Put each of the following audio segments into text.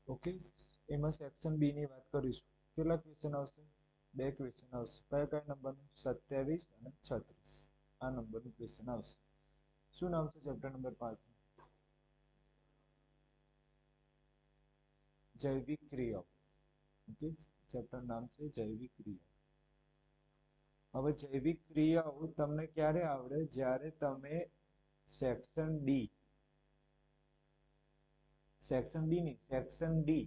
Okay, એમાં section B ની વાત કરીશું. કેટલા ક્વેશ્ચન આવશે? 2 ક્વેશ્ચન આવશે. કયા કયા નંબરનું? 27 અને 36. આ નંબરનું ક્વેશ્ચન આવશે. શું નામ છે ચેપ્ટર નંબર 5? જૈવિક ક્રિયાઓ. ઓકે, ચેપ્ટર નામ છે જૈવિક ક્રિયાઓ. હવે જૈવિક ક્રિયાઓ તમને ક્યારે આવડે? જ્યારે તમે સેક્શન ડી ની સેક્શન ડી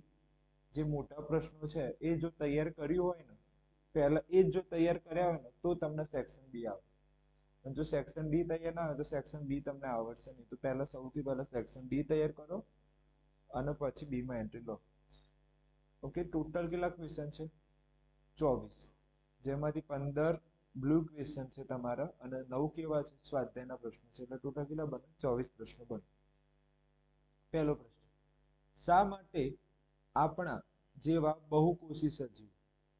જે મોટા પ્રશ્નો છે એ જો તૈયાર કર્યું હોય ને, પહેલા એ જો તૈયાર કર્યા હોય ને તો તમને સેક્શન બી આવે. અને જો સેક્શન ડી તૈયાર ના હોય તો સેક્શન બી તમને આવડશે નહીં. તો પહેલા સૌથી પહેલા સેક્શન ડી તૈયાર કરો અને પછી બી માં એન્ટ્રી લો. ઓકે, ટોટલ કેટલા ક્વેશ્ચન છે? 24, જેમાંથી 15 બ્લુ ક્વેશ્ચન છે તમારા અને 9 કેવા છે? સ્વાધ્યાયના પ્રશ્નો છે. એટલે ટોટલ કેટલા બને? 24 પ્રશ્નો બને. પહેલો પ્રશ્ન, શા માટે આપણા જેવા બહુકોષી સજીવ,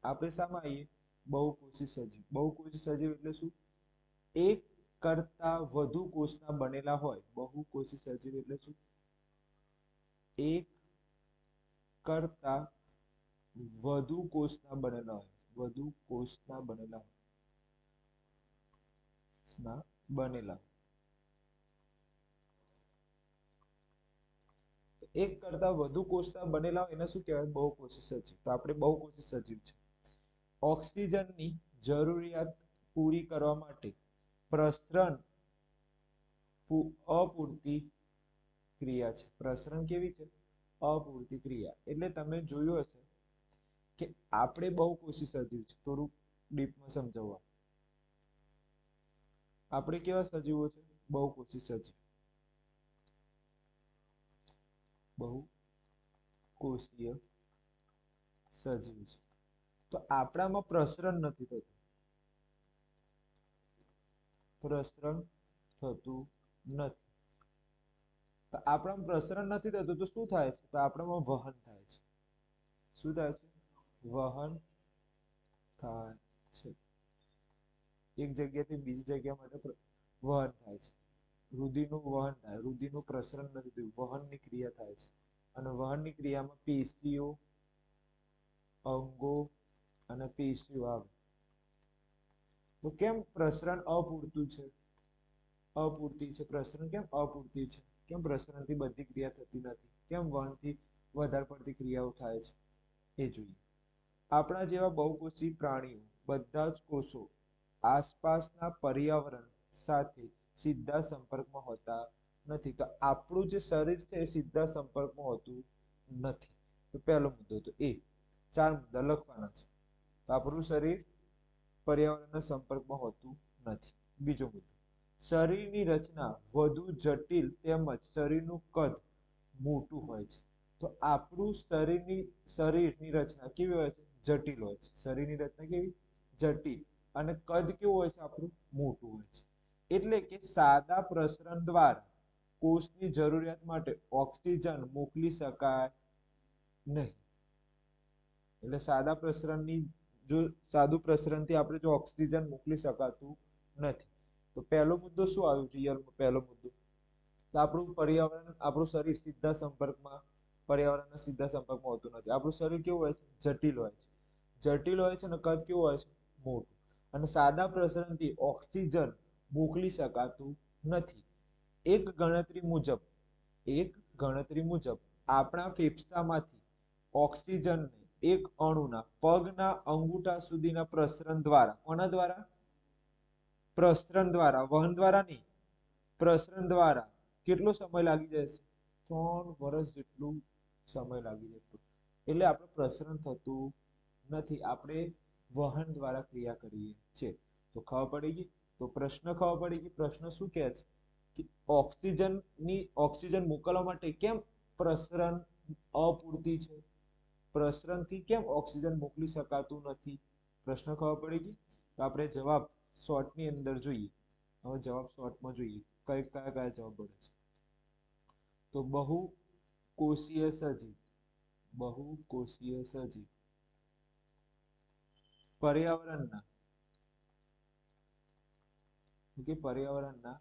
આપણે શામાં આવીએ? બહુકોષી સજીવ. બહુકોષી સજીવ એટલે શું? એક કરતા વધુ કોષના બનેલા હોય. બહુકોષી સજીવ એટલે શું? એક કરતા વધુ કોષના બનેલા હોય. વધુ કોષના બનેલા બનેલા. એક કરતા વધુ કોષના બનેલા હોય એને શું કહેવાય? બહુકોષી સજીવ. તો આપણે બહુકોષી સજીવ છે. ઓક્સિજનની જરૂરિયાત પૂરી કરવા માટે પ્રસરણ અપૂરતી ક્રિયા છે. પ્રસરણ કેવી છે? અપૂરતી ક્રિયા. એટલે તમે જોયું હશે કે આપણે બહુકોષી સજીવ છે. થોડું ડીપમાં સમજાવવા, આપણે કેવા સજીવો છે? બહુકોષી સજીવ. બહુકોષીય સજીવ છે. તો આપણામાં પ્રસરણ નથી થતું. પ્રસરણ થતું નથી. તો આપણામાં પ્રસરણ નથી થતું તો શું થાય છે? તો આપણામાં વહન થાય છે. શું થાય છે? વહન થાય છે. એક જગ્યાથી બીજી જગ્યા માટે વહન થાય છે. રુધિરનું વહન થાય. રુધિરનું પ્રસરણ નથી થતું, વહનની ક્રિયા થાય છે. અને વહનની ક્રિયામાં પેશીઓ, અંગો અને પેશીઓ આવે. તો કેમ પ્રસરણ અપૂરતું છે? અપૂરતી છે. પ્રસરણ કેમ અપૂરતી છે? કેમ પ્રસરણથી બધી ક્રિયા થતી નથી? કેમ વહનથી વધારે પડતી ક્રિયાઓ થાય છે? એ જોઈએ. આપણા જેવા બહુકોષી પ્રાણીઓ બધા જ કોષો આસપાસના પર્યાવરણ સાથે સીધા સંપર્કમાં હોતા નથી. તો આપણું જે શરીર છે એ સીધા સંપર્કમાં હોતું નથી. તો પહેલો મુદ્દો તો એ. 4 મુદ્દા લખવાના છે. તો આપણું શરીર પર્યાવરણના સંપર્કમાં હોતું નથી. બીજો મુદ્દો, શરીરની રચના વધુ જટિલ તેમજ શરીરનું કદ મોટું હોય છે. તો આપણું શરીરની રચના કેવી હોય છે? જટિલ હોય છે. શરીરની રચના કેવી? જટિલ. અને કદ કેવું હોય છે આપણું? મોટું હોય છે. એટલે કે સાદા પ્રસરણ દ્વારા કોષની જરૂરિયાત માટે ઓક્સિજન મોકલી શકાય નહીં. એટલે સાદા પ્રસરણની જો સાદું પ્રસરણથી આપણે જો ઓક્સિજન મોકલી શકાતું નથી. તો પહેલો મુદ્દો શું આવ્યો? રિયલમાં પહેલો મુદ્દો તો આપણું પર્યાવરણ, આપણું શરીર સીધા સંપર્કમાં, પર્યાવરણના સીધા સંપર્કમાં હોતું નથી. આપણું શરીર કેવું હોય છે? જટિલ હોય છે. જટિલ હોય છે અને કદ કેવું હોય છે? મોટું. અને સાદા પ્રસરણથી ઓક્સિજન મોકલી શકાતું નથી. એક ગણતરી મુજબ આપણા ફેફસામાંથી ઓક્સિજનને એક અણુના પગના અંગૂઠા સુધીના પ્રસરણ દ્વારા, કોના દ્વારા? પ્રસરણ દ્વારા, વહન દ્વારા નહીં, પ્રસરણ દ્વારા કેટલો સમય લાગી જશે? 3 વર્ષ જેટલું સમય લાગી જતો. એટલે આપણે પ્રસરણ થતું નથી. આપણે વહન દ્વારા ક્રિયા કરીએ છીએ. તો ખબર પડી ગઈ? તો પ્રશ્ન ખબર પડી ગઈ? પ્રશ્ન શું કહે છે કે ઓક્સિજન મોકલવા માટે કેમ પ્રસરણ અપૂરતી છે? પ્રસરણથી કેમ ઓક્સિજન મોકલી શકાતું નથી? પ્રશ્ન ખબર પડી ગઈ? તો આપણે જવાબ શોર્ટની અંદર જોઈએ. હવે જવાબ શોર્ટમાં જોઈએ કયા કયા જવાબ મળે છે. તો બહુકોષીય સજીવ, બહુકોષીય સજીવ પર્યાવરણના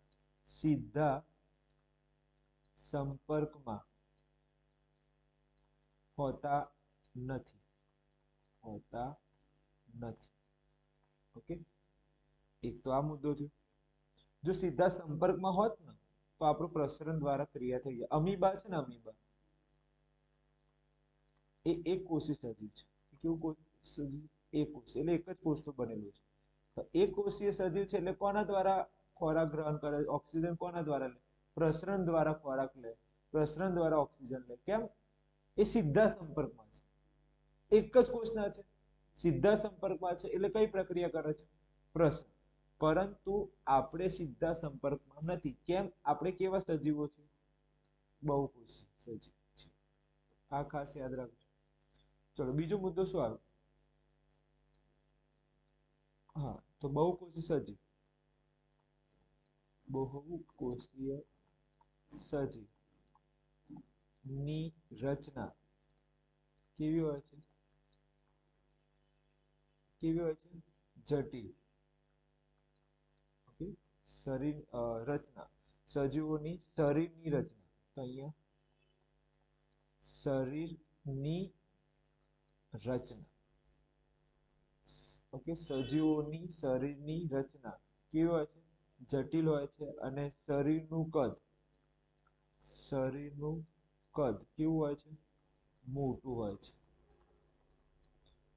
સીધા સંપર્કમાં હોતા નથી, હોતા નથી. ઓકે, એક તો આ મુદ્દો થયો. જો સીધા સંપર્કમાં હોત ને તો આપણું પ્રસરણ દ્વારા ક્રિયા થઈ જાય. અમીબા છે ને, અમીબા એ એક કોષી સજીવ છે. કેવું કોષ સજીવ? એક કોષ, એટલે એક જ કોષનું બનેલું છે. તો એક કોષીય સજીવ છે એટલે કોના દ્વારા ખોરાક ગ્રહણ કરે? ઓક્સિજન કોના દ્વારા લે? પ્રસરણ દ્વારા ખોરાક લે, પ્રસરણ દ્વારા ઓક્સિજન લે. કેમ? એ સીધા સંપર્કમાં છે, એક જ કોષના છે, સીધા સંપર્કમાં છે એટલે કઈ પ્રક્રિયા કરે છે? પ્રસરણ. પરંતુ આપણે સીધા સંપર્કમાં નથી. કેમ? આપણે કેવા સજીવો છે? બહુકોષી સજીવ છે. આ ખાસ યાદ રાખજો. ચલો, બીજો મુદ્દો શું આવે? હા, તો બહુકોષી સજીવ, બહુકોષીય સજીવ ની રચના કેવી હોય છે? કેવી હોય છે? જટિલ. ઓકે, શરીર રચના, સજીવોની શરીરની રચના. તો અહીંયા શરીરની રચના. ઓકે, સજીવોની શરીરની રચના કેવી હોય છે? જટિલ હોય છે. અને શરીરનું કદ, શરીરનું કદ કેવું હોય છે? મોટું હોય છે.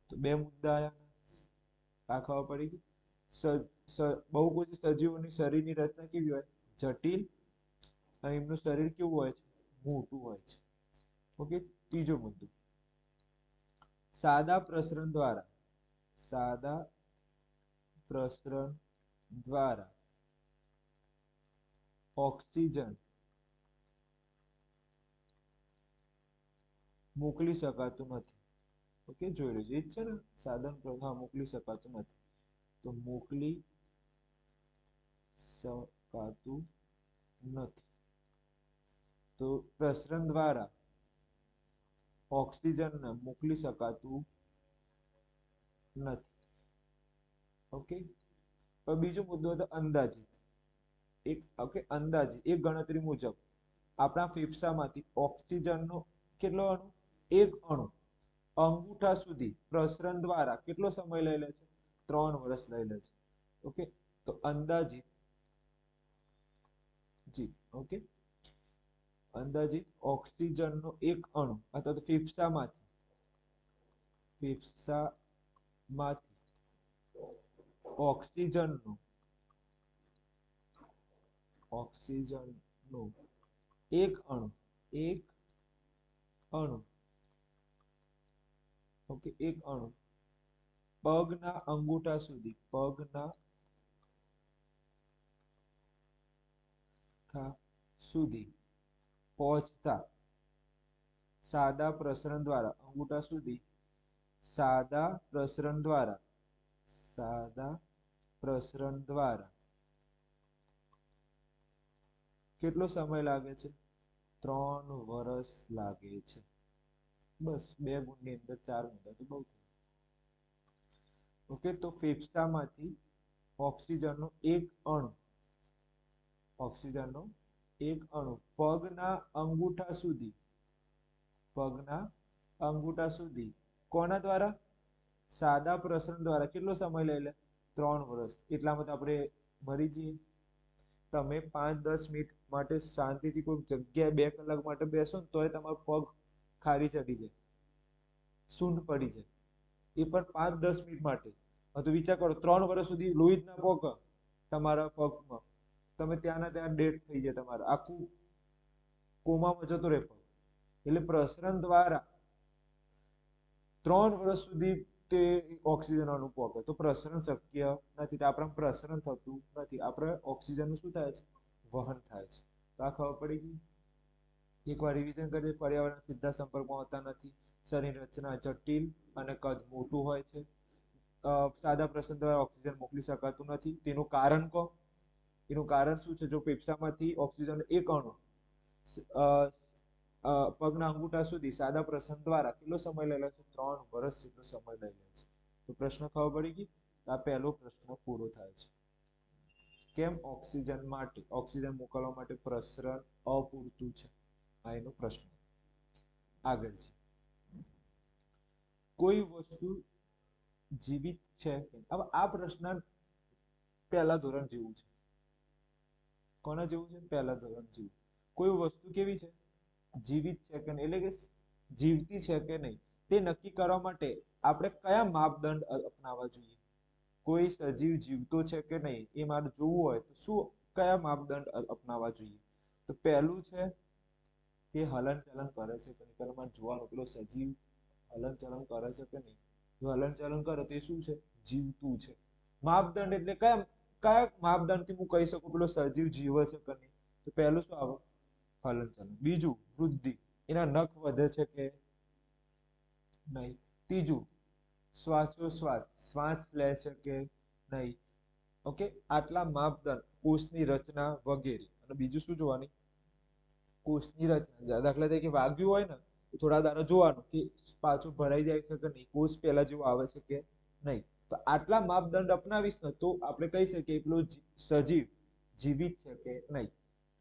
તો બે મુદ્દા આયા, આ ખબર પડી ગઈ. બહુકોષી સજીવોની શરીરની રચના કેવી હોય? જટિલ. અને એમનું શરીર કેવું હોય છે? મોટું હોય છે. ઓકે, ત્રીજો મુદ્દો, સાદા પ્રસરણ દ્વારા, સાદા પ્રસરણ દ્વારા ઓક્સિજન મોકલી શકાતું નથી. ઓકે, જોઈ લેજો. એ જ છે ને સાધન, હા, મોકલી શકાતું નથી. તો મોકલી શકાતું નથી. તો પ્રસરણ દ્વારા ઓક્સિજનને મોકલી શકાતું નથી. ઓકે, હવે બીજો મુદ્દો હતો અંદાજિત. ઓકે, અંદાજિત એક ગણતરી મુજબ આપણા ફેફસામાંથી ઓક્સિજનનો કેટલો અણુ? એક અણુ અંગૂઠા સુધી પ્રસરણ દ્વારા કેટલો સમય લઈ લે છે? 3 વર્ષ લઈ લે છે. ઓકે, તો અંદાજિત, જી, ઓકે, અંદાજિત ઓક્સિજનનો એક અણુ અથવા તો ફેફસામાંથી ઓક્સિજનનું એક અણુ, એક અણુ, ઓકે, એક અણુ પગના અંગૂઠા સુધી, પગના સુધી પહોંચતા સાદા પ્રસરણ દ્વારા, અંગૂઠા સુધી સાદા પ્રસરણ દ્વારા, સાદા પ્રસરણ દ્વારા કેટલો સમય લાગે છે? 3 વર્ષ લાગે છે. બસ 2 ગુણની અંદર 4 મુદ્દા તો બહુ. ઓકે, તો ફેફસામાંથી ઓક્સિજનનો એક અણુ, ઓક્સિજનનો એક અણુ પગના અંગૂઠા સુધી, પગના અંગૂઠા સુધી કોના દ્વારા? સાદા પ્રસરણ દ્વારા કેટલો સમય લઈ લે? 3 વર્ષ. એટલામાં તો આપણે મરી જઈએ. તમે 5-10 મિનિટ માટે શાંતિથી કોઈ જગ્યાએ 2 કલાક માટે બેસો ને તોય તમારો પગ ખારી ચડી જાય, સૂંઢ પડી જાય. એ પણ 5-10 મિનિટ માટે. તો વિચાર કરો, 3 વર્ષ સુધી લોહી જ ના પોકે તમારા પગમાં, તમે ત્યાંના ત્યાં ડેડ થઈ જાય, તમારે આખું કોમામાં જતો રહે પગ. એટલે પ્રસરણ દ્વારા 3 વર્ષ સુધી તે ઓક્સિજન અણુ પોકે. તો પ્રસરણ શક્ય નથી. આપણે પ્રસરણ થતું નથી. આપણે ઓક્સિજનનું શું થાય છે? વહન થાય છે. તો આ ખબર પડી ગઈ. એકવાર રિવિઝન કરીએ. પર્યાવરણ સીધા સંપર્કમાં હોતા નથી. શરીર રચના જટિલ અને કદ મોટું હોય છે. સાદા પ્રસરણ દ્વારા ઓક્સિજન મોકલી શકાતું નથી. તેનું કારણ કહો. એનું કારણ શું છે? જો ફેફસામાંથી ઓક્સિજન એક અણુ પગના અંગૂઠા સુધી સાદા પ્રસરણ દ્વારા કેટલો સમય લઈ લે છે? 3 વર્ષ જેટલો સમય લઈ લે છે. તો પ્રશ્ન ખબર પડી ગઈ. આ પહેલો પ્રશ્ન પૂરો થાય છે. કેમ ઓક્સિજન મોકલવા માટે પ્રસરણ અપૂરતું છે? આ એનો પ્રશ્ન. આગળ છે કોઈ વસ્તુ જીવિત છે કે હવે આ પ્રશ્ન પહેલા ધોરણ જેવું છે. કોના જેવું છે? પહેલા ધોરણ જેવું. કોઈ વસ્તુ કેવી છે? જીવિત છે કે નહીં, એટલે કે જીવતી છે કે નહીં, તે નક્કી કરવા માટે આપણે કયા માપદંડ અપનાવવા જોઈએ? કોઈ સજીવ જીવતો છે કે નહીં એ મારે જોવું હોય તો શું કયા માપદંડ અપનાવવા જોઈએ? તો પહેલું છે કે હલનચલન કરે છે કે નહીં. પહેલા મારે જોવાનું પેલો સજીવ હલનચલન કરે છે કે નહીં. જો હલનચલન કરે તો એ શું છે? જીવતું છે. માપદંડ એટલે કયા કયા માપદંડથી હું કહી શકું પેલો સજીવ જીવે છે કે નહીં? તો પહેલું શું આવે? હલનચલન. બીજું વૃદ્ધિ, એના નખ વધે છે કે નહીં. ત્રીજું શ્વાસોશ્વાસ, શ્વાસ લે છે કે નહીં. ઓકે, આટલા માપદંડ, કોષની રચના વગેરે. અને બીજું શું જોવાની? કોષની રચના. દાખલા તરીકે વાગ્યું હોય ને તો થોડા દાડા જોવાનું કે પાછું ભરાઈ જાય છે કે નહીં, કોષ પહેલા જેવો આવે છે કે નહીં. તો આટલા માપદંડ અપનાવીશ ને તો આપણે કહી શકીએ પેલો સજીવ જીવિત છે કે નહીં.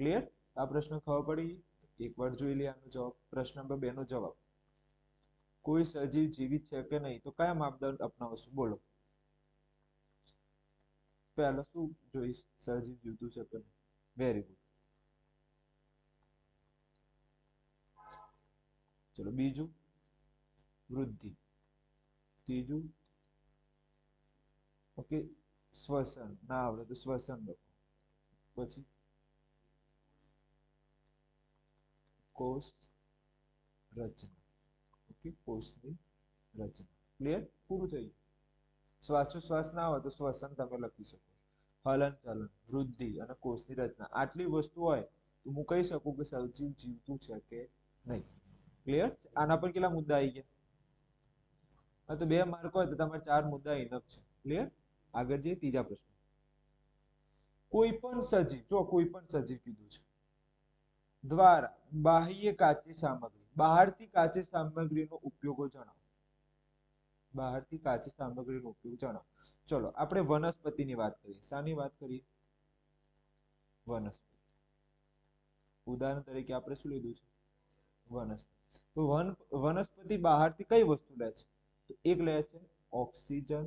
ક્લિયર? આ પ્રશ્ન ખબર પડી? એકવાર જોઈ લે આનો જવાબ. પ્રશ્ન નંબર 2 નો જવાબ. કોઈ સજીવ જીવિત છે કે નહીં તો કયા માપદંડ અપનાવશું? બોલો. પહેલા શું જોઈશ? સજીવ જીવતું છે કે નહીં. Very good. ચલો બીજું વૃદ્ધિ. ત્રીજું ઓકે શ્વસન. ના આવડે તો શ્વસન લખો. પછી કોષ રચના. ઓકે, કોષની રચના. ક્લિયર? પૂરું થયું. શ્વાસોશ્વાસ ના આવે તો શ્વસન તમે લખી શકો. હલનચલન, વૃદ્ધિ અને કોષની રચના, આટલી વસ્તુ હોય તો હું કહી શકું કે સજીવ જીવતું છે કે નહીં. ક્લિયર? આના પર કેટલા મુદ્દા આવી ગયા? તો 2 માર્ક હોય તો તમારે 4 મુદ્દા ઇનફ છે. ક્લિયર? આગળ જઈએ ત્રીજા પ્રશ્ન. કોઈ પણ સજીવ, જો કોઈ પણ સજીવ કીધું છે, દ્વારા બાહ્ય કાચી સામગ્રી, બહારથી કાચી સામગ્રીનો ઉપયોગો જણાવો. બહારથી કાચી સામગ્રીનો ઉપયોગ જણાવો. ચલો આપણે વનસ્પતિની વાત કરીએ. શાની વાત કરીએ? વનસ્પતિ. ઉદાહરણ તરીકે આપણે શું લીધું છે? વનસ્પતિ. તો વનસ્પતિ બહારથી કઈ વસ્તુ લે છે? તો એક લે છે ઓક્સિજન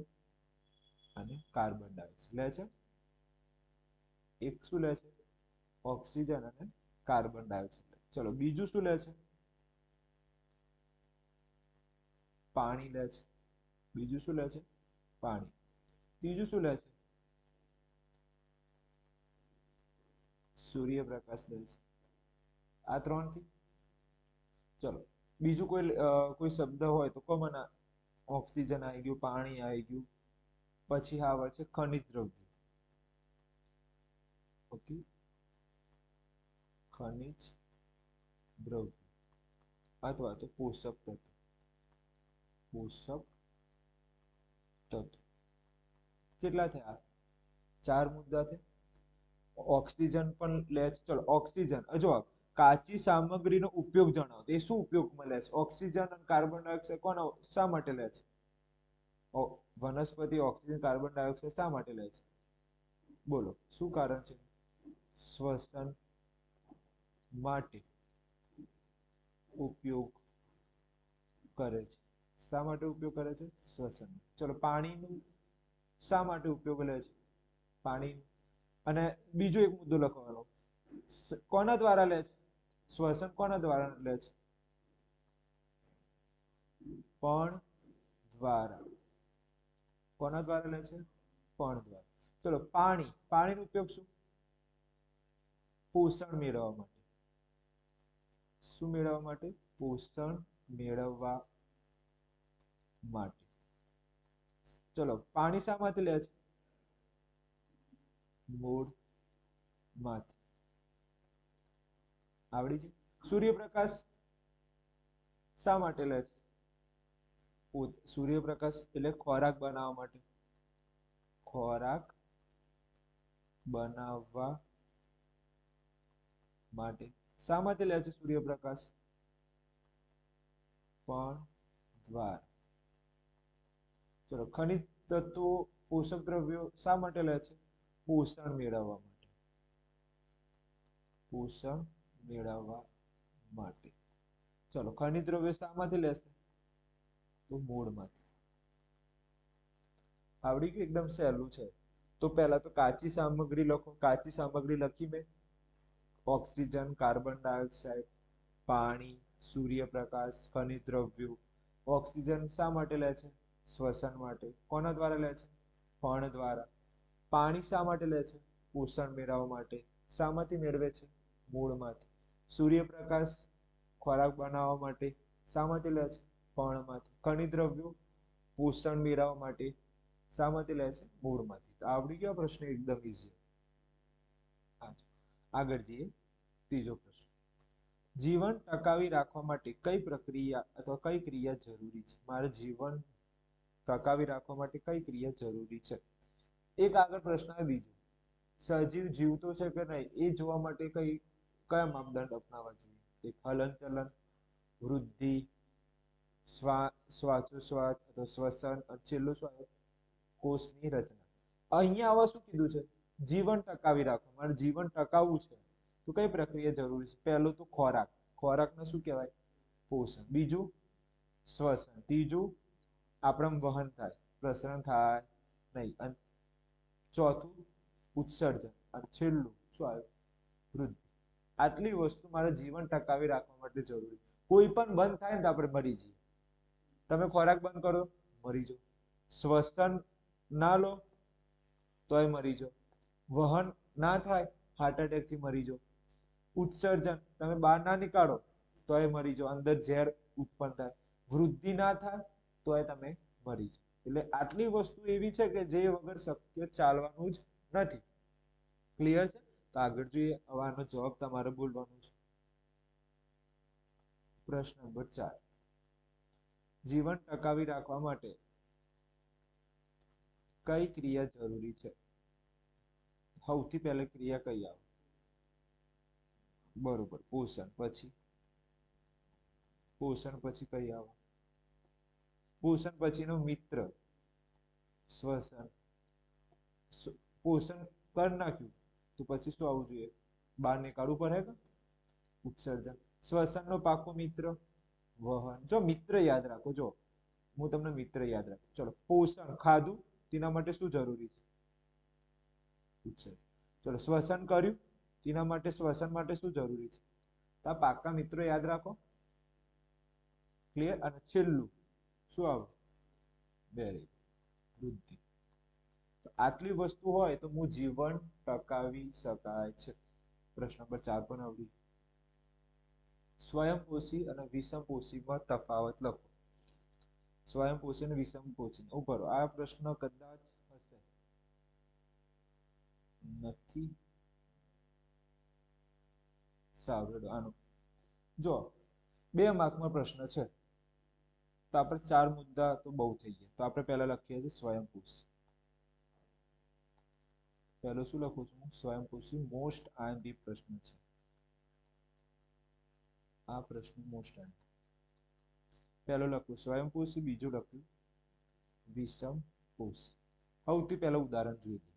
અને કાર્બન ડાયોક્સાઇડ લે છે. એક શું લે છે? ઓક્સિજન અને કાર્બન ડાયોક્સાઇડ. ચલો બીજું શું લે છે? પાણી લે છે. બીજું શું લે છે? પાણી. ત્રીજું શું લે છે? સૂર્યપ્રકાશ લે છે. આ 3 થી. ચલો બીજું કોઈ શબ્દ હોય તો કોમન. ઓક્સિજન આવી ગયું, પાણી આવી ગયું, પછી આવે છે ખનિજ દ્રવ્ય. ઓકે, ખનિજ દ્રવ્ય અથવા તો પોષક તત્વ. પોષક તત્વ કેટલા થયા? 4 મુદ્દા છે. ઓક્સિજન પણ લે છે. ચલો ઓક્સિજન, જો કાચી સામગ્રીનો ઉપયોગ જણાવો. એ શું ઉપયોગમાં લે છે? ઓક્સિજન અને કાર્બન ડાયોક્સાઇડ કોનો શા માટે લે છે? વનસ્પતિ ઓક્સિજન કાર્બન ડાયોક્સાઇડ શા માટે લે છે? બોલો શું કારણ છે? શ્વસન માટે ઉપયોગ કરે છે. શા માટે ઉપયોગ કરે છે? શ્વસન. ચલો પાણીનું શા માટે ઉપયોગ લે છે? પાણી. અને બીજો એક મુદ્દો લખવાનો. કોના દ્વારા લે છે? શ્વસન કોના દ્વારા લે છે? પણ દ્વારા. કોના દ્વારા લે છે? પણ દ્વારા. ચલો પાણી. પાણીનો ઉપયોગ શું? પોષણ મેળવવા માટે. શું મેળવવા માટે? પોષણ મેળવવા માટે. ચલો પાણી શામાંથી લે છે? મૂળ માંથી. આવડી છે? સૂર્યપ્રકાશ શા માટે લે છે? સૂર્યપ્રકાશ એટલે ખોરાક બનાવવા માટે. ખોરાક બનાવવા માટે. શામાંથી લે છે સૂર્યપ્રકાશ? પણ દ્વારા. ચલો ખનિજ તત્વો, પોષક દ્રવ્યો શા માટે લે છે? પોષણ મેળવવા માટે. પોષણ મેળવવા માટે. ચલો ખનિજ દ્રવ્યો શામાંથી લેશે? તો મૂળમાંથી. આવડી ગયું, એકદમ સહેલું છે. તો પહેલા તો કાચી સામગ્રી લખો. કાચી સામગ્રી લખી મેં. ઓક્સિજન, કાર્બન ડાયોક્સાઇડ, પાણી, સૂર્યપ્રકાશ, ખનિજ દ્રવ્યો. ઓક્સિજન શા માટે લે છે? શ્વસન માટે. કોના દ્વારા લે છે? ફળ દ્વારા. પાણી શા માટે લે છે? પોષણ મેળવવા માટે. શામાંથી મેળવે છે? મૂળમાંથી. સૂર્યપ્રકાશ ખોરાક બનાવવા માટે. શામાંથી લે છે? ફળમાંથી. ખનિજ દ્રવ્યો પોષણ મેળવવા માટે. શામાંથી લે છે? મૂળમાંથી. તો આવડી ગયો પ્રશ્ન, એકદમ ઈઝી. આગળ જઈએ. ત્રીજો પ્રશ્ન. જીવન ટકાવી રાખવા માટે કઈ પ્રક્રિયા અથવા કઈ ક્રિયા જરૂરી છે? મારે જીવન ટકાવી રાખવા માટે કઈ ક્રિયા જરૂરી છે? એક આગળ પ્રશ્ન બીજો. સજીવ જીવતો છે કે નહીં એ જોવા માટે કયા માપદંડ અપનાવવા જોઈએ? એક હલનચલન, વૃદ્ધિ, શ્વાસોશ્વાસ અથવા શ્વસન, અને છેલ્લું શું આવે? કોષની રચના. અહીંયા આવા શું કીધું છે? જીવન ટકાવી રાખવા. મારે જીવન ટકાવવું છે તો કઈ પ્રક્રિયા જરૂરી છે? પહેલું તો ખોરાક. ખોરાકને શું કહેવાય? પોષણ. બીજું શ્વસન. ત્રીજું આપણે વહન થાય, પ્રસરણ થાય નહીં. અને ચોથું ઉત્સર્જન. અને છેલ્લું શું આવે? વૃદ્ધિ. આટલી વસ્તુ મારે જીવન ટકાવી રાખવા માટે જરૂરી. કોઈ પણ બંધ થાય ને તો આપણે મરી જઈએ. તમે ખોરાક બંધ કરો, મરી જાઓ. શ્વસન ના લો તોય મરી જાઓ. વહન ના થાય, હાર્ટ એટેક થી મરી જાઓ. ઉત્સર્જન તમે બહાર ના નીકાળો તોય મરી જાઓ, અંદર ઝેર ઉત્પન્ન થાય. વૃદ્ધિ ના થાય તોય તમે મરી જાઓ. એટલે આટલી વસ્તુ એવી છે કે જે વગર શક્ય ચાલવાનું જ નથી. ક્લિયર છે? તો આગળ જોઈએ. હવે આનો જવાબ તમારે બોલવાનો છે. પ્રશ્ન નંબર 4. જીવન ટકાવી રાખવા માટે કઈ ક્રિયા જરૂરી છે? સૌથી પહેલી ક્રિયા કઈ આવે? બરોબર, પોષણ. પછી પોષણ પછી કઈ આવે? પોષણ પછીનો મિત્ર શ્વસન. પોષણ કરી નાખ્યું તો પછી શું આવવું જોઈએ? બહાર નીકાળવું પડે કે? ઉત્સર્જન. શ્વસનનો પાકો મિત્ર વહન. જો મિત્ર યાદ રાખો, જો હું તમને મિત્ર યાદ રાખું. ચલો, પોષણ ખાધું તેના માટે શું જરૂરી છે? ઉત્સર્જન. ચલો, શ્વસન કર્યું તેના માટે શ્વસન માટે શું જરૂરી છે? તો આ પાકા મિત્રો યાદ રાખો. ક્લિયર? અને છેલ્લું શું આવે? વેરી વૃદ્ધિ. આટલી વસ્તુ હોય તો હું જીવન ટકાવી શકાય છે. પ્રશ્ન નંબર 4 પણ આવડી. સ્વયંપોષી અને વિષમપોષીમાં તફાવત લખો. સ્વયંપોષી અને વિષમપોષી ઉપર આ પ્રશ્ન કદાચ હશે, નથી. સારું, આનો જો 2 માર્કમાં પ્રશ્ન છે તો આપણે 4 મુદ્દા તો બહુ થઈ ગયા. તો આપણે પહેલા લખીએ છીએ સ્વયંપોષી. પહેલો શું લખું છું? સ્વયંપોષી. મોસ્ટ આઈએમપી પ્રશ્ન છે આ પ્રશ્ન. Most IMP. પહેલો લખ્યું સ્વયંપોષી, બીજું લખ્યું વિષમપોષી. સૌથી પહેલું ઉદાહરણ જોઈએ.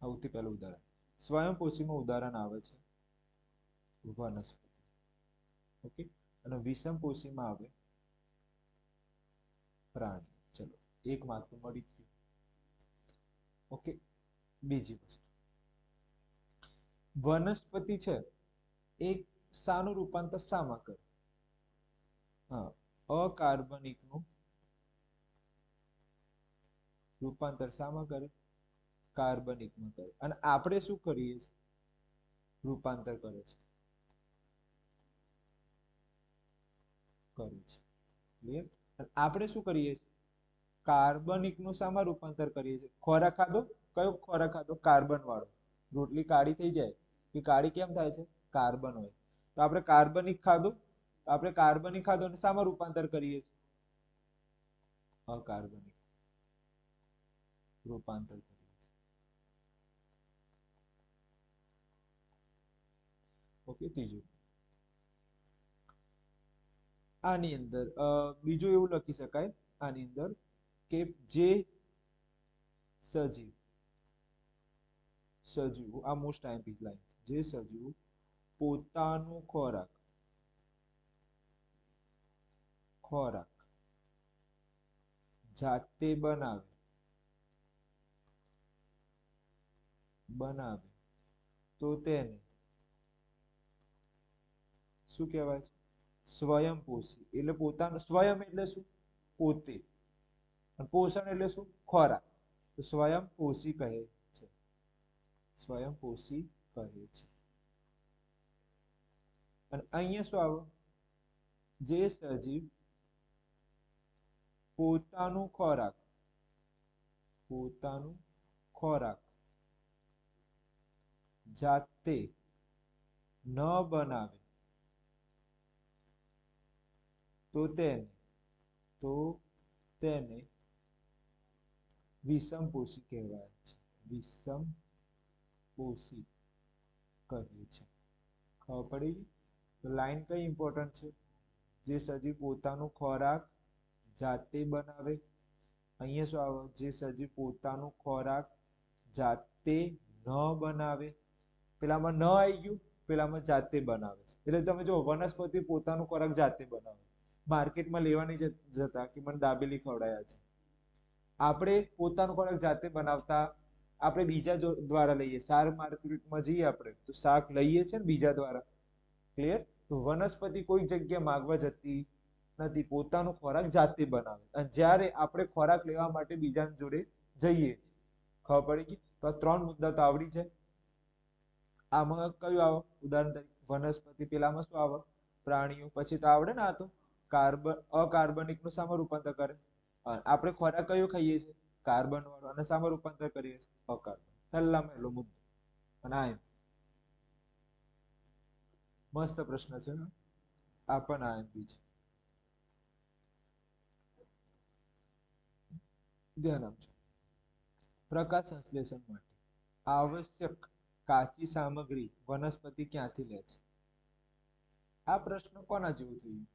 સૌથી પહેલું ઉદાહરણ સ્વયંપોષીમાં ઉદાહરણ આવે છે વનસ્પતિ. ઓકે. અને વિષમપોષીમાં આવે પ્રાણી. ચલો, 1 માર્ક મળી ગયું. ઓકે. બીજી વસ્તુ, વનસ્પતિ છે એક શાનું રૂપાંતર શામાં કરે? હા, અકાર્બનિક નું રૂપાંતર શામાં કરે? કાર્બનિકમાં કરે. અને આપણે શું કરીએ છીએ? રૂપાંતર કરે છે. ક્લિયર? આપણે શું કરીએ છીએ? કાર્બનિક નું શામાં રૂપાંતર કરીએ છીએ? ખોરાક ખાધો, કયો ખોરાક ખાધો? કાર્બન વાળો. રોટલી કાળી થઈ જાય એ કાળી કેમ થાય છે? કાર્બન હોય. તો આપણે કાર્બનિક ખાધું, આપણે કાર્બનિક ખાધું અને શામાં રૂપાંતર કરીએ છીએ? અકાર્બનિક રૂપાંતર કરીએ છીએ. ઓકે. ત્રીજું, આની અંદર બીજું એવું લખી શકાય આની અંદર કે જે સજીવ આ મોસ્ટ આઈએમપી લાઈન, જે સજીવ પોતાનો ખોરાક જાતે બનાવે તો તેને શું કહેવાય છે? સ્વયંપોષી. એટલે પોતાનું સ્વયં એટલે શું? પોતે. અને પોષણ એટલે શું? ખોરાક. તો સ્વયંપોષી કહે છે. સ્વયંપોષી કહે છે. અને અહીંયા શું આવે? જે સજીવ પોતાનું ખોરાક જાતે ન બનાવે તો તેને વિષમપોષી કહેવાય છે. વિષમપોષી કહે છે. ખબર પડી? તો લાઈન કઈ ઇમ્પોર્ટન્ટ છે? જે સજીવ પોતાનું ખોરાક જાતે બનાવે. અહીંયા શું આવે? જે સજીવ પોતાનું ખોરાક જાતે ન બનાવે. પેલામાં ન આવી ગયું, પેલામાં જાતે બનાવે છે. એટલે તમે જો વનસ્પતિ પોતાનું ખોરાક જાતે બનાવે. માર્કેટમાં લેવાની જતા કે મને દાબેલી ખવડાયા છે. આપણે પોતાનો ખોરાક જાતે બનાવતા આપણે બીજા દ્વારા લઈએ. શાક માર્કેટમાં જઈએ આપણે તો શાક લઈએ છે ને બીજા દ્વારા. ક્લિયર? તો વનસ્પતિ કોઈ જગ્યા માગવા જતી નથી, પોતાનો ખોરાક જાતે બનાવે. અને જ્યારે આપણે ખોરાક લેવા માટે બીજાની જોડે જઈએ. ખબર પડી ગઈ? તો આ 3 મુદ્દા તો આવડી છે. આમાં કયું આવે? ઉદાહરણ તરીકે વનસ્પતિ. પેલામાં શું આવે? પ્રાણીઓ. પછી તો આવડે ને આ તો અકાર્બનિક નું શામાં રૂપાંતર કરે? આપણે ખોરાક કયો ખાઈએ છીએ? કાર્બન વાળો. અને શામાં રૂપાંતર કરીએ છીએ? અકાર્બન. પહેલો મુદ્દો. અને આ મસ્ત પ્રશ્ન છે. આ પણ આઈએમપી છે. ધ્યાન આપજો. પ્રકાશ સંશ્લેષણ માટે આવશ્યક કાચી સામગ્રી વનસ્પતિ ક્યાંથી લે છે? આ પ્રશ્ન કોના જેવું થયું?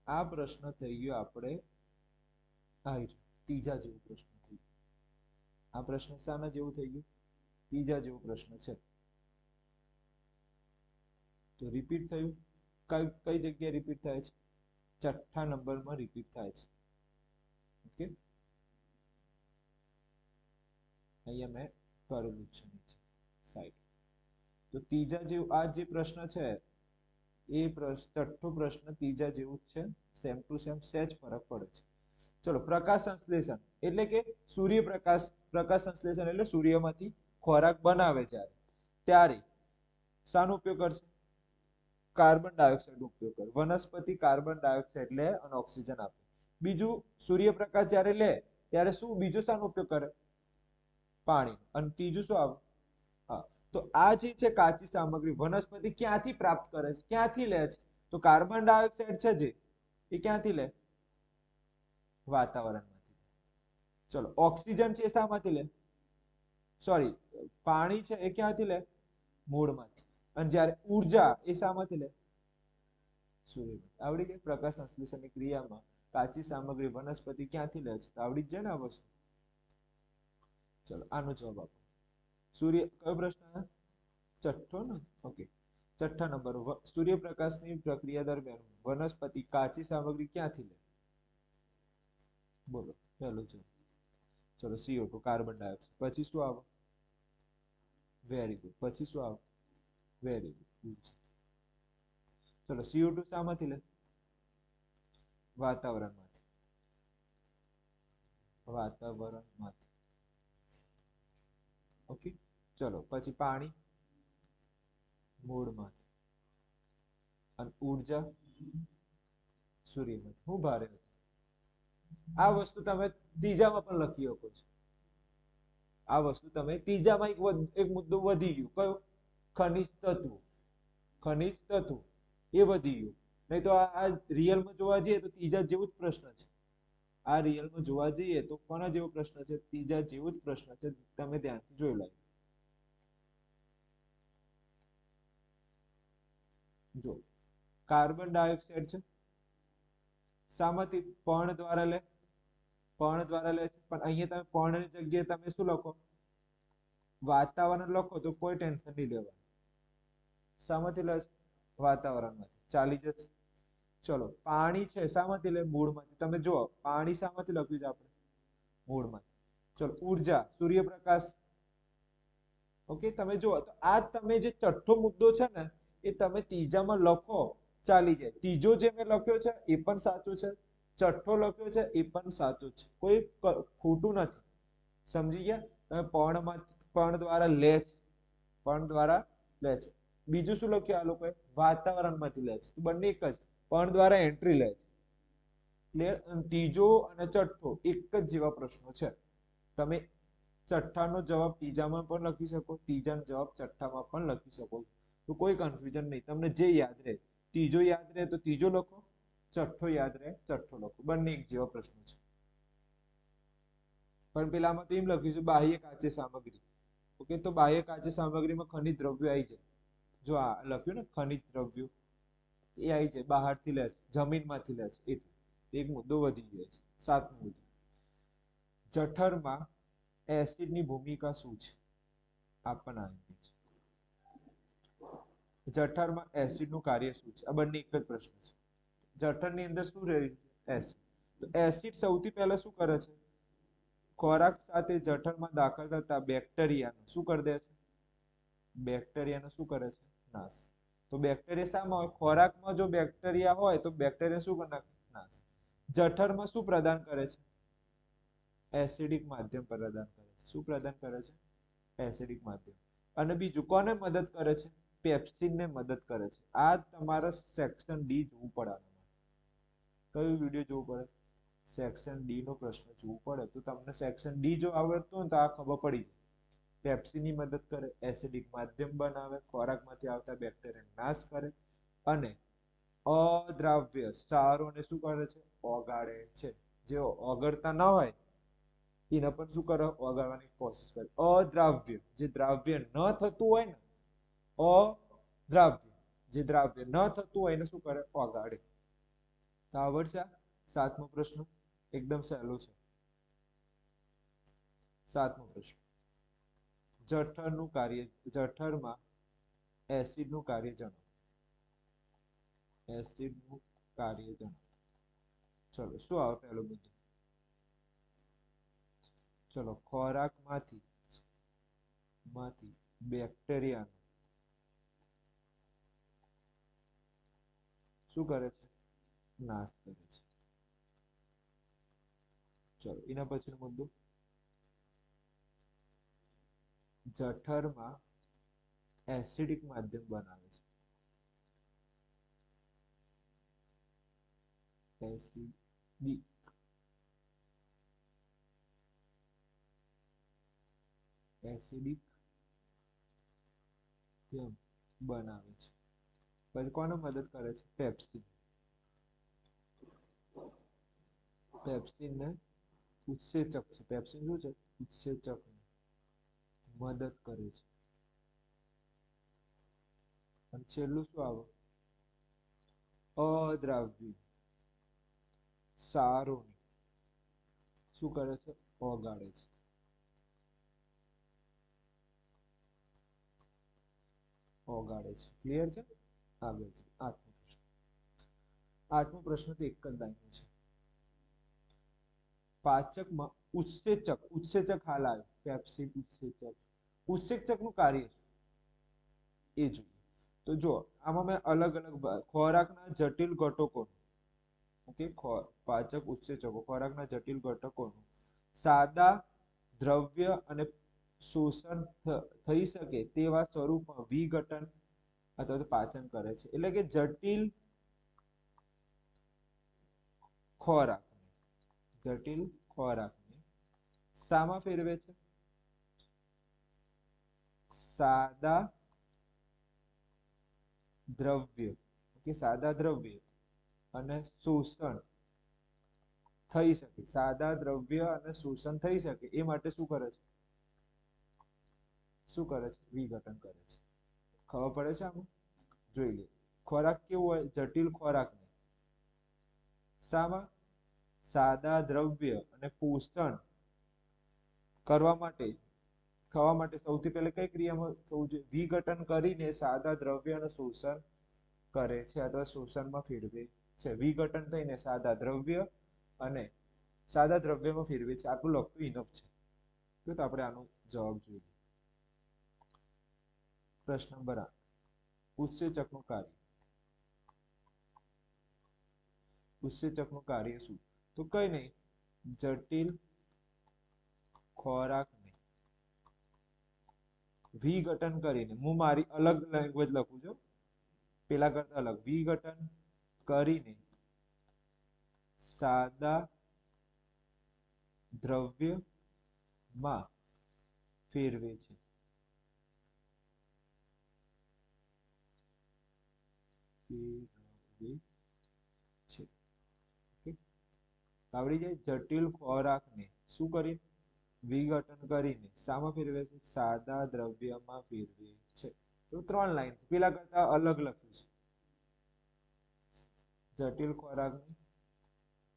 આ પ્રશ્ન થઈ ગયો આપણે ત્રીજા જેવો પ્રશ્ન થઈ ગયો. આ પ્રશ્ન શાના જેવું થઈ ગયું? ત્રીજા જેવો પ્રશ્ન છે. તો રિપીટ થયું. કઈ જગ્યાએ રિપીટ થાય છે? 6થા નંબરમાં રિપીટ થાય છે. ઓકે, અહીંયા મેં કરેલું છે નીચે સાઈડ. તો ત્રીજા જેવું આ જે પ્રશ્ન છે એ છઠ્ઠો પ્રશ્ન ત્રીજા જેવું જ છે. Same to same. સહેજ ફરક પડે છે. ચલો, પ્રકાશ સંશ્લેષણ એટલે કે સૂર્યપ્રકાશ. પ્રકાશ સંશ્લેષણ એટલે સૂર્યમાંથી ખોરાક બનાવે ત્યારે શાનો ઉપયોગ કરશે? કાર્બન ડાયોક્સાઇડ ઉપયોગ કરે. વનસ્પતિ કાર્બન ડાયોક્સાઇડ લે અને ઓક્સિજન આપે. બીજું, સૂર્યપ્રકાશ જ્યારે લે ત્યારે શું બીજું શાનો ઉપયોગ કરે? પાણી. અને ત્રીજું શું આવે? હા. તો આ જે છે કાચી સામગ્રી વનસ્પતિ ક્યાંથી પ્રાપ્ત કરે છે? ક્યાંથી લે છે? તો કાર્બન ડાયોક્સાઇડ છે જે એ ક્યાંથી લે? વાતાવરણમાંથી. ચલો, ઓક્સિજન છે એ શામાંથી લે? સોરી, પાણી છે એ ક્યાંથી લે? મૂળમાંથી. અને જ્યારે ઉર્જા એ શામાંથી લે? સૂર્યમાંથી. આવડી ગઈ? પ્રકાશ સંશ્લેષણની ક્રિયામાં કાચી સામગ્રી વનસ્પતિ ક્યાંથી લે છે? આવડી જ જાય ને આ વસ્તુ. ચલો, આનો જવાબ આપો. કયો પ્રશ્ન? છઠ્ઠો ને? ઓકે. 6થા નંબર. સૂર્યપ્રકાશની પ્રક્રિયા દરમિયાન વનસ્પતિ કાચી સામગ્રી ક્યાંથી લે? બોલો પહેલું છે. ચલો, CO2 કાર્બન ડાયોક્સાઇડ. પછી શું આવે? Very good. પછી શું આવે? Very good. ચલો, CO2 શામાંથી લે? વાતાવરણમાંથી. ઓકે. ચલો, પછી પાણી? મૂળમાંથી. અને ઉર્જા? સૂર્યમાંથી. હું ભારે હતું. આ વસ્તુ તમે ત્રીજામાં પણ લખી શકો છો. આ વસ્તુ તમે ત્રીજામાં એક મુદ્દો વધી ગયો. કયો? ખનિજ તત્વો એ વધી ગયું. નહીં તો આ રિયલમાં જોવા જઈએ તો ત્રીજા જેવું જ પ્રશ્ન છે. આ રિયલમાં જોવા જઈએ તો કોના જેવો પ્રશ્ન છે? ત્રીજા જેવો જ પ્રશ્ન છે. તમે ધ્યાનથી જોઈ લો. જો, કાર્બન ડાયોક્સાઇડ છે શામાંથી? પર્ણ દ્વારા લે. પર્ણ દ્વારા લે છે. પણ અહીંયા તમે પર્ણની જગ્યાએ તમે શું લખો? વાતાવરણ લખો તો કોઈ ટેન્શન નહીં લેવાનું. શામાંથી લે છે? વાતાવરણમાંથી. ચાલી જશે. ચલો પાણી છે શામાંથી લે મૂળમાંથી. તમે જુઓ પાણી શામાંથી લખ્યું છે આપણે મૂળમાંથી. ચલો ઉર્જા સૂર્યપ્રકાશ. ઓકે તમે જુઓ તો આ તમે જે છઠ્ઠો મુદ્દો છે ને એ તમે ત્રીજામાં લખો ચાલી જાય. ત્રીજો જે મેં લખ્યો છે એ પણ સાચો છે, છઠ્ઠો લખ્યો છે એ પણ સાચો છે, કોઈ ખોટું નથી. સમજી ગયા? તમે પણ દ્વારા લે છે, પણ દ્વારા લે છે. બીજું શું લખ્યું આ લોકોએ? વાતાવરણમાંથી લે છે. તો બંને એક જ, પણ દ્વારા એન્ટ્રી લે છે. ક્લિયર? ત્રીજો અને છઠ્ઠો એક જ જેવા પ્રશ્નો છે. તમે છઠ્ઠાનો જવાબ ત્રીજામાં પણ લખી શકો, ત્રીજાનો જવાબ છઠ્ઠામાં પણ લખી શકો. તો કોઈ કન્ફ્યુઝન નહીં. તમને જે યાદ રહે, ત્રીજો યાદ રહે તો ત્રીજો લખો, છઠ્ઠો યાદ રહે છઠ્ઠો લખો. બંને એક જેવા પ્રશ્નો છે. પણ પેલામાં તો એમ લખ્યું છે બાહ્ય કાચી સામગ્રી. ઓકે, તો બાહ્ય કાચી સામગ્રીમાં ખનિજ દ્રવ્યો આવી જાય. જો આ લખ્યું ને ખનિજ દ્રવ્યો, એ આવી જાય, બહારથી લે છે, જમીનમાંથી લે છે. એટલે એક મુદ્દો વધી ગયો છે. સાતમો મુદ્દો, જઠરમાં એસિડની ભૂમિકા શું છે? આપણને આવી છે. જઠરમાં એસિડનું કાર્ય શું છે? આ બંને એક જ પ્રશ્ન છે. જઠરની અંદર શું રહ્યું? એસિડ. તો એસિડ સૌથી પહેલા શું કરે છે? ખોરાક સાથે જઠરમાં દાખલ થતા બેક્ટેરિયાનું શું કરી દે છે? બેક્ટેરિયાનો શું કરે છે? નાશ. તો બેક્ટેરિયા શામાં હોય? ખોરાકમાં જો બેક્ટેરિયા હોય તો બેક્ટેરિયા શું કરી નાખે? નાશ. જઠરમાં શું પ્રદાન કરે છે? એસિડિક માધ્યમ પ્રદાન કરે છે. શું પ્રદાન કરે છે? એસિડિક માધ્યમ. અને બીજું કોને મદદ કરે છે? પેપ્સિનને મદદ કરે છે. આ તમારે સેક્શન ડી જોવું પડે. કયું વિડીયો જોવું પડે? સેક્શન ડી નો પ્રશ્ન જોવું પડે. તો તમને સેક્શન ડી જો આવડતું હોય તો આ ખબર પડી જાય. પેપ્સિનની મદદ કરે, એસિડિક માધ્યમ બનાવે, ખોરાકમાંથી આવતા બેક્ટેરિયા નાશ કરે, અને અદ્રાવ્ય ક્ષારોને શું કરે છે? ઓગાળે છે. જે ઓગળતા ન હોય એને પણ શું કરે? ઓગાળવાની કોશિશ કરે. અદ્રાવ્ય જે દ્રાવ્ય ન થતું હોય ને, અદ્રાવ્ય જે દ્રાવ્ય ન થતું હોય એને શું કરે? ઓગાળે. તો આવડશે? સાતમો પ્રશ્ન એકદમ સહેલો છે. સાતમો પ્રશ્ન, જઠરનું કાર્ય, જઠરમાં એસિડનું કાર્ય જણાવો. એસિડનું કાર્ય જણાવો. ચલો શું આવે પહેલો મુદ્દો? ચલો ખોરાકમાંથી બેક્ટેરિયાનું શું કરે છે? નાશ કરે છે. ચલો એના પછીનો મુદ્દો, જઠરમાં એસિડિક માધ્યમ બનાવે છે. એસિડિક બનાવે છે. પછી કોને મદદ કરે છે? પેપ્સિન. પેપ્સિનને ઉત્સેચક છે. પેપ્સિન શું છે? ઉત્સેચક મદદ કરે છે. અને છેલ્લું શું આવે? અદ્રાવ્ય ક્ષારોને શું કરે છે? ઓગાળે છે. ઓગાળે છે. ક્લિયર છે? આગળ છે આઠમો પ્રશ્ન. આઠમો પ્રશ્ન તો એક જ લાઈનનો છે. પાચકમાં ઉત્સેચક હાલ આવે, પેપ્સિન ઉત્સેચકનું કાર્ય એ જોઈએ. તો જો આમાં મેં અલગ અલગ ખોરાકના જટિલ ઘટકો, ઓકે, પાચક ઉત્સેચકો ખોરાકના જટિલ ઘટકોનું સાદા દ્રવ્ય અને શોષણ થઈ શકે તેવા સ્વરૂપમાં વિઘટન અથવા તો પાચન કરે છે. એટલે કે જટિલ ખોરાકને શામાં ફેરવે છે? સાદા દ્રવ્ય અને શોષણ થઈ શકે, સાદા દ્રવ્ય અને શોષણ થઈ શકે એ માટે શું કરે છે? વિઘટન કરે છે. ખબર પડે છે? આમાં જોઈ લે. ખોરાક કેવો હોય? જટિલ ખોરાક શામાં સાદા દ્રવ્ય અને પોષણ થવા માટે સૌથી પહેલા કઈ ક્રિયામાં થવું જોઈએ? વિઘટન કરીને સાદા દ્રવ્ય અને શોષણ કરે છે અથવા શોષણમાં ફેરવે છે. વિઘટન થઈને સાદા દ્રવ્યમાં ફેરવે છે. આટલું લખતું ઇનફ છે. તો આપણે આનો જવાબ જોઈએ. પ્રશ્ન નંબર 8, ઉત્સેચકનું કાર્ય. ઉત્સેચકનું કાર્ય શું? તો કઈ નહીં, જટિલ ખોરાકને વિઘટન કરીને, હું મારી અલગ લેંગ્વેજ લખું છું, પેલા કરતા અલગ, વિઘટન કરીને સાદા દ્રવ્યમાં ફેરવે છે. આવડી જાય. જટિલ ખોરાકને શું કરી વિઘટન કરીને શામાં ફેરવે છે? સાદા દ્રવ્યમાં ફેરવે છે. તો 3 લાઈન પેલા કરતા અલગ લખ્યું છે. જટિલ ખોરાકને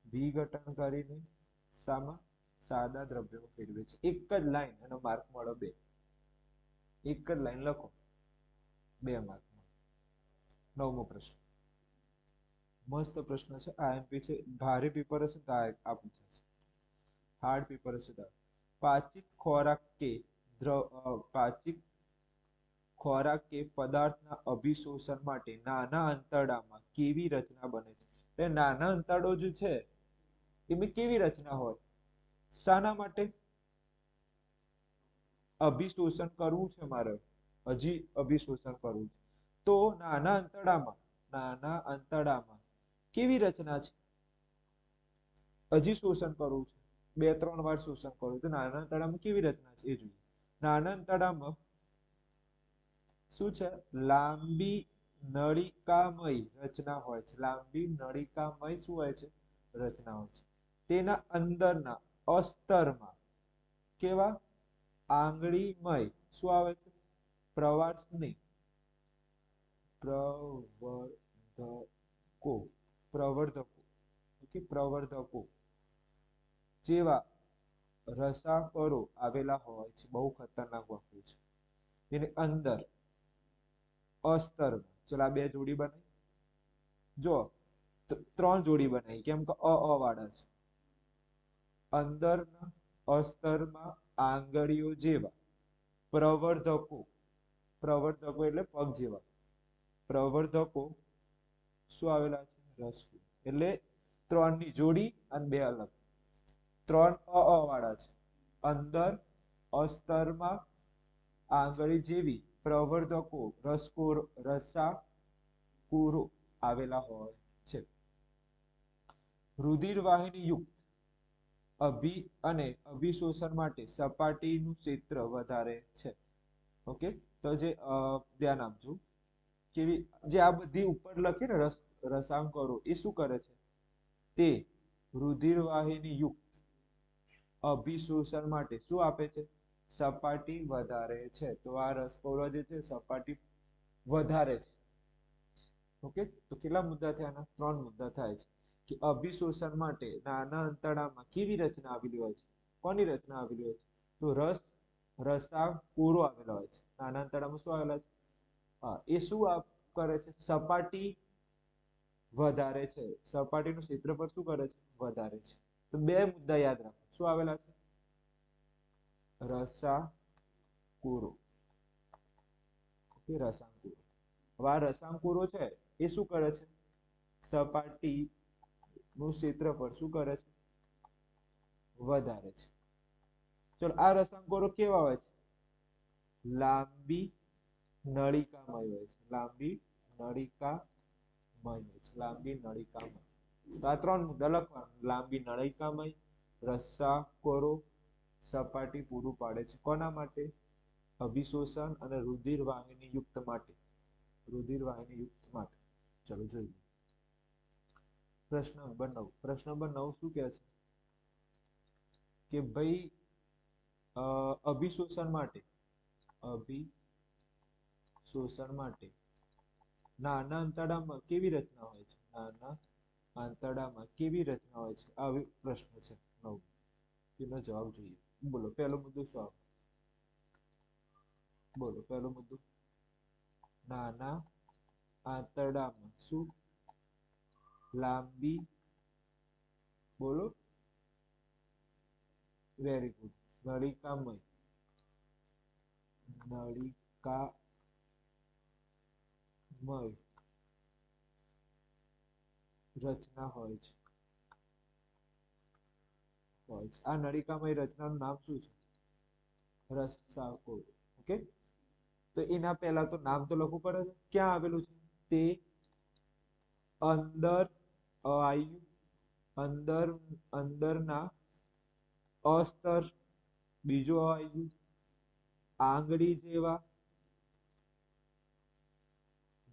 વિઘટન કરીને શામાં? સાદા દ્રવ્યમાં ફેરવે છે. એક જ લાઈન અને માર્ક મળે 2. એક જ લાઈન લખો, 2 માર્ક. 9મો પ્રશ્ન મસ્ત પ્રશ્ન છે. આઈએમપી છે. ભારે પેપર હશે તો આ પૂછાશે. હાર્ડ પેપર હશે તો પાચિત ખોરાક કે પદાર્થના અભિશોષણ માટે નાના આંતરડામાં કેવી રચના બને છે? એટલે નાના આંતરડો જે છે એમાં કેવી રચના હોય? શાના માટે અભિશોષણ કરવું છે મારે? હજી અભિશોષણ કરવું છે તો નાના આંતરડામાં કેવી રચના છે? હજી શોષણ કરવું છે, 2-3 વાર શોષણ કરવું તો નાના આંતરડામાં કેવી રચના છે એ જોઈએ. નાના આંતરડામાં શું છે? લાંબી નળિકામય રચના હોય છે. લાંબી નળિકામય શું હોય છે? રચના હોય છે. તેના અંદરના અસ્તરમાં કેવા આંગળીમય શું આવે છે? પ્રવર્ધકો જેવા રસાકણો આવેલા હોય છે. બહુ ખતરનાક વસ્તુ છે. એની અંદર અસ્તરમાં, ચલો આ 2 જોડી બનાવી, જો 3 જોડી બનાવી, કેમ કે અ વાળા છે. અંદરના અસ્તરમાં આંગળીઓ જેવા પ્રવર્ધકો એટલે પગ જેવા પ્રવર્ધકો શું આવેલા છે? રસકું. એટલે 3 ની જોડી અને 2 અલગ. 3 અ વાળા છે. અંદર અસ્તરમાં આંગળી જેવી પ્રવર્ધકો રસાકુરો આવેલા હોય છે. રુધિરવાહિની યુક્ત અભિશોષણ માટે સપાટીનું ક્ષેત્ર વધારે છે. ઓકે, તો જે ધ્યાન આપજો, કેવી જે આ બધી ઉપર લખી ને રસાંકરો એ શું કરે છે? તે રુધિરવાહિની યુક્ત અભિશોષણ માટે શું આપે છે? સપાટી વધારે છે. તો આ રસકોરો જે છે સપાટી વધારે છે. ઓકે, તો કેટલા મુદ્દા થયા? 3 મુદ્દા થાય છે કે અભિશોષણ માટે નાના આંતરડામાં કેવી રચના આવેલી હોય છે? કોની રચના આવેલી હોય છે? તો રસાકુરો આવેલા હોય છે. નાના આંતરડામાં શું આવેલા છે? એ શું કરે છે? સપાટી વધારે છે. સપાટીનું ક્ષેત્રફળ શું કરે છે? વધારે છે. તો 2 મુદ્દા યાદ રાખો. શું આવેલા છે? રસાકુરો. ઓકે, રસાકુરો. હવે આ રસાકુરો છે એ શું કરે છે? સપાટીનું ક્ષેત્રફળ શું કરે છે? વધારે છે. ચલો, આ રસાકુરો કેવા હોય છે? લાંબી નળિકામય હોય છે. લાંબી નળિકામય. તો આ 3 મુદ્દા લખવાના. લાંબી નળિકામય, રસાકોરો, સપાટી પૂરું પાડે છે. કોના માટે? અભિશોષણ અને રુધિરવાહિની યુક્ત માટે. ચલો જોઈએ. પ્રશ્ન નંબર 9. પ્રશ્ન નંબર 9 શું કહે છે? કે ભાઈ અભિશોષણ માટે નાના આંતરડામાં કેવી રચના હોય છે? આવી પ્રશ્ન છે 9. તેનો જવાબ જોઈએ. બોલો, પહેલો મુદ્દો શું આવે? બોલો, પહેલો મુદ્દો નાના આંતરડામાં શું લાંબી બોલો વેરી ગુડ નળિકામય રચના હોય છે આ નળિકામય રચનાનું નામ શું છે રસાકોર ઓકે તો એના પહેલા તો નામ તો લખવું પડે છે ક્યાં આવેલું છે તે અંદર અંદરના અસ્તર બીજો આવ્યું આંગળી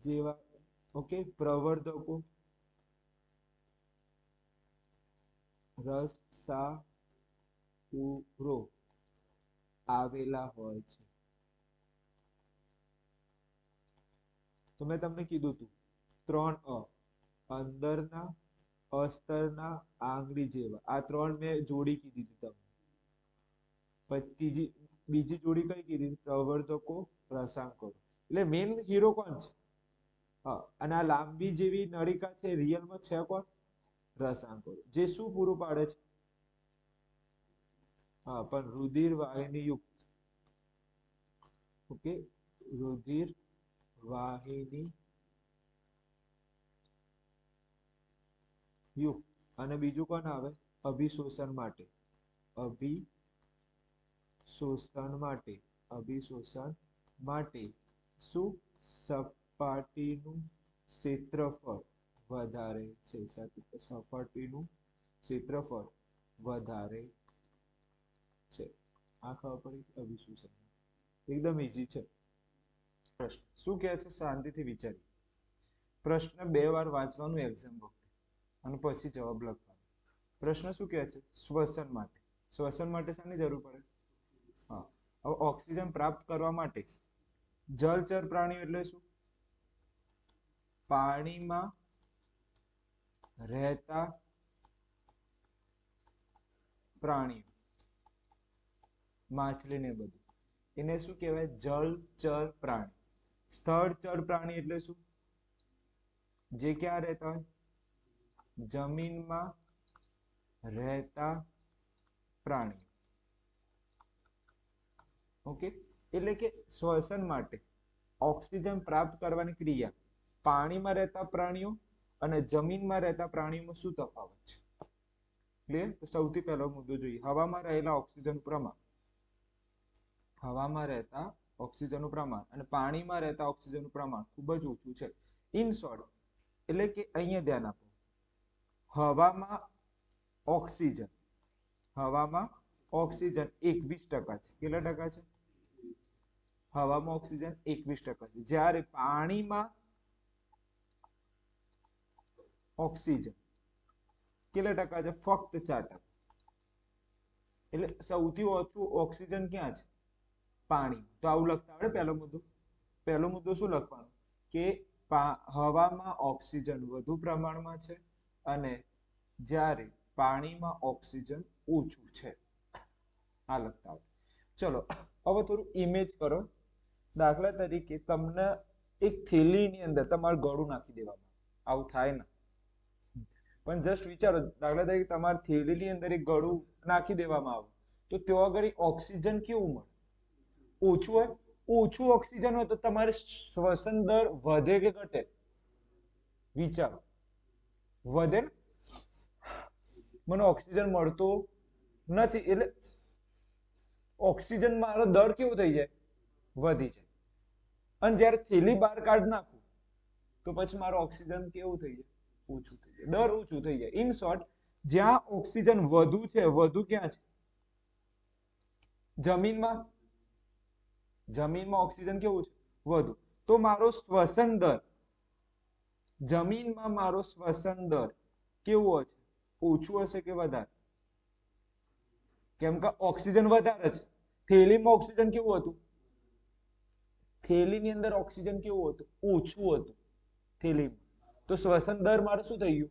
જેવા ઓકે પ્રવર્ધકો રસાકુરો આવેલા હોય છે તો મેં તમને કીધું હતું 3 અંદરના અસ્તરના આંગળી જેવા આ 3 મેં જોડી કીધી હતી તમને પછી બીજી જોડી કઈ કીધી પ્રવર્ધકો રસાંકો એટલે મેઇન હીરો કોણ છે હા અને આ લાંબી જેવી નળિકા છે રિયલમાં છે કોણ રસાંકો જે શું પૂરું પાડે છે હા પણ રુધિર વાહિની યુક્ત ઓકે રુધિર વાહિની યુક્ત અને બીજું કોણ આવે અભિશોષણ માટે શું સપાટીનું ક્ષેત્રફળ વધારે છે સપાટીનું ક્ષેત્રફળ વધારે છે આ ખબર પડી અભિશોષણ એકદમ ઈઝી છે પ્રશ્ન શું કહે છે શાંતિથી વિચારી પ્રશ્ન 2 વાર વાંચવાનું એક્ઝામ વખતે અને પછી જવાબ લખવાનો પ્રશ્ન શું કહે છે શ્વસન માટે શાની જરૂર પડે હા હવે ઓક્સિજન પ્રાપ્ત કરવા માટે જલચર પ્રાણીઓ એટલે શું પાણીમાં રહેતા પ્રાણીઓ માછલી ને બધું એને શું કહેવાય જલચર પ્રાણી સ્થળચર પ્રાણી એટલે શું જે ક્યાં રહેતા હોય જમીનમાં રહેતા પ્રાણીઓ ઓકે એટલે કે શ્વસન માટે ઓક્સિજન પ્રાપ્ત કરવાની ક્રિયા પાણીમાં રહેતા પ્રાણીઓ અને જમીનમાં રહેતા પ્રાણીઓમાં શું તફાવત છે ક્લિયર તો સૌથી પહેલો મુદ્દો જોઈએ હવામાં રહેલા ઓક્સિજનનું પ્રમાણ અને પાણીમાં રહેતા ઓક્સિજનનું પ્રમાણ ખૂબ જ ઓછું છે ઇન શોર્ટ એટલે કે અહીંયા ધ્યાન આપો હવામાં ઓક્સિજન 21% છે કેટલા ટકા છે હવામાં ઓક્સિજન 21% છે જ્યારે પાણીમાં ઓક્સિજન કેટલા ટકા છે ફક્ત 4%. એટલે સૌથી ઓછું ઓક્સિજન ક્યાં છે પાણી તો આવું લખતા આવડે પહેલો મુદ્દો શું લખવાનો કે હવામાં ઓક્સિજન વધુ પ્રમાણમાં છે અને જ્યારે પાણીમાં ઓક્સિજન ઓછું છે આ લખતા આવડે ચલો હવે થોડું ઇમેજ કરો દાખલા તરીકે તમને એક થેલીની અંદર તમારું ગળું નાખી દેવામાં આવું થાય ને પણ જસ્ટ વિચારો દાખલા તરીકે તમારી થેલીની અંદર એક ગળું નાખી દેવામાં આવે તો ત્યાં આગળ ઓક્સિજન કેવું મળે ઓછું હોય ઓછું ઓક્સિજન હોય તો તમારે શ્વસન દર વધે કે ઘટે વિચારો વધે ને મને ઓક્સિજન મળતો નથી એટલે ઓક્સિજન મારો દર કેવો થઈ જાય વધી જાય અને જ્યારે થેલી બહાર કાઢ નાખું તો પછી મારો ઓક્સિજન કેવું થઈ જાય ઓછું થઈ જાય દર ઓછું થઈ જાય ઇન શોર્ટ જ્યાં ઓક્સિજન વધુ છે વધુ ક્યાં છે જમીનમાં ઓક્સિજન કેવું છે વધુ તો મારો શ્વસન દર જમીનમાં મારો શ્વસન દર કેવો હશે ઓછું હશે કે વધારે કેમ કે ઓક્સિજન વધારે છે થેલીમાં ઓક્સિજન કેવું હતું થેલીની અંદર ઓક્સિજન કેવું હતું ઓછું હતું થેલીમાં તો શ્વસન દર મારો શું થઈ ગયું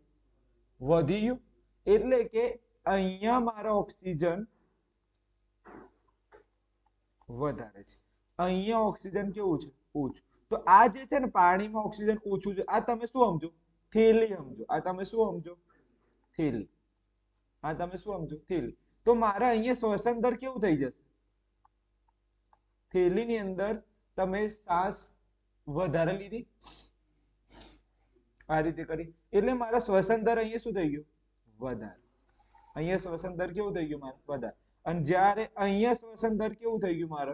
વધી ગયું એટલે કે અહીંયા મારો ઓક્સિજન વધારે છે અહીંયા ઓક્સિજન કેવું છે ઓછું તો આ જે છે ને પાણીમાં ઓક્સિજન ઓછું છે, આ તમે શું સમજો? થેલી સમજો. આ તમે શું સમજો? થેલી. આ તમે શું સમજો? થેલી. તો મારે અહીંયા શ્વસન દર કેવું થઈ જશે? થેલીની અંદર તમે શ્વાસ વધારે લીધી, આ રીતે કરી, એટલે મારા શ્વસન દર અહીંયા શું થઈ ગયો? વધારે. અહીંયા શ્વસન દર કેવું થઈ ગયું મારે? વધારે. અને જ્યારે અહીંયા શ્વસન દર કેવું થઈ ગયું મારે?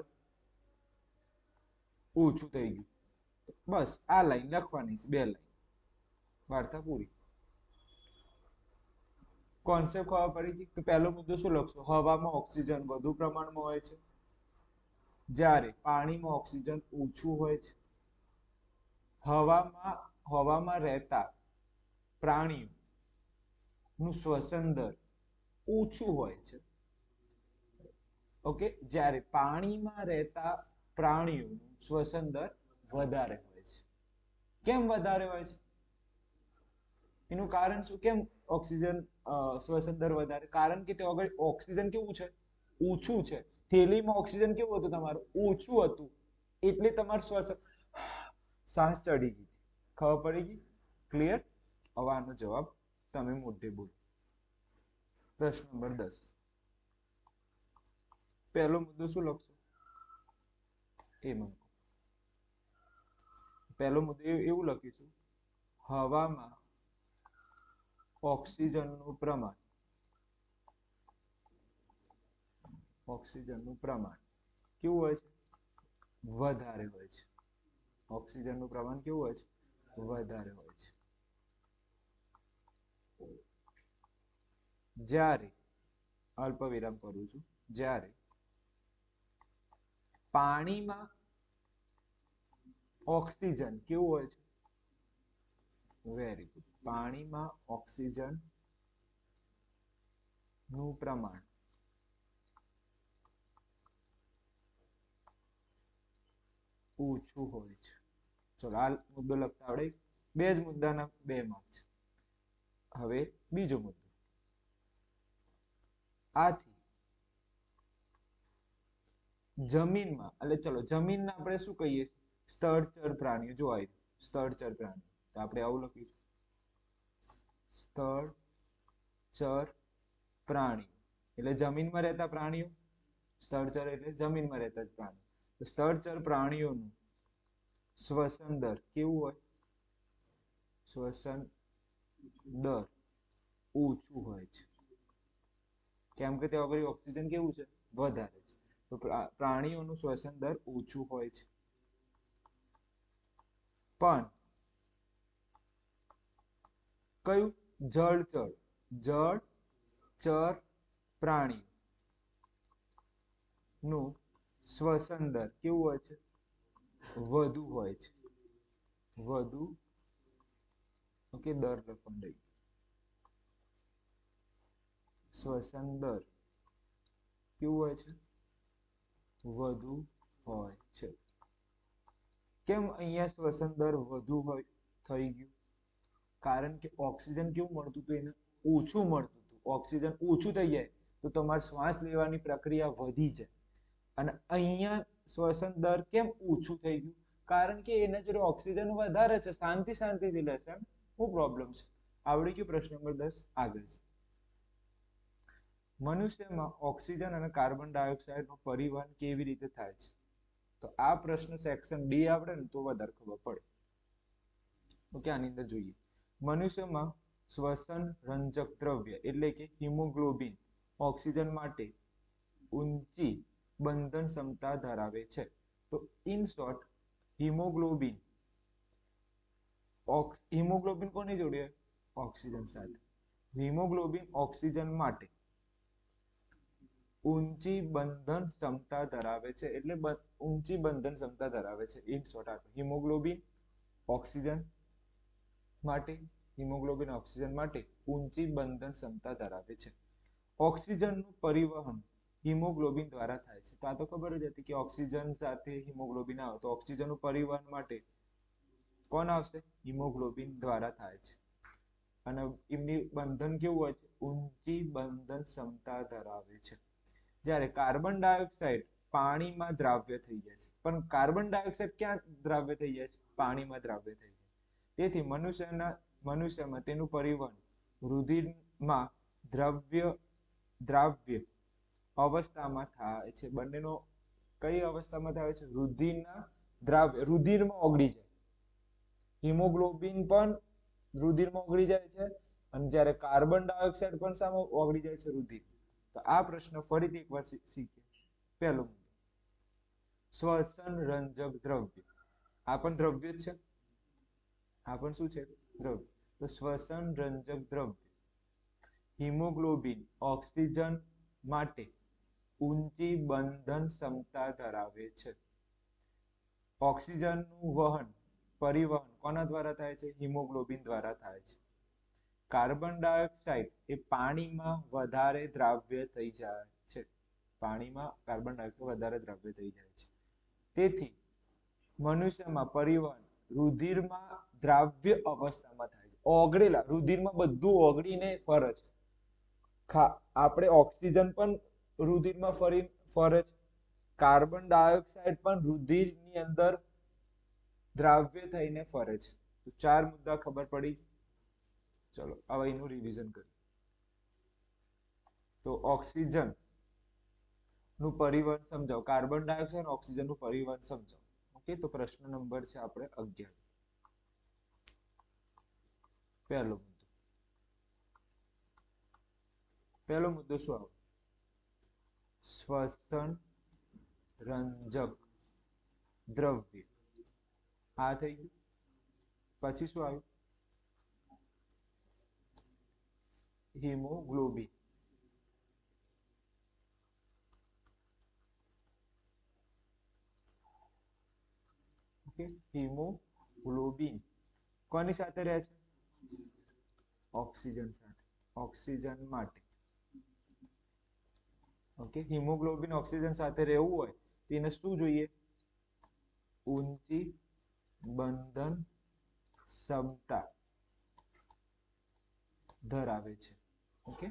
ઓછું થઈ ગયું. બસ આ લાઈન લખવાની છે, 2 લાઈન, વાર્તા પૂરી. કોન્સેપ્ટ ખબર પડી ગઈ? તો પહેલો મુદ્દો શું લખશો? હવામાં ઓક્સિજન વધુ પ્રમાણમાં હોય છે જ્યારે પાણીમાં ઓક્સિજન ઓછું હોય છે. હવામાં રહેતા પ્રાણીઓનું શ્વસન દર ઓછું હોય છે. ઓકે, જ્યારે પાણીમાં રહેતા પ્રાણીઓનું શ્વસન દર વધારે હોય છે. કેમ વધારે હોય છે? એનું કારણ શું? કેમ ઓક્સિજન શ્વસન દર વધારે? કારણ કે ત્યાં આગળ ઓક્સિજન કેવું છે? ઓછું છે. થેલીમાં ઓક્સિજન કેવું હતું તમારું? ઓછું હતું, એટલે તમારું શ્વાસ ચડી ગઈ. ખબર પડી ગઈ? ક્લિયર? હવે આનો જવાબ તમે મોઢે બોલો. પ્રશ્ન નંબર 10. પહેલો મુદ્દો શું લખશો? એ મને પહેલો મુદ્દો એવું લખીશું, હવામાં ઓક્સિજનનું પ્રમાણ કેવું હોય છે? વધારે હોય છે. ઓક્સિજનનું પ્રમાણ કેવું હોય છે? વધારે હોય છે. જ્યારે, અલ્પ વિરામ કરું છું, જ્યારે પાણીમાં ઓક્સિજન કેવું હોય છે? Very good. પાણીમાં ઓક્સિજન નું પ્રમાણ ઓછું હોય છે. ચલો આ મુદ્દો લખતા આવડે? 2 જ મુદ્દાના 2 માર્ક છે. હવે બીજો મુદ્દો. આથી જમીનમાં, એટલે ચલો જમીનના આપણે શું કહીએ? સ્થળચર પ્રાણીઓ. જો આવી સ્થળચર પ્રાણીઓ, તો આપણે આવું લખીશું, સ્થળચર પ્રાણીઓ એટલે જમીનમાં રહેતા પ્રાણીઓ. સ્થળચર એટલે જમીનમાં રહેતા જ પ્રાણીઓ. તો સ્થળચર પ્રાણીઓનું શ્વસન દર કેવું હોય? શ્વસન દર ઓછું હોય છે. કેમ કે ત્યાં આગળ ઓક્સિજન કેવું છે? વધારે છે. તો પ્રાણીઓનું શ્વસન દર ઓછું હોય છે. પણ કયું? જળચર પ્રાણીનું શ્વસન દર કેવું હોય છે? વધુ હોય છે. વધુ. ઓકે, દર લખવાનું રહી. શ્વસન દર કેવું હોય છે? વધુ હોય છે. કેમ અહીંયા શ્વસન દર વધુ હોય થઈ ગયું? કારણ કે ઓક્સિજન કેવું મળતું હતું? એને ઓછું મળતું હતું. ઓક્સિજન ઓછું થઈ જાય તો તમારે શ્વાસ લેવાની પ્રક્રિયા વધી જાય. અને અહીંયા શ્વસન દર કેમ ઓછું થઈ ગયું? કારણ કે એના જોડે ઓક્સિજન વધારે છે. શાંતિથી લેશે. શું પ્રોબ્લેમ છે? આવડી ગયું? પ્રશ્ન નંબર 10 આગળ છે. મનુષ્યમાં ઓક્સિજન અને કાર્બન ડાયોક્સાઇડનું પરિવહન કેવી રીતે થાય છે? તો આ પ્રશ્ન સેક્શન ડી આવડે ને તો વધારે ખબર પડે. ઓકે, આની અંદર જોઈએ. મનુષ્યમાં શ્વસન રંજક દ્રવ્ય એટલે કે હિમોગ્લોબિન ઓક્સિજન માટે ઊંચી બંધન ક્ષમતા ધરાવે છે. તો ઇન શોર્ટ, હિમોગ્લોબિન કોની જોડે? ઓક્સિજન સાથે. હિમોગ્લોબિન ઓક્સિજન માટે ઊંચી બંધન ક્ષમતા ધરાવે છે. એટલે ઊંચી બંધન ક્ષમતા ધરાવે છે. ઇન શોર્ટ, હિમોગ્લોબિન ઓક્સિજન માટે ઊંચી બંધન ક્ષમતા ધરાવે છે. ઓક્સિજનનું પરિવહન હિમોગ્લોબિન દ્વારા થાય છે. તો આ તો ખબર જ હતી કે ઓક્સિજન સાથે હિમોગ્લોબિન આવે તો ઓક્સિજનનું પરિવહન માટે કોણ આવશે? હિમોગ્લોબિન દ્વારા થાય છે. અને એમની બંધન કેવું હોય છે? ઊંચી બંધન ક્ષમતા ધરાવે છે. જ્યારે કાર્બન ડાયોક્સાઇડ પાણીમાં દ્રાવ્ય થઈ જાય છે, પણ કાર્બન ડાયોક્સાઇડ ક્યાં દ્રાવ્ય થઈ જાય છે? પાણીમાં દ્રાવ્ય થઈ જાય. તેથી મનુષ્યમાં તેનું પરિવહન રુધિરમાં દ્રાવ્ય અવસ્થામાં થાય છે. બંનેનો કઈ અવસ્થામાં થાય છે? રુધિરમાં ઓગળી જાય. હિમોગ્લોબિન પણ રુધિરમાં ઓગળી જાય છે, અને જ્યારે કાર્બન ડાયોક્સાઇડ પણ સામે ઓગળી જાય છે, રુધિર. તો આ પ્રશ્ન ફરીથી એકવાર શીખીએ. પહેલો મુદ્દો, શ્વસન રંજક દ્રવ્ય. આ પણ દ્રવ્ય જ છે. આ પણ શું છે? દ્રવ્ય. તો શ્વસન રંજક દ્રવ્ય હિમોગ્લોબિન ઓક્સિજન માટે ઊંચી બંધન ક્ષમતા ધરાવે છે. ઓક્સિજનનું પરિવહન કોના દ્વારા થાય છે? હિમોગ્લોબિન દ્વારા થાય છે. કાર્બન ડાયોક્સાઇડ એ પાણીમાં વધારે દ્રાવ્ય થઈ જાય છે. પાણીમાં કાર્બન ડાયોક્સાઇડ વધારે દ્રાવ્ય થઈ જાય છે. તેથી મનુષ્યમાં પરિવહન રુધિરમાં દ્રાવ્ય અવસ્થામાં થાય છે. ઓગળેલા રુધિરમાં બધું ઓગળીને ફરે છે. આપણે ઓક્સિજન પણ રુધિરમાં ફરે છે. કાર્બન ડાયોક્સાઇડ પણ રુધિરની અંદર દ્રાવ્ય થઈને ફરે છે. તો 4 મુદ્દા ખબર પડી. ચલો હવે એનું રિવિઝન કરીએ. તો ઓક્સિજન નું પરિવહન સમજાવો. કાર્બન ડાયોક્સાઇડ ઓક્સિજન નું પરિવહન સમજાવો. ઓકે, તો પ્રશ્ન નંબર છે આપણે 11. પહેલો મુદ્દો શું આવે? શ્વસન રંજક દ્રવ્ય. આ થઈ ગયું. પછી શું આવ્યું? હિમોગ્લોબિન. ઓકે, હિમોગ્લોબિન કોની સાથે રહે છે? ઓક્સિજન સાથે. ઓક્સિજન માટે. ઓકે, હિમોગ્લોબિન ઓક્સિજન સાથે રહેવું હોય તો એને શું જોઈએ? ઊંચી બંધન ક્ષમતા ધરાવે છે. ઓકે,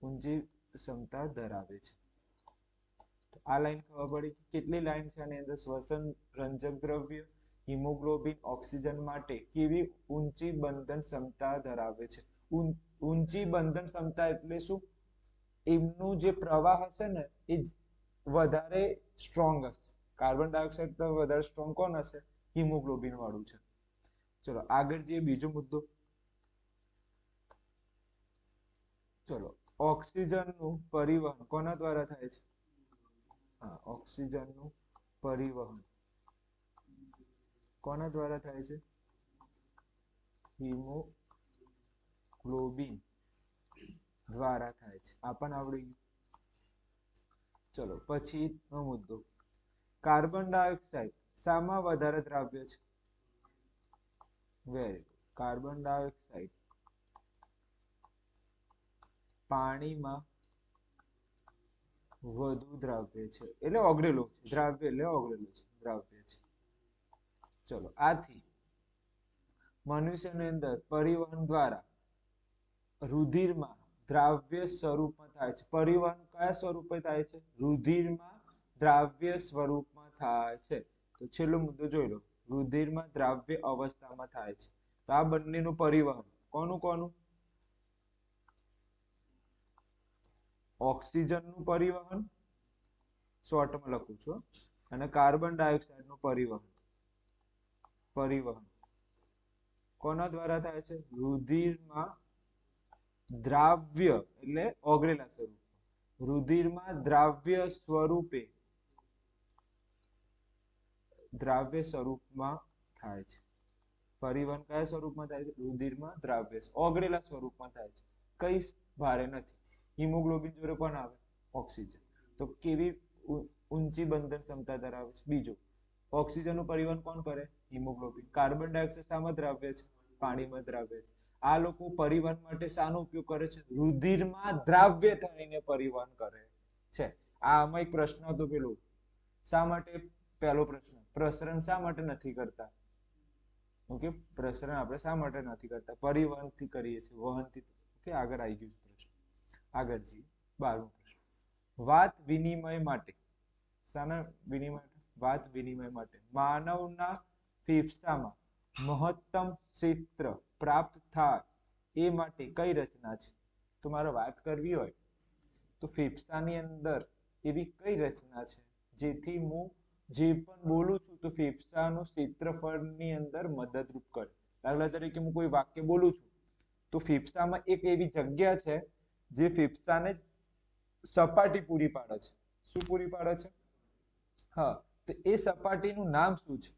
ઊંચી ક્ષમતા ધરાવે છે. આ લાઈન ખબર પડી. કેટલી લાઈન છે આની અંદર? શ્વસન રંજક દ્રવ્ય હિમોગ્લોબિન ઓક્સિજન માટે કેવી ઊંચી બંધન ક્ષમતા ધરાવે છે. ઊંચી બંધન ક્ષમતા એટલે શું? એમનું જે પ્રવાહ હશે ને એ વધારે સ્ટ્રોંગ હશે. કાર્બન ડાયોક્સાઇડ તો વધારે સ્ટ્રોંગ કોણ હશે? હિમોગ્લોબિન વાળું છે. ચલો આગળ જઈએ. બીજો મુદ્દો. ચલો, ઓક્સિજનનું પરિવહન કોના દ્વારા થાય છે? ઓક્સિજનનું પરિવહન કોના દ્વારા થાય છે? હિમોગ્લોબિન દ્વારા થાય છે. આ પણ આવડી ગયું. ચલો પછીનો મુદ્દો, કાર્બન ડાયોક્સાઇડ શામાં વધારે દ્રાવ્ય છે? Very good. કાર્બન ડાયોક્સાઇડ પાણીમાં વધુ દ્રાવ્ય છે, એટલે ઓગળેલો છે. દ્રાવ્ય એટલે ઓગળેલો છે, દ્રાવ્ય છે. ચલો, આથી મનુષ્યની અંદર પરિવહન દ્વારા રુધિરમાં દ્રાવ્ય સ્વરૂપમાં થાય છે. પરિવહન કયા સ્વરૂપે થાય છે? રુધિરમાં દ્રાવ્ય સ્વરૂપમાં થાય છે. તો છેલ્લો મુદ્દો જોઈ લો. રુધિરમાં દ્રાવ્ય અવસ્થામાં થાય છે. તો આ બંનેનું પરિવહન કોનું કોનું? ઓક્સિજનનું પરિવહન શોર્ટમાં લખું છું, અને કાર્બન ડાયોક્સાઇડનું પરિવહન કોના દ્વારા થાય છે? રુધિરમાં દ્રાવ્ય એટલે ઓગળેલા સ્વરૂપ. રુધિરમાં દ્રાવ્ય સ્વરૂપમાં થાય છે. પરિવહન કયા સ્વરૂપમાં થાય છે? રુધિરમાં દ્રાવ્ય ઓગળેલા સ્વરૂપમાં થાય છે. કઈ ભારે નથી. હિમોગ્લોબિન જોડે પણ આવે ઓક્સિજન. તો કેવી ઊંચી બંધન ક્ષમતા ધરાવે છે. બીજું, ઓક્સિજનનું પરિવહન કોણ કરે? હિમોગ્લોબિન. કાર્બન ડાયોક્સાઇડ શામાં દ્રાવ્ય છે? પાણીમાં દ્રાવ્ય છે. આ લોકો પરિવહન માટે શાનો ઉપયોગ કરે છે? રુધિરમાં દ્રાવ્ય થઈને પરિવહન કરે છે. આમાં એક પ્રશ્ન હતો પેલો, શા માટે? પહેલો પ્રશ્ન, પ્રસરણ શા માટે નથી કરતા? ઓકે, પ્રસરણ આપણે શા માટે નથી કરતા? પરિવહનથી કરીએ છીએ, વહનથી. ઓકે, આગળ આવી ગયું પ્રશ્ન. આગળ જઈએ. 12મો પ્રશ્ન, વાત વિનિમય માટે શાના વિનિમય? વાત વિનિમય માટે. માનવના ફેફસામાં મહત્તમ ક્ષેત્ર પ્રાપ્ત થાય એ માટે કઈ રચના છે? તો મારે વાત કરવી હોય તો ફેફસાની અંદર એવી કઈ રચના છે જેથી હું જે પણ બોલું છું તો ફેફસાનું ક્ષેત્રફળની અંદર મદદરૂપ કરે? દાખલા તરીકે હું કોઈ વાક્ય બોલું છું તો ફેફસામાં એક એવી જગ્યા છે જે ફેફસાને સપાટી પૂરી પાડે છે. શું પૂરી પાડે છે? હા, તો એ સપાટીનું નામ શું છે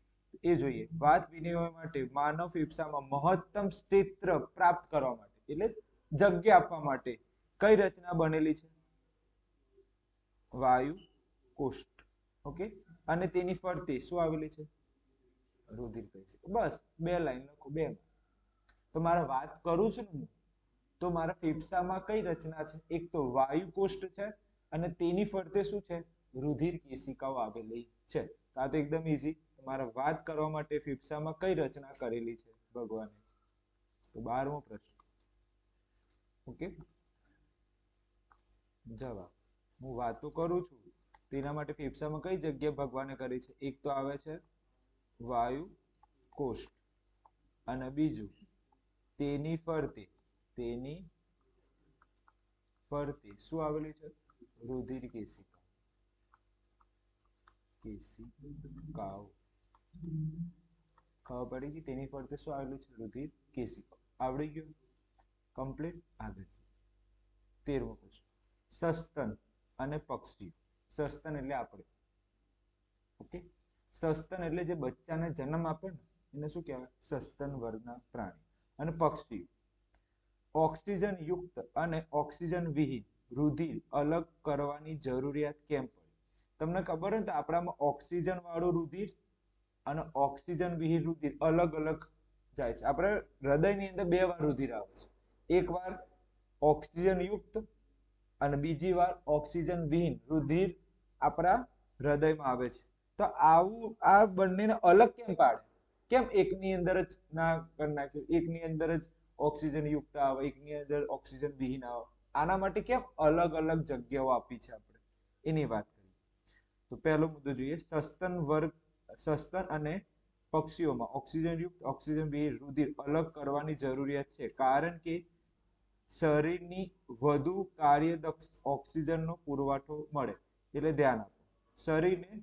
એ જોઈએ. વાત વિનિમય માટે માનવ ફેફસામાં મહત્તમ ક્ષેત્ર પ્રાપ્ત કરવા માટે એટલે જગ્યા આપવા માટે કઈ રચના બનેલી છે? વાયુ કોષ્ઠ. ઓકે, અને તેની ફરતે શું આવેલી છે? રુધિર પેશી. બસ 2 લાઈન લખો, 2. તો મારે વાત કરું છું ને તો મારા ફેફસામાં કઈ રચના છે? એક તો વાયુ કોષ્ઠ છે અને તેની ફરતે શું છે? રુધિર કેશિકાઓ આવેલી છે. આ તો એકદમ ઈઝી. તમારે વાત કરવા માટે ફેફસામાં કઈ રચના કરેલી છે ભગવાને? તો 12મો પ્રશ્ન. ઓકે, જવાબ. હું વાતો કરું છું તેના માટે ફેફસામાં કઈ જગ્યા ભગવાને કરી છે? એક તો આવે છે વાયુ કોષ્ઠ અને બીજું તેની ફરતે શું આવેલી છે? રુધિર કેશિકા. ખબર પડી ગઈ? તેની ફરતે શું આવેલું છે? રુધિર કેશિકા. આવડી ગયું? કમ્પ્લીટ. આગળ 13મો પ્રશ્ન. સસ્તન અને પક્ષી. સસ્તન એટલે આપણે. ઓકે, સસ્તન એટલે જે બચ્ચાને જન્મ આપે ને એને શું કહેવાય? સસ્તન વર્ગના પ્રાણી. અને પક્ષી ઓક્સિજન યુક્ત અને ઓક્સિજન વિહીન રુધિર અલગ કરવાની જરૂરિયાત કેમ પડી? તમને ખબર હોય ને તો આપણામાં ઓક્સિજન વાળું રુધિર અને ઓક્સિજન વિહીન રુધિર અલગ અલગ જાય છે. આપણે હૃદયની અંદર 2 વાર રુધિર આવે છે. એક વાર ઓક્સિજન યુક્ત અને બીજી વાર ઓક્સિજન વિહીન રુધિર આપણા હૃદયમાં આવે છે. તો આવું આ બંનેને અલગ કેમ પાડે? કેમ એકની અંદર જ ના કરી નાખ્યું? એકની અંદર જ ઓક્સિજન યુક્ત આવે, એકની અંદર ઓક્સિજન વિહીન આવે. આના માટે કેમ અલગ અલગ જગ્યાઓ આપી છે આપણે? એની વાત કરીએ. તો પહેલો મુદ્દો જોઈએ. સસ્તન અને પક્ષીઓમાં ઓક્સિજન યુક્ત ઓક્સિજન વિહીન રુધિર અલગ કરવાની જરૂરિયાત છે કારણ કે શરીરની વધુ કાર્યદક્ષ ઓક્સિજનનો પુરવઠો મળે. એટલે ધ્યાન આપો, શરીરને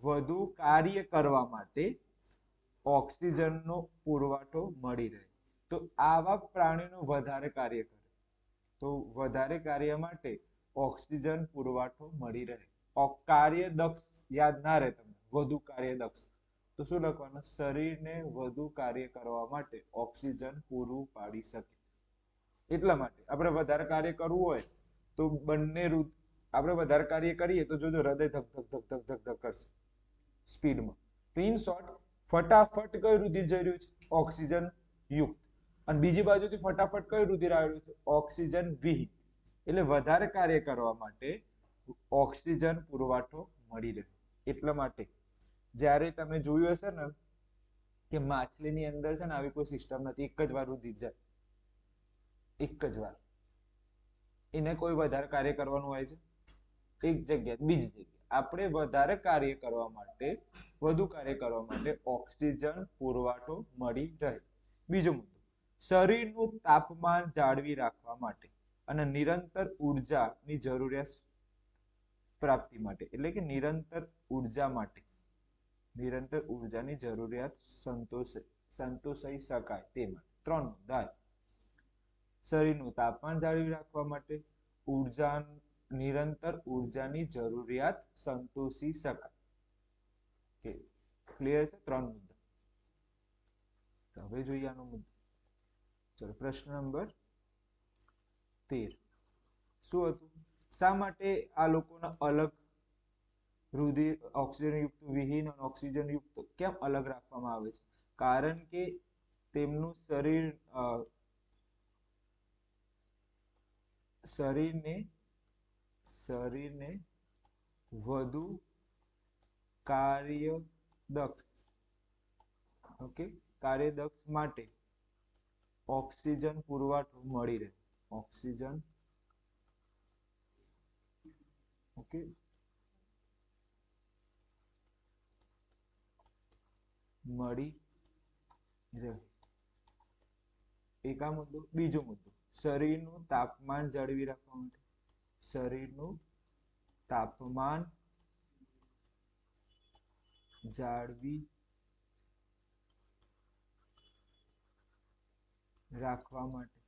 વધુ કાર્ય કરવા માટે ઓક્સિજનનો પુરવઠો મળી રહે. તો આવા પ્રાણીનો વધારે કાર્ય કરે તો વધારે કાર્ય માટે ઓક્સિજન પુરવઠો મળી રહે. કાર્યદક્ષ યાદ ના રહે તમને, વધુ કાર્યદક્ષ તો શું લખવાનું? શરીરને વધુ કાર્ય કરવા માટે ઓક્સિજન પૂરું પાડી શકે. એટલા માટે આપણે વધારે કાર્ય કરવું હોય તો આપણે વધારે કાર્ય કરીએ તો જોજો હૃદય ધક ધક ધક ધક ધક ધક કરશે સ્પીડમાં. તો ઇન શોર્ટ ફટાફટ કયું રુધિર જઈ રહ્યું છે? ઓક્સિજન યુક્ત. અને બીજી બાજુથી ફટાફટ કયું રુધિર આવી રહ્યું છે? ઓક્સિજન વિહીન. એટલે વધારે કાર્ય કરવા માટે ઓક્સિજન પુરવઠો મળી રહે. એટલા માટે જ્યારે તમે જોયું હશે ને કે માછલીની અંદર છે ને આવી કોઈ સિસ્ટમ નથી, એક જ વાર રુધિર જાય, એક જ વાર. એને કોઈ વધારે કાર્ય કરવાનું હોય છે? એક જગ્યા બીજી જગ્યા. આપણે વધારે કાર્ય કરવા માટે વધુ કાર્ય કરવા માટે ઓક્સિજન પુરવઠો મળી રહે. બીજો મુદ્દો, શરીરનું તાપમાન જાળવી રાખવા માટે અને નિરંતર ઉર્જાની જરૂરિયાત પ્રાપ્તિ માટે એટલે કે નિરંતર ઉર્જાની જરૂરિયાત સંતોષાઈ શકાય તે માટે 3 મુદ્દા. શરીરનું તાપમાન જાળવી રાખવા માટે નિરંતર ઉર્જાની જરૂરિયાત સંતોષી શકાય. ક્લિયર છે? 3 મુદ્દા. હવે જોઈએ આનો મુદ્દો. ચલો, પ્રશ્ન નંબર 13. શું હતું? શા માટે આ લોકોના અલગ રુધિર ઓક્સિજન યુક્ત વિહીન અને ઓક્સિજન યુક્ત કેમ અલગ રાખવામાં આવે છે? કારણ કે તેમનું શરીરને વધુ કાર્યદક્ષ માટે ઓક્સિજન પુરવઠો મળી રહે. ઓક્સિજન મળી રહે. એક આ મુદ્દો. બીજો મુદ્દો, શરીરનું તાપમાન જાળવી રાખવા માટે, શરીરનું તાપમાન જાળવી રાખવા માટે.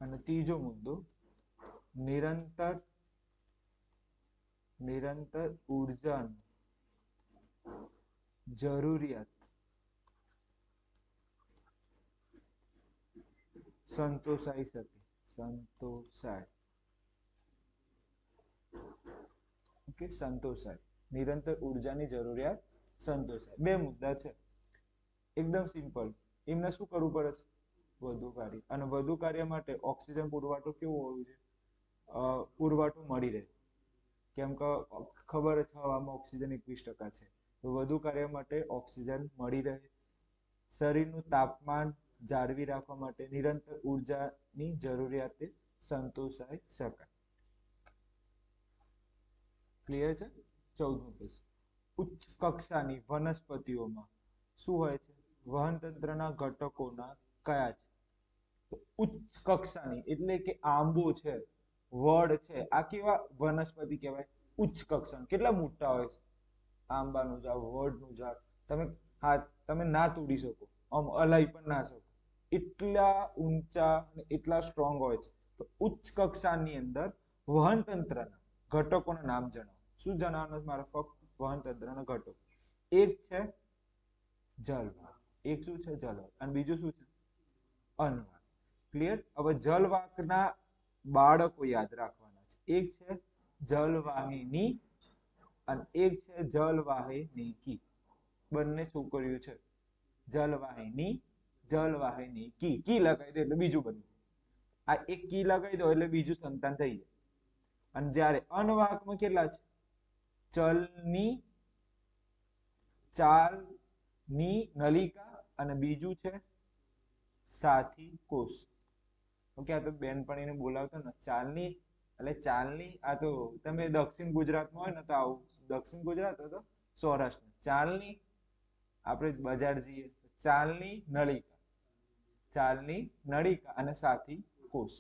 અને ત્રીજો મુદ્દો, નિરંતર ઉર્જાની જરૂરિયાત સંતોષાઈ શકે. સંતોષાય. નિરંતર ઉર્જાની જરૂરિયાત સંતોષાય. બે મુદ્દા છે, એકદમ સિમ્પલ. એમને શું કરવું પડે છે? વધુ કાર્ય. અને વધુ કાર્ય માટે ઓક્સિજન પુરવઠો કેવો હોવો જોઈએ? પુરવઠો મળી રહે. કેમ કે ખબર છે હવામાં ઓક્સિજન 21% છે, તો વધુ કાર્ય માટે ઓક્સિજન મળી રહે. શરીરનું તાપમાન જાળવી રાખવા માટે નિરંતર ઉર્જાની જરૂરિયાત સંતોષાઈ શકાય. ક્લિયર છે? 14મો પ્રશ્ન, ઉચ્ચ કક્ષાની વનસ્પતિઓમાં શું હોય છે? વહનતંત્રના ઘટકોના કયા છે? તો ઉચ્ચ કક્ષાની એટલે કે આંબો છે, વડ છે, આ કેવા વનસ્પતિ કહેવાય? ઉચ્ચ કક્ષા. કેટલા મોટા હોય છે આંબાનું ઝાડ, વડનું ઝાડ, તમે ના તોડી શકો, આમ હલાઈ પણ ના શકો, એટલા ઊંચા અને એટલા સ્ટ્રોંગ હોય છે. તો ઉચ્ચ કક્ષાની અંદર વહનતંત્રના ઘટકોના નામ જણાવો. શું જણાવવાનું? મારા ફક્ત વહનતંત્રના ઘટકો. એક છે જલવાહક. એક શું છે? જલવાહક. અને બીજું શું છે? અન્નવાહક. ક્લિયર? હવે જલવાહકના બાળકો યાદ રાખવાના છે. એક છે જલવાહિની અને એક છે જલવાહિનીકી. બંને છોકરીઓ છે. જલવાહિની, જલવાહિનીકી. કી લગાવી દો એટલે બીજું બન્યું. આ એક કી લગાવી દો એટલે બીજું સંતાન થઈ જાય. અને જ્યારે અન્નવાહકમાં કેટલા છે? ચલની, ચાલની નલિકા અને બીજું છે સાથી કોષ. ઓકે, આ તો બેનપણીને બોલાવતા ને ચાલની, એટલે ચાલની. આ તો તમે દક્ષિણ ગુજરાતમાં હોય ને તો આવું, દક્ષિણ ગુજરાત તો સૌરાષ્ટ્ર. ચાલની, આપણે બજાર જઈએ, ચાલની નળિકા, ચાલની નળિકા અને સાથી કોષ.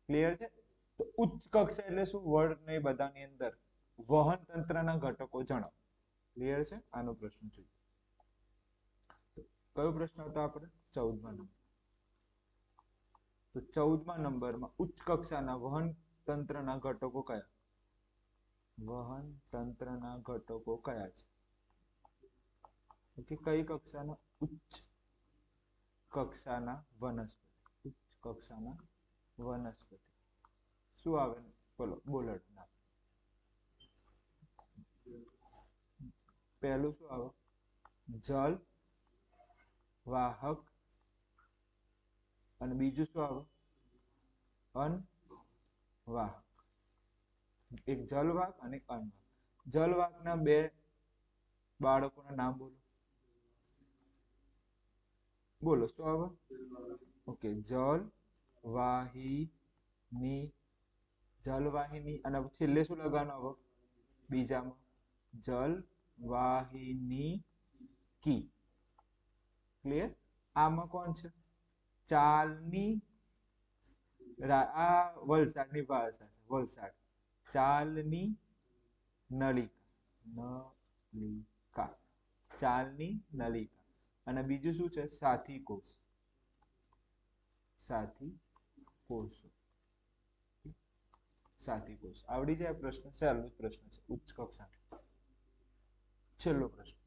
ક્લિયર છે? તો ઉચ્ચ કક્ષા એટલે શું? વર્ડ ને બધાની અંદર વહન તંત્રના ઘટકો જણાવો. ક્લિયર છે? આનો પ્રશ્ન જોઈએ. કયો પ્રશ્ન હતો આપણે? 14મા નંબર. તો 14મા નંબરમાં ઉચ્ચ કક્ષાના વહન તંત્રના ઘટકો કયા? વહન તંત્રના ઘટકો કયા છે? કઈ કક્ષાના? ઉચ્ચ કક્ષાના વનસ્પતિ. ઉચ્ચ કક્ષાના વનસ્પતિ શું આવે? બોલો. પહેલું શું આવે? જલ વાહક. અને બીજું શું આવે? અન્નવાહક. એક જલવાહક અને અન્નવાહક. જલવાહકના બે બાળકોના નામ બોલો. બોલો શું આવે? ઓકે, જલ વાહિની, જલવાહિની. અને છેલ્લે શું લગાવવાનું આવે? બીજામાં જલ વાહિની કી. ક્લિયર? આમાં કોણ છે? ચાલની, આ વલસાડની ભાષા છે, વલસાડ. ચાલની નલિકા, ચાલની નલિકા. અને બીજું શું છે? સાથી કોષ, સાથી કોષો. સાથી કોષ. આવડી જાય પ્રશ્ન? સહેલો પ્રશ્ન છે, ઉચ્ચ કક્ષા. છેલ્લો પ્રશ્ન.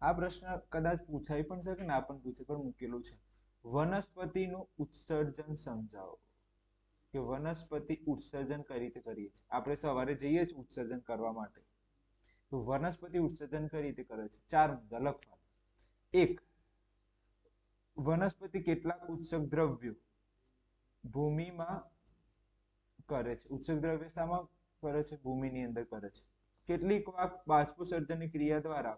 આ પ્રશ્ન કદાચ પૂછાઈ પણ શકે ને, આ પણ પૂછે, પણ મૂકેલું છે. વનસ્પતિનું ઉત્સર્જન સમજાવો. કે વનસ્પતિ ઉત્સર્જન કઈ રીતે કરીએ છીએ? આપણે સવારે જઈએ છીએ ઉત્સર્જન કરવા માટે, તો વનસ્પતિ ઉત્સર્જન કઈ રીતે કરે છે? 4 મુદ્દા લખવા. એક, વનસ્પતિ કેટલાક ઉત્સર્ગ દ્રવ્યો ભૂમિમાં કરે છે. ઉત્સર્ગ દ્રવ્ય શામાં કરે છે? ભૂમિની અંદર કરે છે. કેટલીક વાર બાષ્પોત્સર્જનની ક્રિયા દ્વારા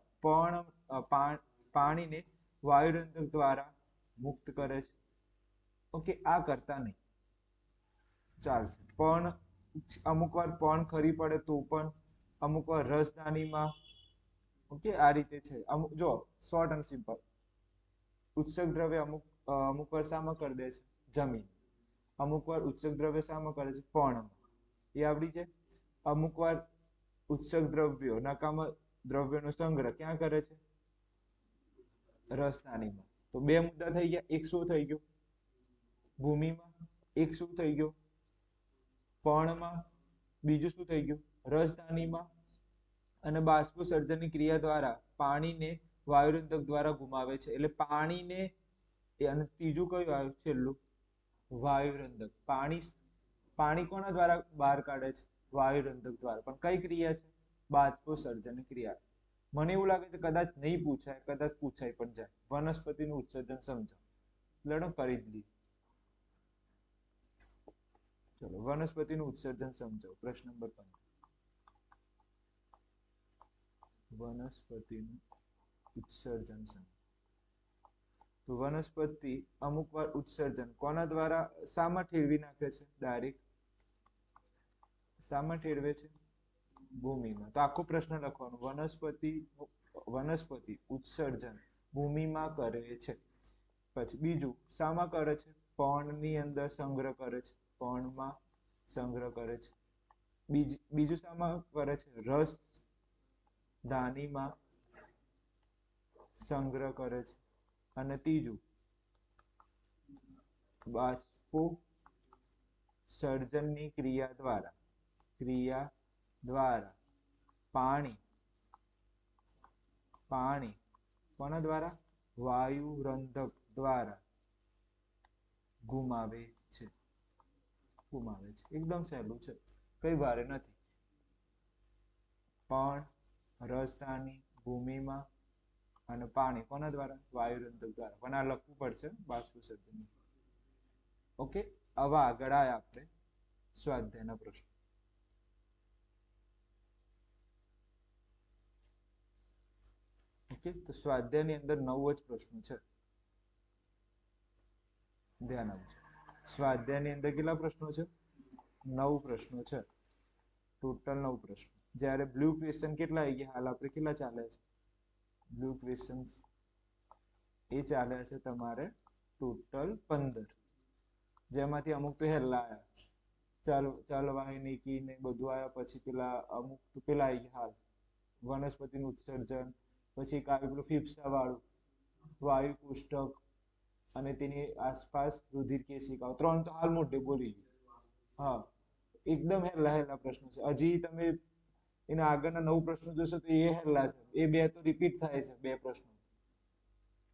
પાણીને વાયુરંધ્ર દ્વારા મુક્ત કરે છે. ઓકે, આ કરતા નહીં, ચાલશે. પણ અમુક વાર પણ ખરી પડે તો પણ, અમુક વાર રસદાનીમાં ઓકે, આ રીતે છે. અમુક જો શોર્ટ એન્ડ સિમ્પલ, ઉત્સર્ગ દ્રવ્ય અમુક વાર શામાં કરી દે છે? જમીન. અમુક વાર ઉત્સર્ગ દ્રવ્ય શામાં કરે છે? પર્ણમાં. એ આવડી છે. અમુક વાર ઉત્સર્ગ દ્રવ્યો નકામા દ્રવ્યોનો સંગ્રહ ક્યાં કરે છે? રસધાનીમાં. તો બે મુદ્દા થઈ ગયા. એક શું થઈ ગયો? ભૂમિમાં. એક શું થઈ ગયો? પર્ણમાં. બીજું શું થઈ ગયું? રસધાનીમાં. અને બાષ્પોત્સર્જનની ક્રિયા દ્વારા પાણીને વાયુરંધક દ્વારા ગુમાવે છે. એટલે પાણીને, અને ત્રીજું કયું આવ્યું છેલ્લું? વાયુરંધક. પાણી કોના દ્વારા બહાર કાઢે છે? વાયુરંધક દ્વારા. પણ કઈ ક્રિયા છે? બાષ્પોત્સર્જનની ક્રિયા. મને એવું લાગે છે કદાચ નહીં પૂછાય, કદાચ પૂછાય પણ જાય. વનસ્પતિનું ઉત્સર્જન સમજો. લડો કરી જ લીધું. ચલો, વનસ્પતિનું ઉત્સર્જન સમજો. પ્રશ્ન નંબર 15. વનસ્પતિનું ઉત્સર્જન સમજો. તો વનસ્પતિ અમુક વાર ઉત્સર્જન કોના દ્વારા શામાં ઠેરવી નાખે છે? ડાયરેક્ટ શામાં ઠેરવે છે? ભૂમિમાં. તો આખો પ્રશ્ન લખવાનો. વનસ્પતિ ઉત્સર્જન ભૂમિમાં કરે છે. પછી બીજું શામાં કરે છે? પર્ણની અંદર સંગ્રહ કરે છે. પર્ણમાં સંગ્રહ કરે છે. બીજું શામાં કરે છે? રસ ધાનીમાં સંગ્રહ કરે છે. અને ત્રીજું બાષ્પોત્સર્જનની ક્રિયા દ્વારા પાણી કોના દ્વારા? વાયુરંધક દ્વારા ગુમાવે છે. એકદમ સહેલું છે, કઈ ભારે નથી. પણ રસધાની ભૂમિમાં અને પાણી કોના દ્વારા? વાયુરંધક દ્વારા. પણ આ લખવું પડશે બાષ્પોત્સર્જન. ઓકે, હવે આગળ આયા આપણે સ્વાધ્યાયના પ્રશ્નો. ઓકે, તો સ્વાધ્યાયની અંદર 9 જ પ્રશ્નો છે. ધ્યાન આપજો. સ્વાધ્યાયની અંદર કેટલા પ્રશ્નો છે? 9 પ્રશ્નો છે. ટોટલ 9 પ્રશ્નો. જ્યારે બ્લુ ક્વેશ્ચન કેટલા આવી ગયા? હાલ આપણે કેટલા ચાલે છે? બ્લુ ક્વેશ્ચન્સ એ ચાલે છે તમારે ટોટલ 15, જેમાંથી અમુક તો હેલા આવ્યા. ચાલવાહિની ને બધું આવ્યા. પછી પેલા અમુક તો પેલા આવી ગયા હાલ, વનસ્પતિનું ઉત્સર્જન. પછી એક આવ્યું પેલું ફિફ્સા વાળું, વાયુ કોષ્ટક અને તેની આસપાસ રુધિર કેશિકાઓ. 3 તો હાલ મોઢે બોલી ગયું. હા, એકદમ હેલા પ્રશ્નો છે. હજી તમે એના આગળના 9 પ્રશ્નો જોશો તો એ હેલા છે. એ બે તો રિપીટ થાય છે. 2 પ્રશ્નો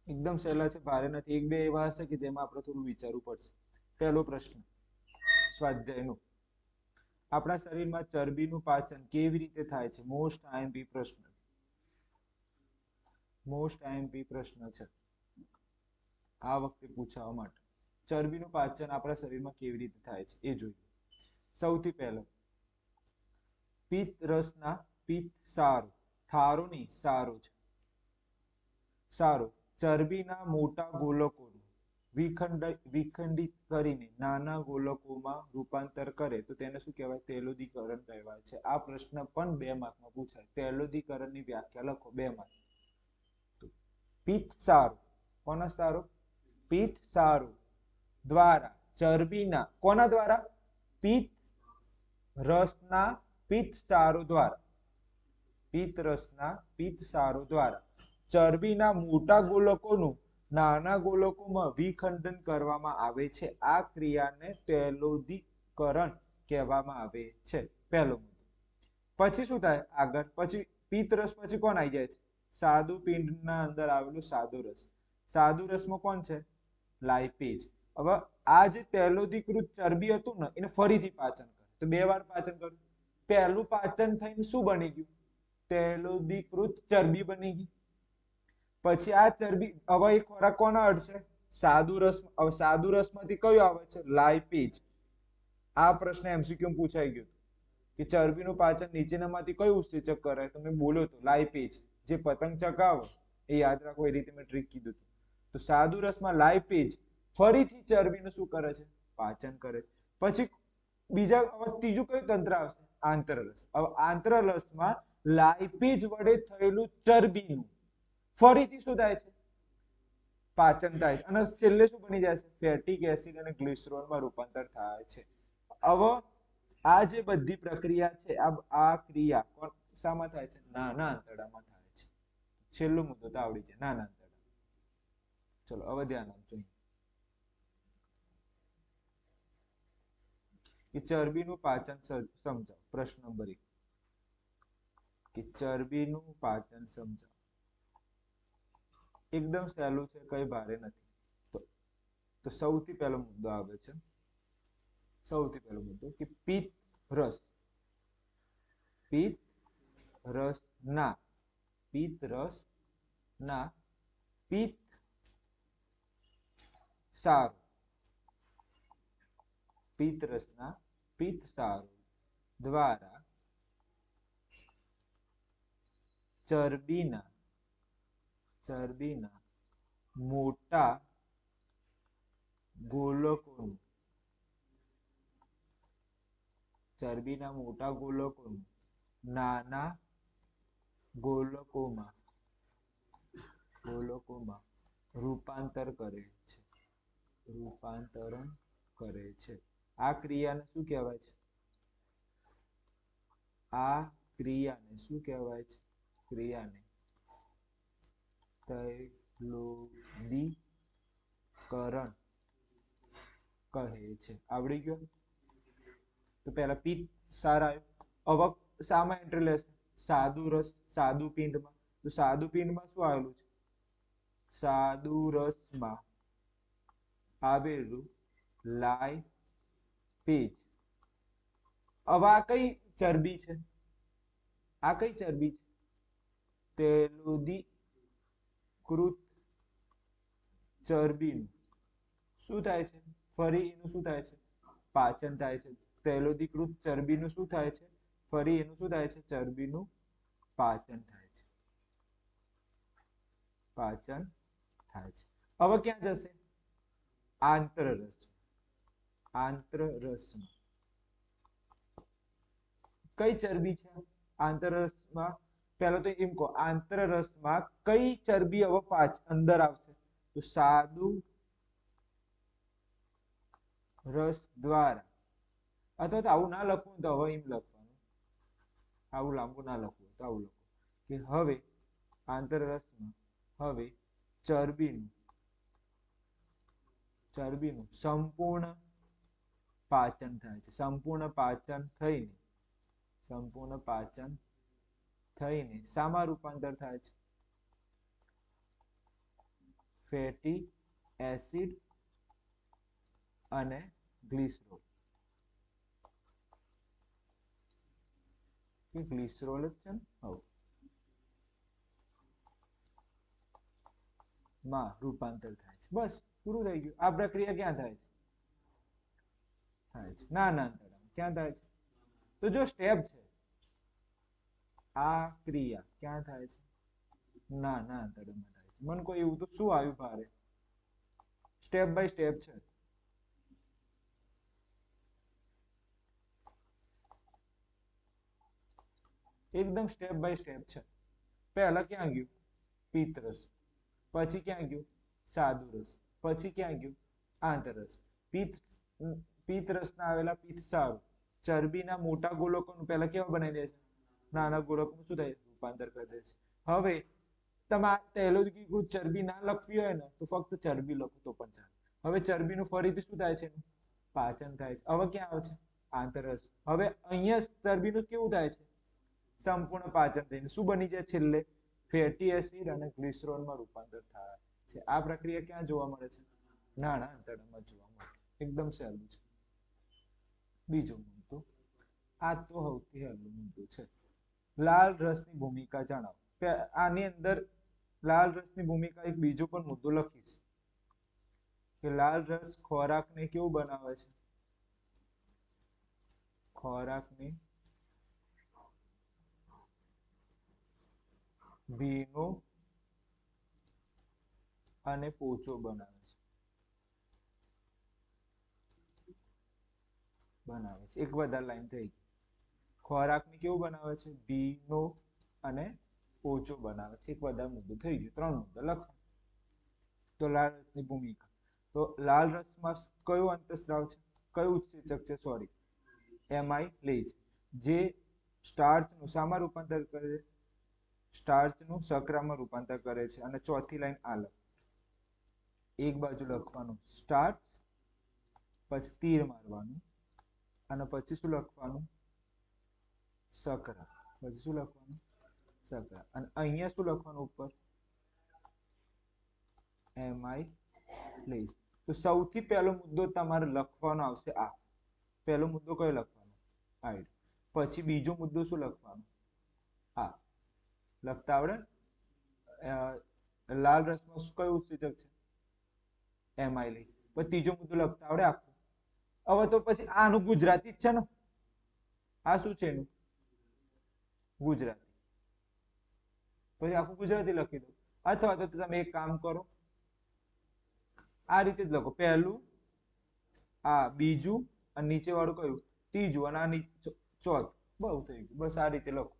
એકદમ સહેલા છે, ભારે નથી. એક બે એવા હશે કે જેમાં આપણે થોડું વિચારવું પડશે. પહેલો પ્રશ્ન સ્વાધ્યાયનો, આપણા શરીરમાં ચરબીનું પાચન કેવી રીતે થાય છે? મોસ્ટ આઈએમપી પ્રશ્ન. મોસ્ટ આઈએમપી પ્રશ્ન છે આ વખતે પૂછવા માટે. ચરબીનું પાચન આપણા શરીરમાં કેવી રીતે થાય છે એ જોઈએ. સૌથી પહેલો, પિત્ત રસના પિત્ત સારું, થારું નહીં સારું છે. સારું, ચરબીના મોટા ગોલકોનું વિખંડિત કરીને નાના ગોલકોમાં રૂપાંતર કરે તો તેને શું કહેવાય? તૈલોદીકરણ કહેવાય છે. આ પ્રશ્ન પણ 2 માર્કમાં પૂછાય. તૈલોદીકરણની વ્યાખ્યા લખો 2 માર્ક. પિત્ત સારું, કોના સારું? પિત્ત સારું દ્વારા ચરબીના કોના દ્વારા? પિત્ત રસના પિત્ત સારું દ્વારા. પિત્ત રસના પિત્ત સારું દ્વારા ચરબીના મોટા ગોલકોનું નાના ગોલકોમાં વિખંડન કરવામાં આવે છે. આ ક્રિયાને તૈલોદીકરણ કહેવામાં આવે છે. પહેલો મુદ્દો. પછી શું થાય આગળ? પછી પિત્ત રસ પછી કોણ આવી જાય છે? સાદુ પિંડના અંદર આવેલું સાદો રસ. સાદુ રસમાં કોણ છે? લાઇપેજ. હવે આ જે તૈલોદીકૃત ચરબી હતું ને એને ફરીથી પાચન કરે. તો 2 વાર પાચન કર્યું. પહેલું પાચન થઈને શું બની ગયું? તૈલોદીકૃત ચરબી બની ગઈ. પછી આ ચરબી હવે એક ખોરાક કોના અડશે? સાદુ રસ. હવે સાદુ રસમાંથી કયું આવે છે? લાઇપેજ. આ પ્રશ્ન એમસીક્યુ માં પૂછાઈ ગયો કે ચરબીનું પાચન નીચેનામાંથી કયું ઉત્સેચક કરે? તો મેં બોલ્યો તો લાઇપેજ. જે પતંગ ચગાવો એ યાદ રાખો, એ રીતે મેં ટ્રીક કીધું હતું. તો સાદુ રસમાં લાઇપેજ ફરીથી ચરબીનું શું કરે છે? પાચન કરે. પછી બીજા ત્રીજું કયું તંત્ર આવશે? આંતરરસ. હવે આંતરરસમાં લાઇપેજ વડે થયેલું ચરબીનું ફરીથી શું થાય છે? પાચન થાય છે અને છેલ્લે શું બની જાય છે? ફેટિક એસિડ અને ગ્લિસરોલમાં રૂપાંતર થાય છે. હવે આ જે બધી પ્રક્રિયા છે, આ ક્રિયા શામાં થાય છે? નાના આંતરડામાં થાય છે. છેલ્લો મુદ્દો તો આવડી છે, નાના આંતરડા. ચલો હવે ધ્યાન આપજો. કે ચરબીનું પાચન સમજાવો. પ્રશ્ન નંબર 1 કે ચરબીનું પાચન સમજાવો. એકદમ સહેલું છે, કઈ ભારે નથી. તો સૌથી પહેલો મુદ્દો આવે છે. સૌથી પહેલો મુદ્દો કે પિત્ત રસ. પિત્ત રસ ના પિત્ત સારું. પિત્ત રસના પિત્ત સારું દ્વારા ચરબીના મોટા ગોલકોનું નાના ગોલકોમાં રૂપાંતરણ કરે છે. આ ક્રિયાને શું કહેવાય છે? ક્રિયાને તૈલોદીકરણ કહે છે. આવડી ગયો? તો પહેલા પિત્ત સાર આવ્યું. હવે શામાં એન્ટ્રી લેશે? સાદુ પિંડમાં. તો સાદુ પિંડમાં શું આવેલું છે? સાદુ રસમાં આવેલું લાઇપેજ. હવે આ કઈ ચરબી છે? તૈલોદીકૃત ચરબીનું શું થાય છે? ફરી એનું શું થાય છે? પાચન થાય છે. તૈલોદીકૃત ચરબીનું શું થાય છે? ફરી એનું શું થાય છે? ચરબીનું પાચન થાય છે. હવે ક્યાં જશે? આંતરરસમાં. કઈ ચરબી છે આંતરરસમાં? પહેલા તો એમ કહો, આંતરરસમાં કઈ ચરબી હવે અંદર આવશે? તો સાદુ રસ દ્વારા. અથવા તો આવું ના લખવું તો હવે એમ લખવાનું, આવું લાંબુ ના લખવું તો આવું લખો કે હવે આંતરરસમાં હવે ચરબીનું સંપૂર્ણ પાચન થાય છે. સંપૂર્ણ પાચન થઈને શામાં રૂપાંતર થાય છે? ફેટી એસિડ અને ગ્લિસરોલ. ગ્લિસરોલ જ છે ને? માં રૂપાંતર થાય છે. બસ પૂરું થઈ ગયું. આ પ્રક્રિયા ક્યાં થાય છે? નાના આંતરડામાં. ક્યાં થાય છે? તો જો સ્ટેપ છે, આ ક્રિયા ક્યાં થાય છે? નાના આંતરડામાં થાય છે. મને કોઈ એવું તો શું આવ્યું ભારે? સ્ટેપ બાય સ્ટેપ છે. એકદમ સ્ટેપ બાય સ્ટેપ છે. પહેલા ક્યાં ગયું? પિત્ત રસ. પછી ક્યાં ગયું? સાદુ રસ. પછી ક્યાં ગયું? આંતરરસ. પિત્ત રસના આવેલા પિત્ત સારું ચરબીના મોટા ગોલકોનું પહેલા કેવા બનાવી દે છે? નાના ગોળકોનું શું થાય? રૂપાંતર કરી દે છે. હવે તમારે તૈલોદીકૃત ચરબી ના લખવી હોય ને તો ફક્ત ચરબી લખો તો પણ ચાલે. હવે ચરબીનું ફરીથી શું થાય છે? પાચન થાય છે. હવે ક્યાં આવે છે? આંતરરસ. હવે અહીંયા ચરબીનું કેવું થાય છે? સંપૂર્ણ પાચન થઈને શું બની જાય? છેલ્લે ફેટી એસિડ અને ગ્લિસરોલમાં રૂપાંતર થાય છે. આ પ્રક્રિયા ક્યાં જોવા મળે છે? નાના આંતરડામાં જોવા મળે. એકદમ સહેલું છે. બીજો મુદ્દો, આ તો સૌથી સહેલો મુદ્દો છે. લાલ રસની ભૂમિકા જણાવો. આની અંદર લાલ રસની ભૂમિકા એક બીજો પણ મુદ્દો લખીશ કે લાલ રસ ખોરાકને કેવું બનાવે છે? ખોરાકને ભીનો અને પોચો બનાવે છે. એક વધારે લાઈન થઈ ગઈ. ખોરાકને કેવું બનાવે છે? ભીનો અને પોચો બનાવે છે. એક વધારે મુદ્દો થઈ ગયો, 3 મુદ્દા લખો. તો લાલ રસની ભૂમિકા, તો લાલ રસમાં કયો અંતસ્ત્રાવ છે, કયું ઉત્સેચક છે, સોરી, એમાઇલેઝ, જે સ્ટાર્ચનું શામાં રૂપાંતર કરે છે, સ્ટાર્ચનું શર્કરામાં રૂપાંતર કરે છે. અને ચોથી લાઈન આ લખો, એક બાજુ લખવાનું સ્ટાર્ચ, પછી તીર મારવાનું, અને પછી શું લખવાનું, શર્કરા, પછી શું લખવાનું, શર્કરા, અને અહીંયા શું લખવાનું ઉપર, એમાઇલેઝ. તો સૌથી પહેલો મુદ્દો તમારે લખવાનો આવશે આ. પહેલો મુદ્દો કયો લખવાનો, આ. પછી બીજો મુદ્દો શું લખવાનો, આ. લખતા આવડે? લાલ રસમાં કયું ઉત્સેચક છે, એમાઇલેઝ. પછી ત્રીજો મુદ્દો લખતા આવડે આખું? હવે તો પછી આનું ગુજરાતી જ છે ને, આ શું છે એનું ગુજરાતી, પછી આખું ગુજરાતી લખી દો. અથવા તો તમે એક કામ કરો, આ રીતે જ લખો, પહેલું આ, બીજું, અને નીચે વાળું કયું, ત્રીજું, અને આ નીચે ચોથું. બહુ થઈ ગયું, બસ આ રીતે લખો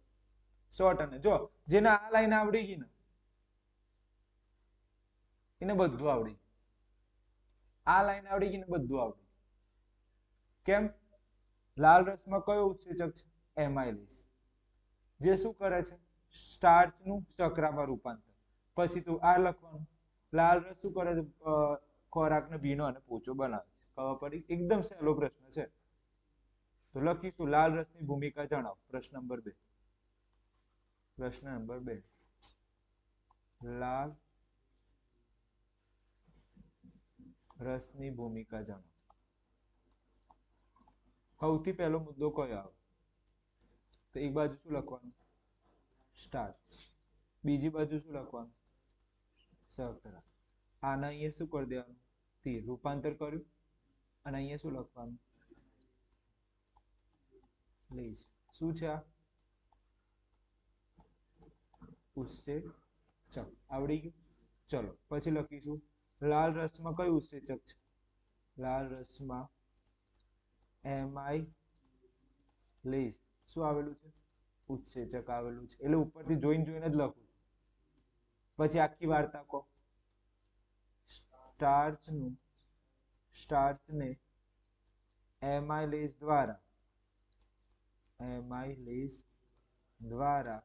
શોર્ટ. અને જો જેને આ લાઈન આવડી ગઈ ને એને બધું આવડી, આ લાઈન આવડી ગઈ ને બધું આવડી. કેમ? લાલ રસમાં કયો ઉત્સેચક છે, એમાઇલેઝ, જે શું કરે છે, સ્ટાર્ચનું શર્કરામાં રૂપાંતર. પછી તું આ લખવાનું, લાલ રસ શું કરે છે, ખોરાકને ભીનો અને પોચો બનાવે છે. ખબર પડી? એકદમ સહેલો પ્રશ્ન છે. તો લખીશું લાલ રસની ભૂમિકા જણાવો. પ્રશ્ન નંબર 2. પ્રશ્ન નંબર 2, લાલ રસની ભૂમિકા જણાવો. સૌથી પહેલો મુદ્દો કયો આવે? તો એક બાજુ શું લખવાનું, સ્ટાર્ચ, બીજી બાજુ શું લખવાનું, શર્કરા. આને અહીંયા શું કરી દેવાનું, તીર, રૂપાંતર કર્યું. અને અહીંયા શું લખવાનું, લેઝ. શું છે આ? ઉત્સેચક. આવડી ગયું? ચલો પછી લખીશું લાલ રસમાં કયું ઉત્સેચક છે, લાલ રસમાં એમાઇલેઝ. શું આવેલું છે, ઉત્સેચક આવેલું છે. એટલે ઉપરથી જોઈને જોઈને જ લખું. પછી આખી વાર્તા કહો. સ્ટાર્ચને એમાઇલેઝ દ્વારા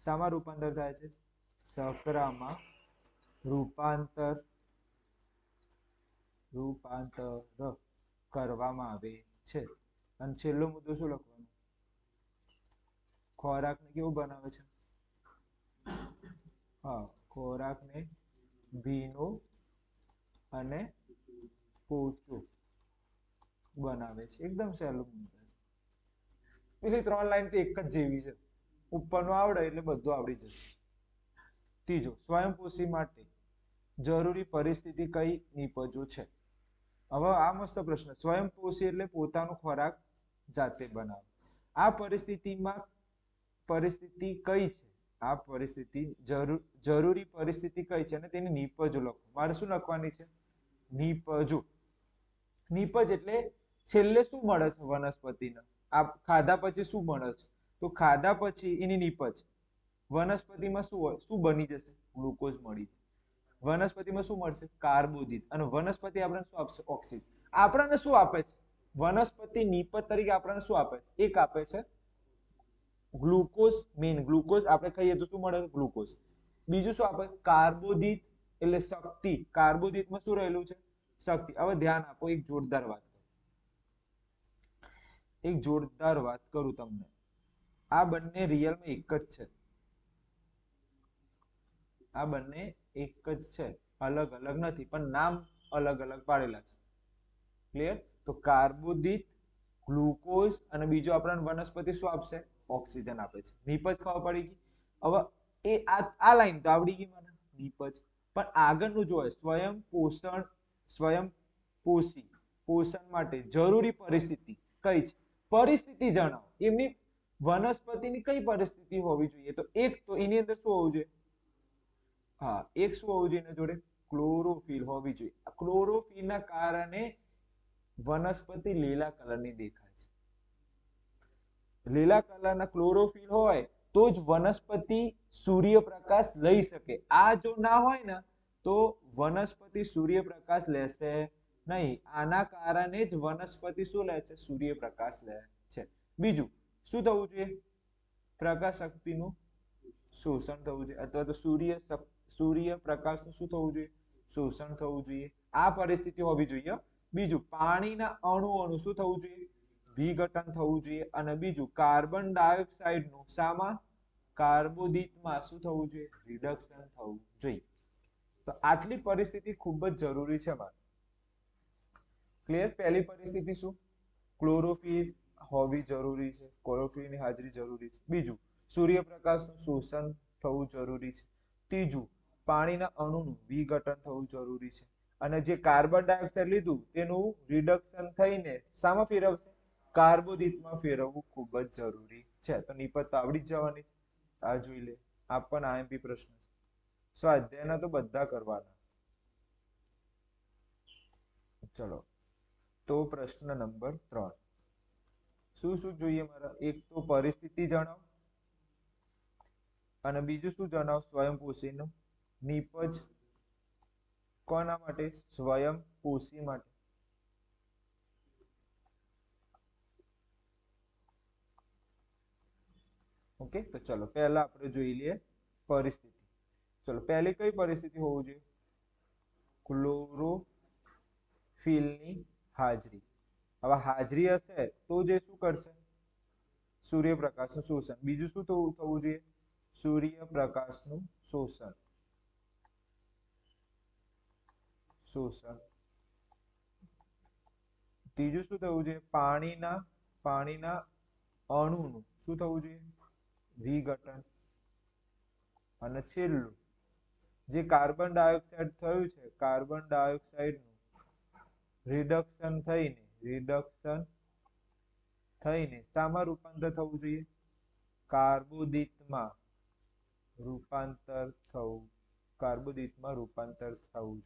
શામાં રૂપાંતર થાય છે, શર્કરામાં રૂપાંતર કરવામાં આવે છે. અને છેલ્લો મુદ્દો શું લખવાનો, ખોરાકને કેવું બનાવે છે, હા, ખોરાકને ભીનો અને પોચો બનાવે છે. એકદમ સહેલું મુદ્દો. પેલી 3 લાઈન તો એક જ જેવી છે. ઉપરનું આવડે એટલે બધું આવડી જશે. ત્રીજો, સ્વયંપોષી માટે જરૂરી પરિસ્થિતિ કઈ નીપજો છે. હવે આ મસ્ત પ્રશ્ન. સ્વયંપોષી એટલે પોતાનો ખોરાક જાતે બનાવે. આ પરિસ્થિતિ કઈ છે, આ પરિસ્થિતિ જરૂરી પરિસ્થિતિ કઈ છે, અને તેની નીપજો લખો. મારે શું લખવાની છે, નીપજો. નીપજ એટલે છેલ્લે શું મળે છે વનસ્પતિને, આ ખાધા પછી શું મળે છે, તો ખાધા પછી એની નીપજ. વનસ્પતિમાં શું હોય, શું બની જશે, ગ્લુકોઝ મળી જશે. વનસ્પતિમાં શું મળશે, કાર્બોદિત. અને વનસ્પતિ આપણને શું આપશે, ઓક્સિજન. આપણને શું આપે છે વનસ્પતિ, નીપજ તરીકે આપણને શું આપે છે, એક આપે છે ગ્લુકોઝ. મેઇન ગ્લુકોઝ આપણે ખાઈએ તો શું મળે, ગ્લુકોઝ. બીજું શું આપે, કાર્બોદિત એટલે શક્તિ. કાર્બોદિતમાં શું રહેલું છે, શક્તિ. હવે ધ્યાન આપો, એક જોરદાર વાત કરું તમને. આ બંને રિયલમાં એક જ છે. આ બંને એક જ છે, અલગ અલગ નથી, પણ નામ અલગ અલગ પાડેલા છે. ક્લિયર? તો કાર્બોદિત, ગ્લુકોઝ, અને બીજો આપણને વનસ્પતિ શું આપશે, ઓક્સિજન આપે છે. નીપજ ખબર પડી ગઈ. હવે એ આ લાઈન તો આવડી ગઈ મને, નીપજ. પણ આગળનું જોઈએ, સ્વયંપોષી, પોષણ માટે જરૂરી પરિસ્થિતિ કઈ છે, પરિસ્થિતિ જણાવો. એમની વનસ્પતિની કઈ પરિસ્થિતિ હોવી જોઈએ, તો એક તો એની અંદર શું હોવું જોઈએ, હા, એક શું હોવું જોઈએ એના જોડે, ક્લોરોફિલ હોવી જોઈએ. ક્લોરોફિલના કારણે વનસ્પતિ લીલા કલરની દેખાય છે. લીલા કલરના ક્લોરોફિલ હોય તો જ વનસ્પતિ સૂર્યપ્રકાશ લઈ શકે. આ જો ના હોય ને તો વનસ્પતિ સૂર્યપ્રકાશ લેશે નહીં. આના કારણે જ વનસ્પતિ શું લે છે? સૂર્યપ્રકાશ લે છે. બીજું શું થવું જોઈએ? પ્રકાશ શક્તિનું શોષણ થવું જોઈએ, અથવા તો સૂર્યપ્રકાશનું શું થવું જોઈએ? શોષણ થવું જોઈએ. આ પરિસ્થિતિ હોવી જોઈએ. બીજું પાણીના અણુઓનું શું થવું જોઈએ? વિઘટન થવું જોઈએ. અને બીજું કાર્બન ડાયોક્સાઇડનું શામાં? કાર્બોદિતમાં શું થવું જોઈએ? રિડક્શન થવું જોઈએ. તો આટલી પરિસ્થિતિ ખૂબ જ જરૂરી છે મારે. ક્લિયર? પહેલી પરિસ્થિતિ શું? ક્લોરોફિલ હોવી જરૂરી છે, ક્લોરોફિલની હાજરી જરૂરી છે. બીજું સૂર્યપ્રકાશનું શોષણ થવું જરૂરી છે. ત્રીજું પાણીના અણુનું વિઘટન થવું જરૂરી છે. અને જે કાર્બન ડાયોક્સાઇડ લીધું તેનું રિડક્શન થઈને શામાં ફેરવશે? કાર્બોદિતમાં ફેરવવું ખૂબ જ જરૂરી છે. તો નિપજ તો આવડી જ જવાની છે. આ જોઈ લે. આ પણ આઈએમપી પ્રશ્ન છે. સ્વાધ્યાયના તો બધા કરવાના. ચલો, તો પ્રશ્ન નંબર 3. શું શું જોઈએ મારા? એક તો પરિસ્થિતિ જણાવ, અને બીજું શું જણાવ? સ્વયંપોષીનું નિપજ કોના માટે? સ્વયંપોષી માટે. ઓકે, તો ચલો પહેલા આપણે જોઈ લઈએ પરિસ્થિતિ. ચલો, પહેલી કઈ પરિસ્થિતિ હોવું જોઈએ? ક્લોરોફિલની હાજરી. હવે હાજરી હશે તો જે શું કરશે? સૂર્યપ્રકાશનું શોષણ. બીજું શું થવું જોઈએ? સૂર્યપ્રકાશનું શોષણ. ત્રીજું શું થવું જોઈએ? પાણીના અણુનું શું થવું જોઈએ? વિઘટન. અને છેલ્લું જે કાર્બન ડાયોક્સાઇડ થયું છે, કાર્બન ડાયોક્સાઇડનું રિડક્શન થઈને શામાં રૂપાંતર થવું જોઈએ? કાર્બોદિતમાં રૂપાંતર થવું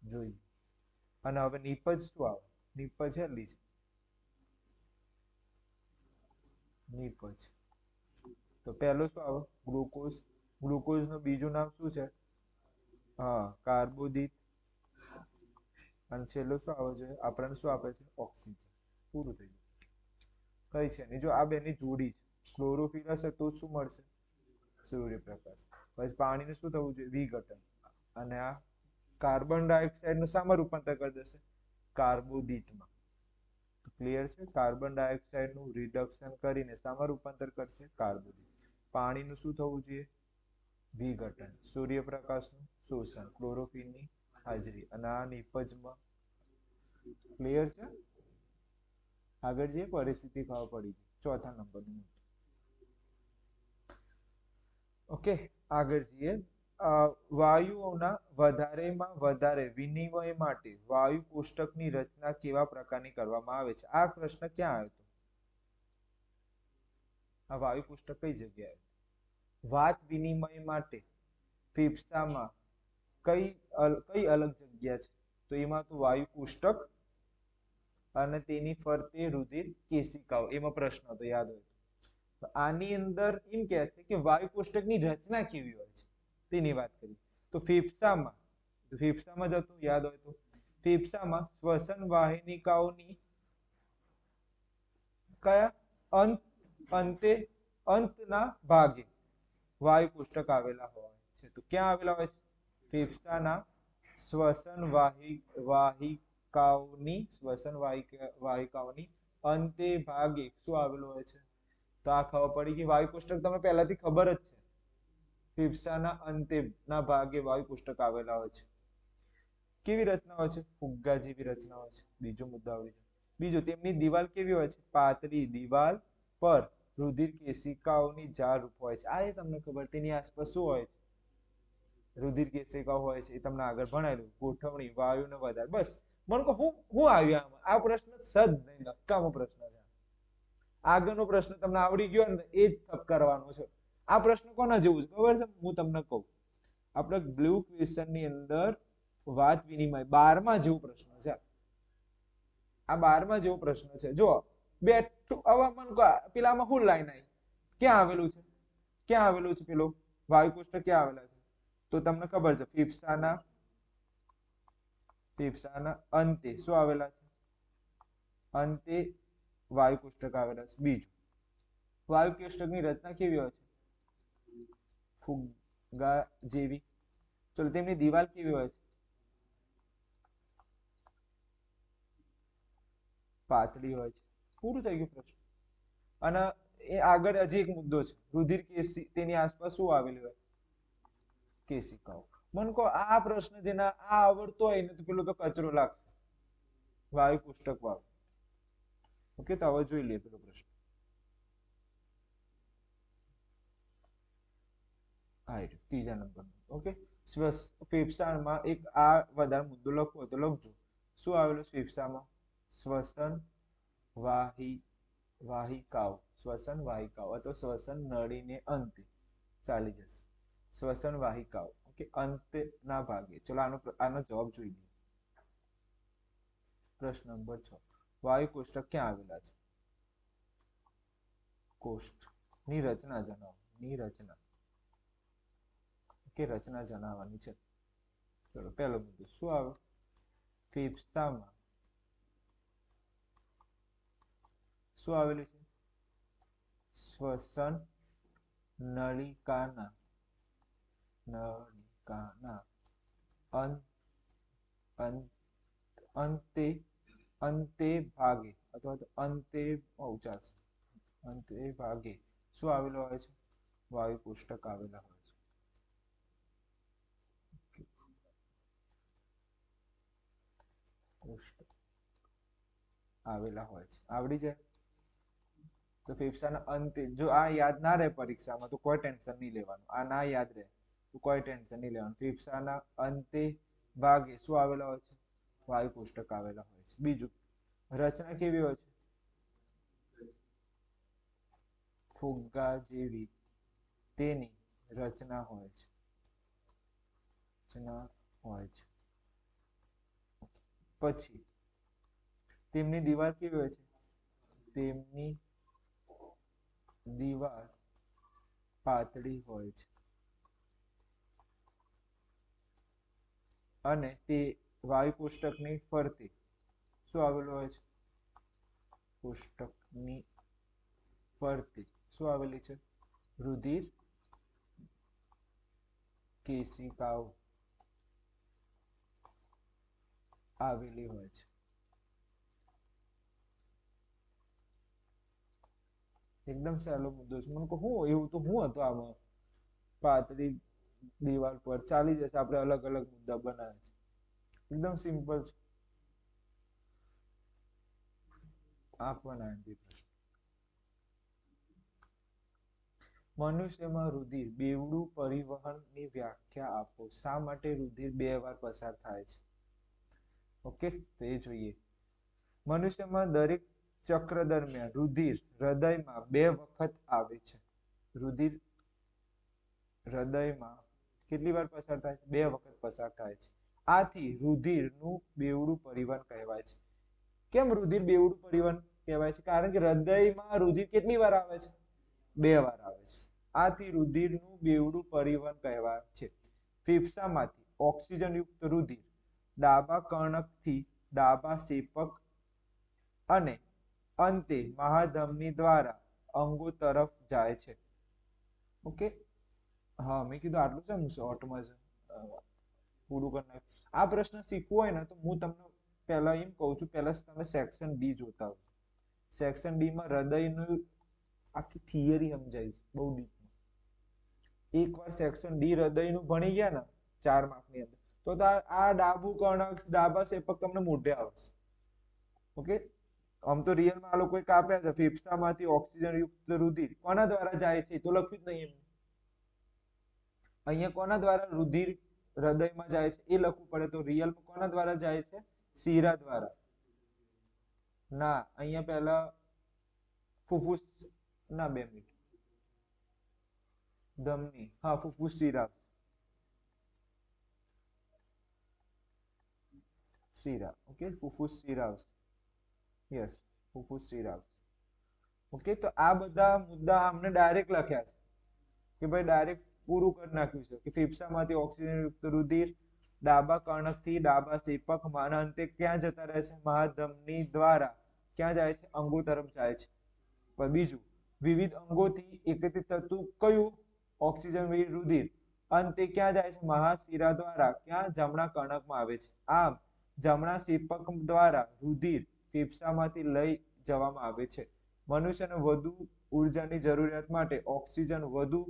જોઈએ. અને હવે નિપજ શું આવે? નિપજ હેલી છે. નિપજ તો પહેલો શું આવે? ગ્લુકોઝ. ગ્લુકોઝનું બીજું નામ શું છે? હા, કાર્બોદિત. અને છેલ્લો શું આવે છે? આપણને શું આપે છે? ઓક્સિજન. પૂરું થઈ ગયું. કઈ છે નહીં. જો આ બેની જોડી છે, ક્લોરોફિલ હશે તો શું મળશે? સૂર્યપ્રકાશ. પછી પાણીનું શું થવું જોઈએ? વિઘટન. અને આ કાર્બન ડાયોક્સાઇડનું શામાં રૂપાંતર કરી દેશે? કાર્બોદિતમાં. ક્લિયર છે? કાર્બન ડાયોક્સાઇડનું રિડક્શન કરીને શામાં રૂપાંતર કરશે? કાર્બોદિત. પાણીનું શું થવું જોઈએ? વિઘટન. સૂર્યપ્રકાશનું શોષણ. ક્લોરોફિલની હાજરી. અને આ નિપજમાં. ક્લિયર છે? આગળ જે પરિસ્થિતિ ખબર પડી ગઈ. ચોથા નંબરનું. ઓકે, આગળ જઈએ. વાયુઓના વધારેમાં વધારે વિનિમય માટે વાયુ કોષ્ટકની રચના કેવા પ્રકારની કરવામાં આવે છે? આ પ્રશ્ન ક્યાં આવ્યો હતો? આ વાયુ કોષ્ટક કઈ જગ્યાએ? વાત વિનિમય માટે ફેફસામાં કઈ અલગ જગ્યા છે? તો એમાં તો વાયુ કોષ્ટક અને તેની ફરતે રુધિર કેશિકાઓ. એમાં પ્રશ્ન હતો, યાદ હોય તો. આની અંદર એમ કહે છે કે વાયુ કોષ્ટકની રચના કેવી હોય છે તેની વાત કરી. તો ફેફસામાં જતું, યાદ હોય તો ફેફસામાં શ્વસન વાહિનીકાઓની કયા અંતના ભાગે વાયુ કોષ્ટક આવેલા હોય છે. તો ક્યાં આવેલા હોય છે? ફેફસાના શ્વસન વાહિકાઓની અંતે ભાગે શું આવેલું હોય છે? તો આ ખબર પડી કે વાયુ કોષ્ટક તમને પહેલાથી ખબર જ છે. ફેફસાના અંતેના ભાગે વાયુ કોષ્ટક આવેલા હોય છે. કેવી રચના હોય છે? ફુગ્ગા જેવી રચના હોય છે. બીજો મુદ્દો આવડી જાય. બીજું, તેમની દિવાલ કેવી હોય છે? પાતળી. દિવાલ પર રુધિર કેશિકાઓની જાળ રૂપ હોય છે. આ એ તમને ખબર. તેની આસપાસ શું હોય છે? રુધિર કેશિકાઓ હોય છે. એ તમને આગળ ભણાયેલું. ગોઠવણી વાયુને વધારે. બસ મને કહો હું આવ્યું આમાં? આ પ્રશ્ન સદ નહીં, નક્કામો પ્રશ્ન છે. આગળનો પ્રશ્ન તમને આવડી ગયો ને એ જ થપ કરવાનો છે. આ પ્રશ્ન કોના જેવું છે ખબર છે? હું તમને કહું. આપણે બ્લુ ક્વેશ્ચનની અંદર વાત વિનિમય 12મા જેવો પ્રશ્ન છે આ 12મા જેવો પ્રશ્ન છે જો બેઠું હવામાન પેલામાં શું લાઈન આવી ક્યાં આવેલું છે પેલો વાયુ કોષ્ટક ક્યાં આવેલા છે તો તમને ખબર છે ફેફસાના અંતે શું આવેલા છે અંતે વાયુ કોષ્ટક આવેલા છે બીજું વાયુ કોષ્ટકની રચના કેવી હોય છે ફુગ્ગા જેવી ચલો તેમની દિવાલ કેવી હોય છે પાતળી હોય છે પૂરું થઈ ગયું પ્રશ્ન અને એ આગળ હજી એક મુદ્દો છે રુધિર કેસી તેની આસપાસ શું આવેલું હોય કેશિકાઓ મને કહો આ પ્રશ્ન જેના આ આવડતો હોય ને તો પેલો તો કચરો લાગશે વાયુ કોષ્ટક વાળો ઓકે તો હવે જોઈ લઈએ પેલો પ્રશ્ન ત્રીજા નંબર ઓકે ફેફસામાં એક આ વધારે મુદ્દો લખવો તો લખજો શું આવેલું ફેફસામાં શ્વસન વાહિકાઓ અથવા શ્વસન નળીને અંતે ચાલી જશે શ્વસન વાહિકાઓ ઓકે અંતના ભાગે ચલો આનો જવાબ જોઈ લઈએ પ્રશ્ન નંબર 6 વાયુ કોષ્ટક ક્યાં આવેલા છે કોષ્ટકની રચના જણાવો રચના જણાવવાની છે ચલો પહેલો મુદ્દો શું આવે ફેફસામાં શું આવેલું છે શ્વસન નળિકાના અંતે ભાગે અથવા તો અંતે ભાગે શું આવેલો હોય છે વાયુ કોષ્ટક આવેલા હોય છે આવડી જાય તો ફેફસાના અંતે જો આ યાદ ના રહે પરીક્ષામાં તો કોઈ ટેન્શન નહીં લેવાનું આ ના યાદ રહે તો કોઈ ટેન્શન નહીં લેવાનું ફેફસાના અંતે ભાગે શું આવેલા હોય છે વાયુ કોષ્ટક આવેલા હોય છે બીજું રચના કેવી હોય છે ફુગ્ગા જેવી તેની રચના હોય છે પછી તેમની દીવાલ કેવી હોય છે તેમની દીવાલ પાતળી હોય છે અને તે વાયુ કોષ્ટકની ફરતે શું આવેલું હોય છે કોષ્ટકની ફરતે શું આવેલી છે રુધિર કેશિકાઓ આવેલી હોય છે એકદમ સહેલો મુદ્દો છે મને કહું એવું તો હું હતું આમાં પાતળી દીવાલ પર ચાલી જશે આપણે અલગ અલગ મુદ્દા બનાવ્યા છે એકદમ સિમ્પલ છે આ પણ મનુષ્યમાં રુધિર બેવડું પરિવહનની વ્યાખ્યા આપો શા માટે રુધિર બે વાર પસાર થાય છે ઓકે તો એ જોઈએ મનુષ્યમાં દરેક ચક્ર દરમિયાન રુધિર હૃદયમાં બે વખત આવે છે રુધિર હૃદયમાં કેટલી વાર પસાર થાય છે બે વખત પસાર થાય છે આથી રુધિરનું બેવડું પરિવહન કહેવાય છે કેમ રુધિર બેવડું પરિવહન કહેવાય છે કારણ કે હૃદયમાં રુધિર કેટલી વાર આવે છે બે વાર આવે છે આથી રુધિરનું બેવડું પરિવહન કહેવાય છે ફેફસામાંથી ઓક્સિજન યુક્ત રુધિર ડાબા કર્ણકથી ડાબા શેપક અને અંતે મહાધમની દ્વારા અંગો તરફ જાય છે ઓકે હા મેં કીધું આટલું છે હું શોર્ટમાં પૂરું કરી નાખ્યું આ પ્રશ્ન શીખવો હોય ને તો હું તમને પહેલા એમ કહું છું પહેલા તમે સેક્શન ડી જોતા હો સેક્શન ડી માં હૃદયનું આખી થિયરી સમજાય છે બહુ ડીપમાં એકવાર સેક્શન ડી હૃદયનું ભણી ગયા ને 4 માર્કની અંદર તો આ ડાબું કર્ણક ડાબા શેપક તમને મોઢે આવશે ઓકે આમ તો રિયલમાં આ લોકોએ કાપ્યા છે ફેફસામાંથી ઓક્સિજન યુક્ત રુધિર કોના દ્વારા જાય છે તો લખ્યું જ નહીં એમ અહીંયા કોના દ્વારા રુધિર હૃદયમાં જાય છે એ લખવું પડે તો રિયલમાં કોના દ્વારા જાય છે શીરા દ્વારા ના અહીંયા પહેલા ફુફુસ ના 2 મિનિટ ધમની હા ફુફુસ શિરા શીરા. ઓકે, ફુફુસ શીરા આવશે. યસ, ફુફુસ શીરા આવશે. ઓકે, તો આ બધા મુદ્દા અમને ડાયરેક્ટ લખ્યા છે કે ભાઈ ડાયરેક્ટ પૂરું કરી નાખ્યું છે કે ફેફસામાંથી ઓક્સિજન યુક્ત રુધિર ડાબા કર્ણકથી ડાબા ક્ષેપકમાં અંતે ક્યાં જતા રહે છે? મહાધમની દ્વારા ક્યાં જાય છે? અંગો તરફ જાય છે. પણ બીજું, વિવિધ અંગોથી એકત્રિત થતું કયું? ઓક્સિજન રુધિર અંતે ક્યાં જાય છે? મહાશિરા દ્વારા ક્યાં? જમણા કર્ણકમાં આવે છે. આમ જમણા ક્ષેપક દ્વારા રુધિર ફેફસામાંથી લઈ જવામાં આવે છે. મનુષ્યને વધુ ઉર્જાની જરૂરિયાત માટે ઓક્સિજન વધુ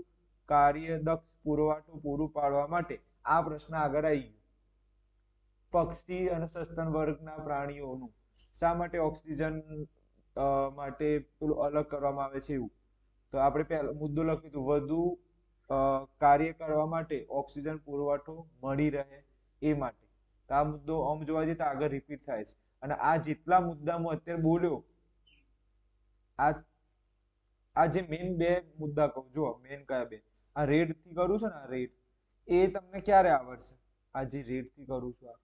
કાર્યદક્ષ પુરવઠો પૂરું પાડવા માટે આ પ્રશ્ન આગળ આવી ગયો. પક્ષી અને સસ્તન વર્ગના પ્રાણીઓનું શા માટે ઓક્સિજન માટે પેલું અલગ કરવામાં આવે છે એવું? તો આપણે પહેલો મુદ્દો લખ્યું હતું, વધુ કાર્ય કરવા માટે ઓક્સિજન પુરવઠો મળી રહે એ માટે. તો આ મુદ્દો આમ જોવા જઈએ તો આગળ રિપીટ થાય છે. અને આ જેટલા મુદ્દા હું અત્યારે બોલ્યો, આ જે મેઇન બે મુદ્દા કહું, જો મેઇન કયા બે, આ રેડ થી કરું છું ને, આ રેડ એ તમને ક્યારે આવડશે? આ જે રેડ થી કરું છું,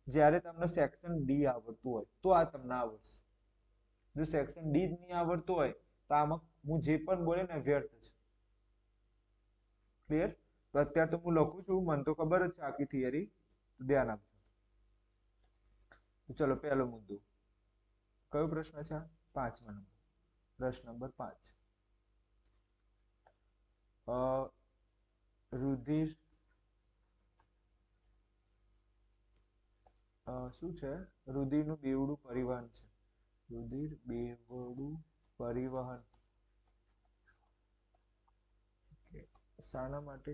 જ્યારે તમને સેક્શન ડી આવડતું હોય તો આ તમને આવડશે. જો સેક્શન ડી જ નહીં આવડતું હોય તો આમાં હું જે પણ બોલે ને વ્યર્થ છે. ક્લિયર? તો અત્યારે તો હું લખું છું, મને તો ખબર જ છે આખી થિયરી, તો ધ્યાન આપજો. ચલો, પહેલો મુદ્દો કયો પ્રશ્ન છે? 5મા નંબર. પ્રશ્ન નંબર 5. રુધિર શું છે? રુધિરનું બેવડું પરિવહન છે. રુધિર બેવડું પરિવહન શાના માટે?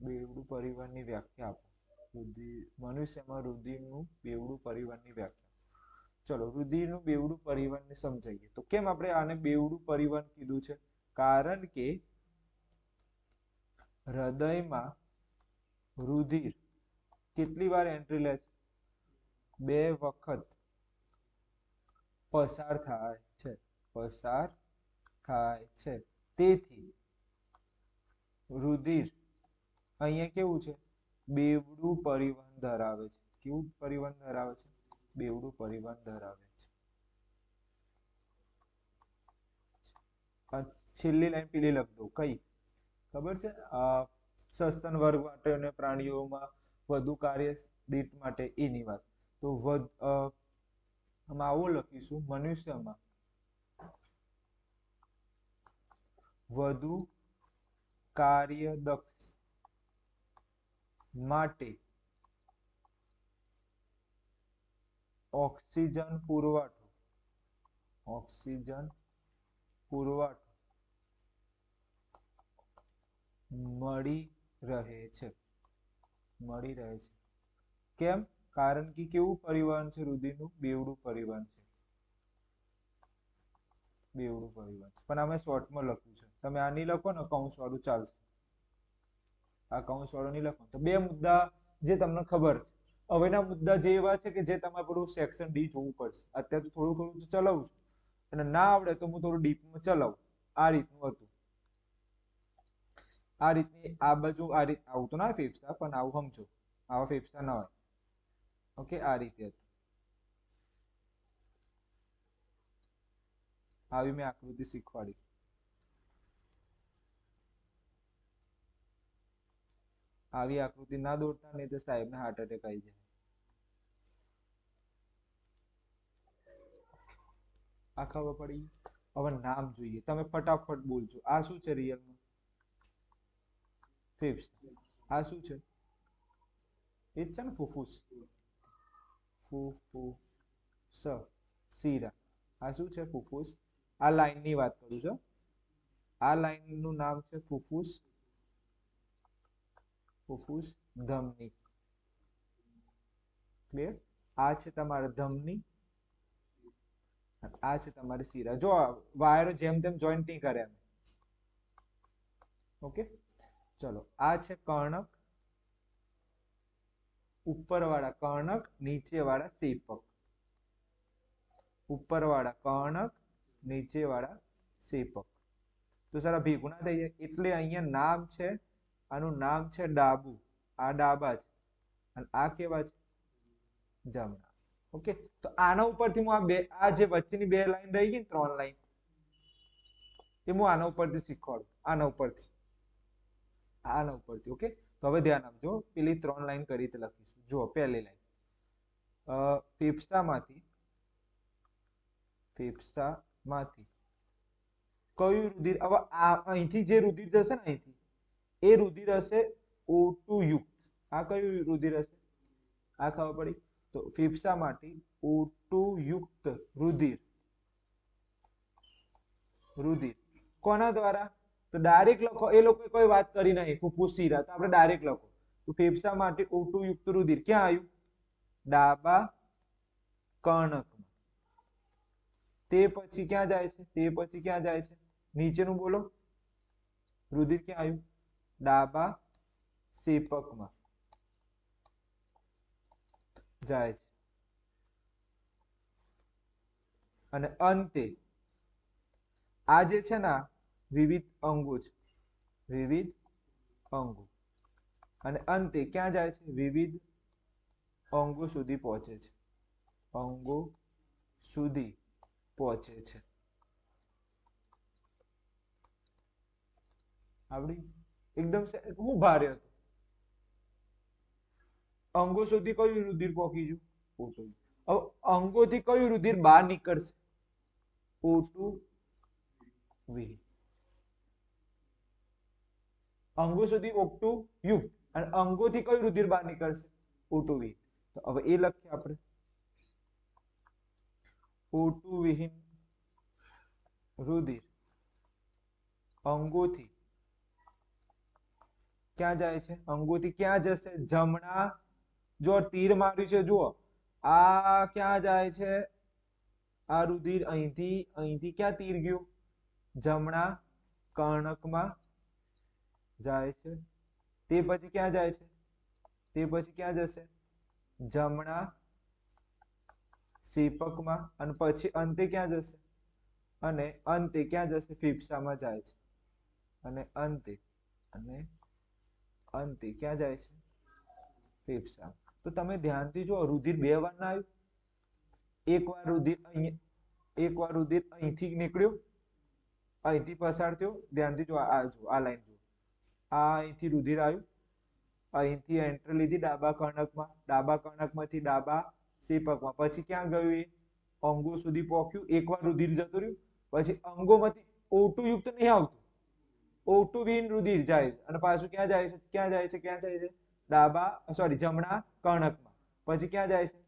બેવડું પરિવહનની વ્યાખ્યા આપો. મનુષ્યમાં રુધિરનું બેવડું પરિવહનની વ્યાખ્યા. ચલો, રુધિરનું બેવડું પરિવહનને સમજાવીએ. તો કેમ આપણે આને બેવડું પરિવહન કીધું છે? કારણ કે હૃદયમાં રુધિર કેટલી વાર એન્ટ્રી લે છે? 2 વખત પસાર થાય છે. તેથી રુધિર અહીંયા કેવું છે? બેવડું પરિવહન ધરાવે છે. કેવું પરિવહન ધરાવે છે? બેવડું પરિવહન ધરાવે છે. છેલ્લી લાઈન પેલી લખ દો. કઈ ખબર છે? સસ્તન વર્ગ માટે અને પ્રાણીઓમાં વધુ કાર્ય દીઠ માટે એની વાત. તો આવું લખીશું, મનુષ્યમાં વધુ કાર્યદક્ષ માટે ઓક્સિજન પુરવઠો મળી રહે છે. કેમ? કારણ કે કેવું પરિવહન છે રુધિરનું? બેવડું પરિવહન છે. પણ અમે શોર્ટમાં લખ્યું છે. તમે આ નહીં લખો ને કૌંસ વાળું ચાલશે. આ કૌંસ વાળું નહીં લખો. તો બે મુદ્દા જે તમને ખબર છે. હવેના મુદ્દા જે એવા છે કે જે તમારે પેલું સેક્શન ડી જોવું પડશે. અત્યારે તો થોડું તો ચલાવું છું, અને ના આવડે તો હું થોડું ડીપમાં ચલાવું. આ રીતનું હતું. આ રીતની આ બાજુ આ રીત આવું તો ના ફેફસા, પણ આવું સમજો, આવા ફેફસા ના હોય. ઓકે, આ રીતે હતું. આવી મેં આકૃતિ શીખવાડી. આવી આકૃતિ ના દોરતા, નહીં તો સાહેબને હાર્ટ એટેક આવી જાય. આ ખબર પડી? હવે નામ જોઈએ. તમે ફટાફટ બોલજો. આ શું છે રિયલમાં? ફેફસા. આ શું છે? એ જ છે ને, ફુફુસ. શીરા. આ શું છે? ફુફુસ. આ લાઈનની વાત કરું છું. આ લાઈનનું નામ છે ફુફુસ ધમની. ક્લિયર? આ છે તમારા ધમની, આ છે તમારી શીરા. જો વાયરો જેમ તેમ જોઈન્ટ નહીં કરે. ઓકે, ચલો. આ છે કર્ણક, ઉપરવાળા કર્ણક, નીચેવાળા ક્ષેપક. ઉપરવાળા કર્ણક, નીચેવાળા ક્ષેપક. તો સારા ભેગું ના થઈ જાય. એટલે અહીંયા નામ છે, આનું નામ છે ડાબુ. આ ડાબા છે. અને આ કેવા છે? જમણા. ઓકે, તો આના ઉપરથી હું આ જે વચ્ચેની બે લાઈન રહી ગઈ ને 3 લાઈન, એ હું આના ઉપરથી શીખવાડું, આના ઉપરથી. ઓકે, તો હવે ધ્યાન આપજો, પેલી 3 લાઈન કરી રીતે લખીશું. જુઓ, પહેલી લાઈન ફેફસામાંથી કયું રુધિર, હવે અહીંથી જે રુધિર જશે ને, અહીંથી એ રુધિર હશે O2 યુક્ત. આ કયું રુધિર હશે? આ ખબર પડી? તો ફેફસામાંથી O2 યુક્ત રુધિર કોના દ્વારા? તો ડાયરેક્ટ લખો, એ લોકો કોઈ વાત કરી નહીં, ફૂફૂસ શિરા, તો આપણે ડાયરેક્ટ લખો. તો ફેફસામાંથી O2 યુક્ત રુધિર ક્યાં આવ્યું? ડાબા કર્ણકમાં. તે પછી ક્યાં જાય છે? નીચેનું બોલો. રુધિર ક્યાં આવ્યું? ડાબા ક્ષેપકમાં જાય છે. અને અંતે આ જે છે ને, વિવિધ અંગો છે, અને અંતે ક્યાં જાય છે? વિવિધ અંગો સુધી પહોંચે છે. આવડી? એકદમ હું ભારે હતું. અંગો સુધી કયું રુધિર પહોંચી ગયું? O2. હવે અંગોથી કયું રુધિર બહાર નીકળશે? O2 વિહીન. અંગો સુધી O2 યુક્ત, અને અંગોથી કયું રુધિર બહાર નીકળશે? O2 વિહીન. તો હવે એ લખીએ આપણે, O2 વિહીન રુધિર અંગોથી ક્યાં જાય છે? અંગોથી ક્યાં જશે? જમણા. જો તીર માર્યું છે, જુઓ, આ ક્યાં જાય છે? આ રુધિર અહીંથી ક્યાં તીર ગયું? જમણા કર્ણકમાં જાય છે. તે પછી ક્યાં જાય છે? ક્યાં જશે? જમણા ક્ષેપકમાં. અને પછી અંતે ક્યાં જશે? ક્યાં જશે? ફેફસામાં જાય છે. અને અંતે ક્યાં જાય છે? ફેફસામાં. તો તમે ધ્યાનથી જો, રુધિર બે વાર ના આવ્યું? એકવાર રુધિર અહીંથી નીકળ્યું, અહીંથી પસાર થયો. ધ્યાનથી જો, આ લાઈન જુઓ, અહીંથી રુધિર આવ્યું, અહીંથી એન્ટ્રી લીધી ડાબા કર્ણકમાંથી ડાબા ક્ષેપકમાં. પછી ક્યાં ગયું? એ અંગો સુધી પહોંચ્યું. એકવાર રુધિર જતું રહ્યું, પછી અંગોમાંથી O2 યુક્ત નહીં આવતું, O2 વિહીન રુધિર જાય, અને પાછું ક્યાં જાય છે? જમણા કર્ણકમાં. પછી ક્યાં જાય છે?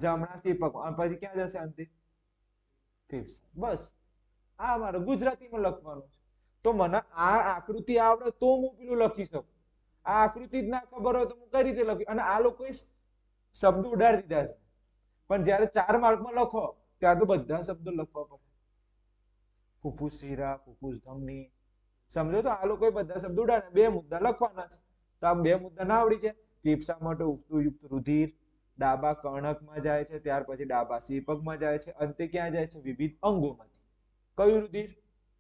જમણા ક્ષેપકમાં. અને પછી ક્યાં જશે? અંતે ફેફસા. બસ, આ મારે ગુજરાતીમાં લખવાનું છે. તો મને આ આકૃતિ આવડે તો હું પેલું લખી શકું. આ આકૃતિ જ ના ખબર હોય તો હું કઈ રીતે લખી? અને આ લોકોએ શબ્દો ઉડાડી દીધા છે, પણ જયારે 4 માર્કમાં લખો ત્યારે તો બધા શબ્દો લખવા પડે. ફૂફૂસ શિરા, ફૂફૂસ ધમની, સમજો? તો આ લોકોએ બધા શબ્દો ઉડાડ્યા, 2 મુદ્દા લખવાના છે. તો આ 2 મુદ્દા ના આવડી છે. ફેફસા માટે O2 યુક્ત રુધિર ડાબા કર્ણકમાં જાય છે, ત્યાર પછી ડાબા ક્ષેપકમાં જાય છે, અંતે ક્યાં જાય છે? વિવિધ અંગોમાંથી. કયું રુધિર?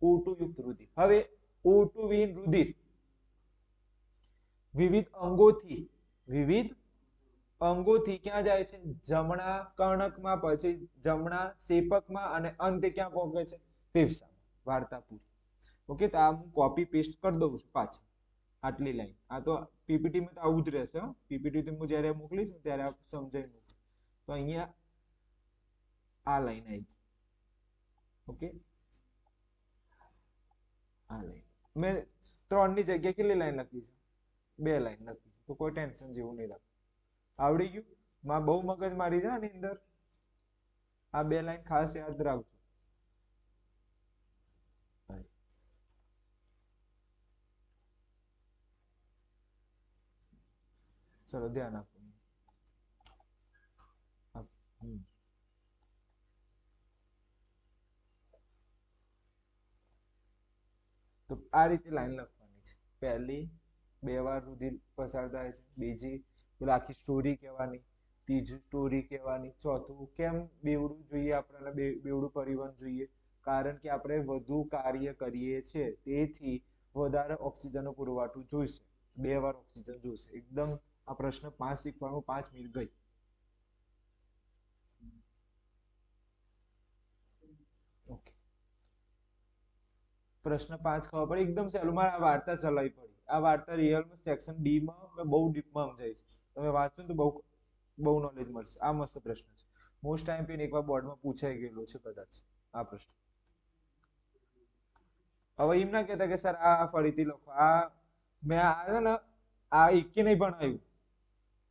O2 યુક્ત રુધિર. હવે O2 વિહીન રુધિર વિવિધ અંગોથી ક્યાં જાય છે? જમણા કર્ણકમાં, પછી જમણા ક્ષેપકમાં, અને અંતે ક્યાં પહોંચે છે? ફેફસામાં. વાર્તા પૂરી. ઓકે, તો આ હું કોપી પેસ્ટ કરી દઉં છું પાછળ, આટલી લાઈન. આ તો પીપીટી માં તો આવું જ રહેશે. પીપીટી હું જ્યારે મોકલીશ ને ત્યારે સમજાવી મૂકું. તો અહીંયા આ લાઈન આવી. ઓકે, આ લાઈન મેં 3 ની જગ્યાએ કેટલી લાઈન લખી છે? 2 લાઈન લખી છે. તો કોઈ ટેન્શન જેવું નહીં લાગે. આવડી ગયું? માં બહુ મગજ મારી છે આની અંદર. આ 2 લાઈન ખાસ યાદ રાખજો. ચલો ધ્યાન આપો. તો આ રીતે લાઈન લખવાની છે. પહેલી 2 વાર રુધિર પસાર થાય છે, બીજી પેલા આખી સ્ટોરી કહેવાની, ત્રીજી સ્ટોરી કહેવાની, ચોથું કેમ બેવડું જોઈએ આપણને, બેવડું પરિવહન જોઈએ? કારણ કે આપણે વધુ કાર્ય કરીએ છીએ, તેથી વધારે ઓક્સિજનનો પુરવઠો જોઈશે. 2 વાર ઓક્સિજન જોઈશે. એકદમ આ પ્રશ્ન 5 શીખવામાં 5 મિનિટ ગઈ. પ્રશ્ન 5 ખબર પડી એકદમ સહેલું. મારે આ વાર્તા ચલાવી પડી. આ વાર્તા રિયલમાં સેક્શન ડી માં મેં બહુ ડીપમાં સમજાવી છે. તમે વાંચો ને તો બહુ નોલેજ મળશે. આ મસ્ત પ્રશ્ન છે. મોસ્ટ ટાઈમ પીને એકવાર બોર્ડમાં પૂછાઈ ગયેલો છે કદાચ આ પ્રશ્ન. હવે એમ ના કહેતા કે સર આ ફરીથી લખો. આ મેં આ છે ને આ એકે નહીં ભણાવ્યું.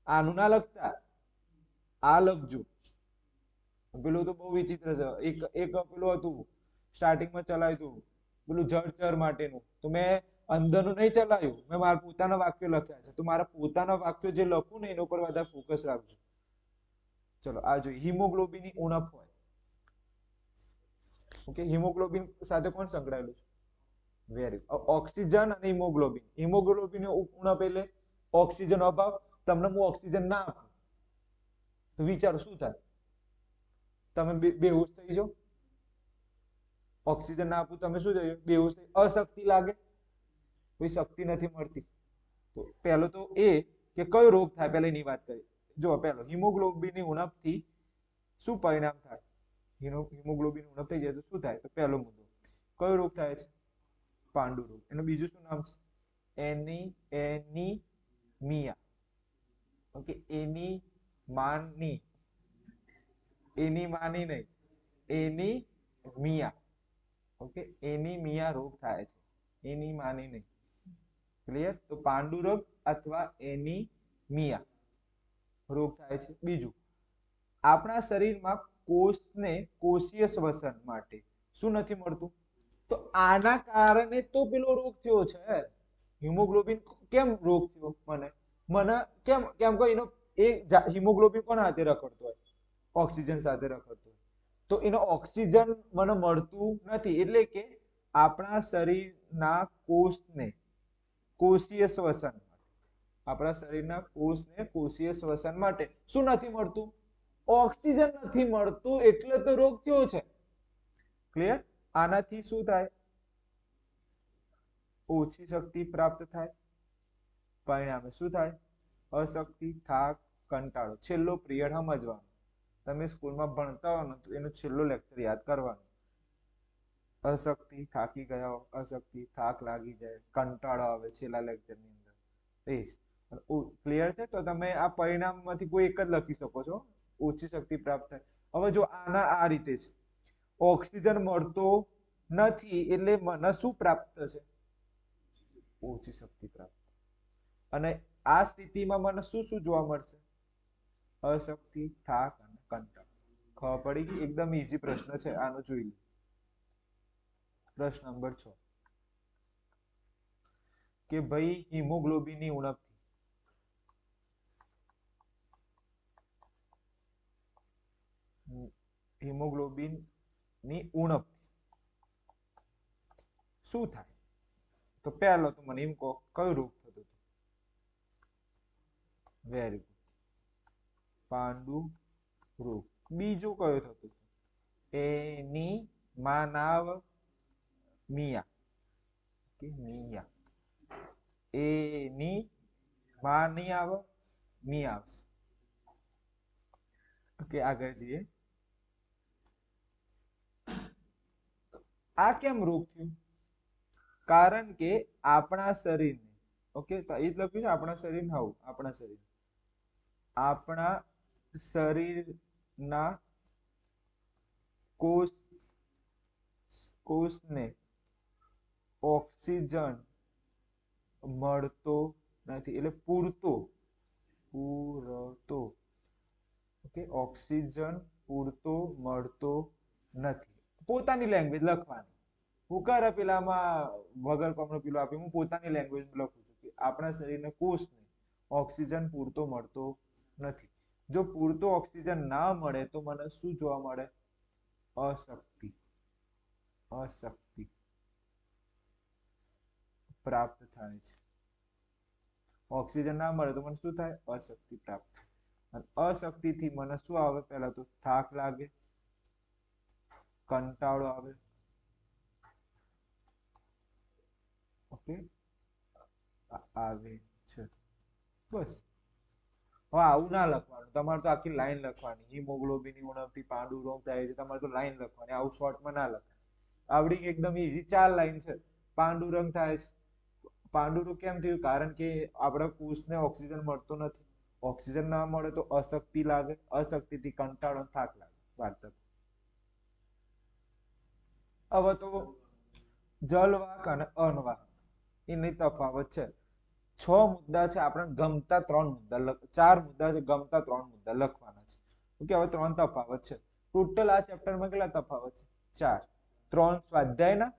આનું ના લખતા, આ લખજો. પેલું તો બહુ વિચિત્ર છે. એક પેલું હતું સ્ટાર્ટિંગમાં ચલાવ્યું હતું પેલું જળચર માટેનું, તો મેં અંદરનું નહીં ચલાવ્યું, મેં મારા પોતાના વાક્યો લખ્યા છે. તો મારા પોતાના વાક્યો જે લખું ને એના ઉપર વધારે ફોકસ રાખજો. ચલો આ જોઈએ. હિમોગ્લોબિનની ઉણપ હોય. ઓકે, હિમોગ્લોબિન સાથે કોણ સંકળાયેલું છે? વેરી ઓક્સિજન અને હિમોગ્લોબિન. હિમોગ્લોબિન ઉણપ એટલે ઓક્સિજન અભાવ. તમને હું ઓક્સિજન ના આપું તો વિચારો શું થાય? તમે બેહોશ થઈ જાઓ. ઓક્સિજન ના આપું તમે શું થયું? બેહોશ થઈ. અશક્તિ લાગે, કોઈ શક્તિ નથી મળતી. તો પહેલો તો એ કે કયો રોગ થાય પહેલા એની વાત કરીએ. જો પહેલો હિમોગ્લોબિનની ઉણપથી શું પરિણામ થાય? હિમોગ્લોબિન ઉણપ થઈ જાય તો શું થાય? તો પહેલો મુદ્દો કયો રોગ થાય છે? પાંડુ રોગ. એનું બીજું શું નામ છે? એનીમિયા. ઓકે, એની માની નહીં, એનીમિયા. ઓકે, એનીમિયા રોગ થાય છે. એની માની નહીં. ક્લિયર? તો પાંડુ રોગ અથવા એનીમિયા રોગ થાય છે. બીજું, આપણા શરીરમાં કોષને કોષીય શ્વસન માટે શું નથી મળતું? તો આના કારણે તો પેલો રોગ થયો છે. હિમોગ્લોબિન કેમ રોગ થયો? મને કેમ કેમ કે એનો એ હિમોગ્લોબિન કોના હાથે રખડતો હોય? ઓક્સિજન સાથે રખડતો હોય. તો એનો ઓક્સિજન મને મળતું નથી, એટલે કે આપણા શરીરના કોષને કોષીય શ્વસન માટે, આપણા શરીરના કોષને કોષીય શ્વસન માટે શું નથી મળતું? ઓક્સિજન નથી મળતું, એટલે તો રોગ થયો છે. ક્લિયર? આનાથી શું થાય? ઓછી શક્તિ પ્રાપ્ત થાય. પરિણામે શું થાય? અશક્તિ, થાક, કંટાળો. છેલ્લો પિરિયડ સમજવાનો. તમે સ્કૂલમાં ભણતા હો ને તો એનો છેલ્લો લેક્ચર યાદ કરવાનો. અશક્તિ, થાકી ગયા હો, અશક્તિ, થાક લાગી જાય, કંટાળો આવે છેલ્લા લેક્ચરની અંદર. એ જ ક્લિયર છે? તો તમે આ પરિણામમાંથી કોઈ એક જ લખી શકો છો. ઓછી શક્તિ પ્રાપ્ત થાય. હવે જો આના આ રીતે છે, ઓક્સિજન મળતો નથી એટલે મને શું પ્રાપ્ત થશે? ઓછી શક્તિ પ્રાપ્ત. અને આ સ્થિતિમાં મને શું શું જોવા મળશે? અશક્તિ, થાક અને કંટાળો. ખબર પડી? એકદમ ઈઝી પ્રશ્ન છે. આનો જોઈ લો. પ્રશ્ન નંબર 6 કે ભાઈ હિમોગ્લોબિનની ઉણપ, હિમોગ્લોબિનની ઉણપ શું થાય? તો પહેલો તો મને એમ કહો કયો રોગ થતો હતો? વેરી ગુડ, પાંડુ રોગ. બીજું કયો થતો હતો? એનીમિયા. એની માં નહીં આવે, મી આવશે. ઓકે, આગળ જઈએ. આ કેમ રોગ થયું? કારણ કે આપણા શરીરને, ઓકે, તો એ જ લખ્યું છે આપણા શરીર. હાઉ આપણા શરીરના કોષને ઓક્સિજન મળતો નથી, એટલે પૂરતો. ઓકે, ઓક્સિજન પૂરતો મળતો નથી. પોતાની લેંગ્વેજ લખવાની. હું કરે પેલામાં વગર કોમનો પેલો આપી, હું પોતાની લેંગ્વેજ લખું છું કે આપણા શરીરને કોષને ઓક્સિજન પૂરતો મળતો નથી. જો પૂરતો ઓક્સિજન ના મળે તો મને શું જોવા મળે? અશક્તિ પ્રાપ્ત થાય છે. ઓક્સિજન ના મળે તો મને શું થાય? અશક્તિ પ્રાપ્ત થાય. અને અશક્તિથી મને શું આવે? પહેલા તો થાક લાગે, કંટાળો આવે. ઓકે, આવે છે. બસ. હવે આવું ના લખવાનું. તમારે તો આખી લાઈન લખવાની. હિમોગ્લોબિનની ઉણપથી પાંડુ રોગ થાય છે. તમારે તો લાઈન લખવાની. આવું શોર્ટમાં ના લખાય. આવડી એકદમ ઈઝી 4 લાઈન છે. પાંડુરંગ થાય છે. પાંડુરંગ કેમ થયું? કારણ કે આપણા કોષને ઓક્સિજન મળતો નથી. ઓક્સિજન ના મળે તો અશક્તિ લાગે, અશક્તિથી કંટાળો, થાક લાગે. વાર્તા. હવે તો જલવાહક અને અનવાહક એની તફાવત છે. 6 મુદ્દા છે. આપણે ગમતા 3 મુદ્દા 4 મુદ્દા છે, ગમતા 3 મુદ્દા લખવાના છે. ઓકે, હવે 3 તફાવત છે. ટોટલ આ ચેપ્ટરમાં કેટલા તફાવત છે? 4. 3 સ્વાધ્યાયના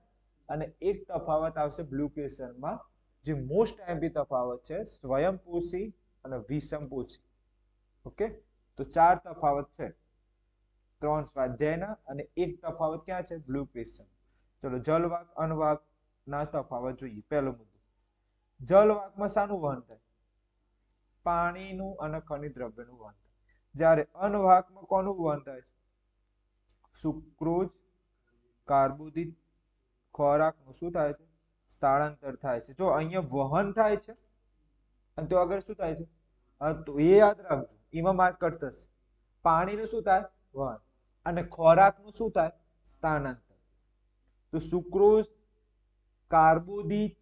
અને એક તફાવત આવશે બ્લુ ક્વેશ્ચનમાં, જે મોસ્ટ આઈએમપી તફાવત છે, સ્વયંપોષી અને વિષમપોષી. ઓકે, તો 4 તફાવત છે. 3 સ્વાધ્યાયના અને એક તફાવત ક્યાં છે? Blue question. ચલો જલવાહક અનવાહક ના તફાવત જોઈએ. પહેલો મુદ્દો, જલવાહકમાં શાનું વહન થાય? પાણીનું અને ખનિજ દ્રવ્યનું વહન થાય. જ્યારે અનવાહકમાં કોનું વહન થાય? સુક્રોઝ, કાર્બોદિત, ખોરાકનું શું થાય છે? સ્થળાંતર થાય છે. જો અહીંયા વહન થાય છે અને તો આગળ શું થાય છે? તો એ યાદ રાખજો, એમાં માર્ક કટ થશે. પાણીનું શું થાય? વહન. અને ખોરાકનું શું થાય? સ્થાનાંતર. તો સુક્રોઝ, કાર્બોદિત,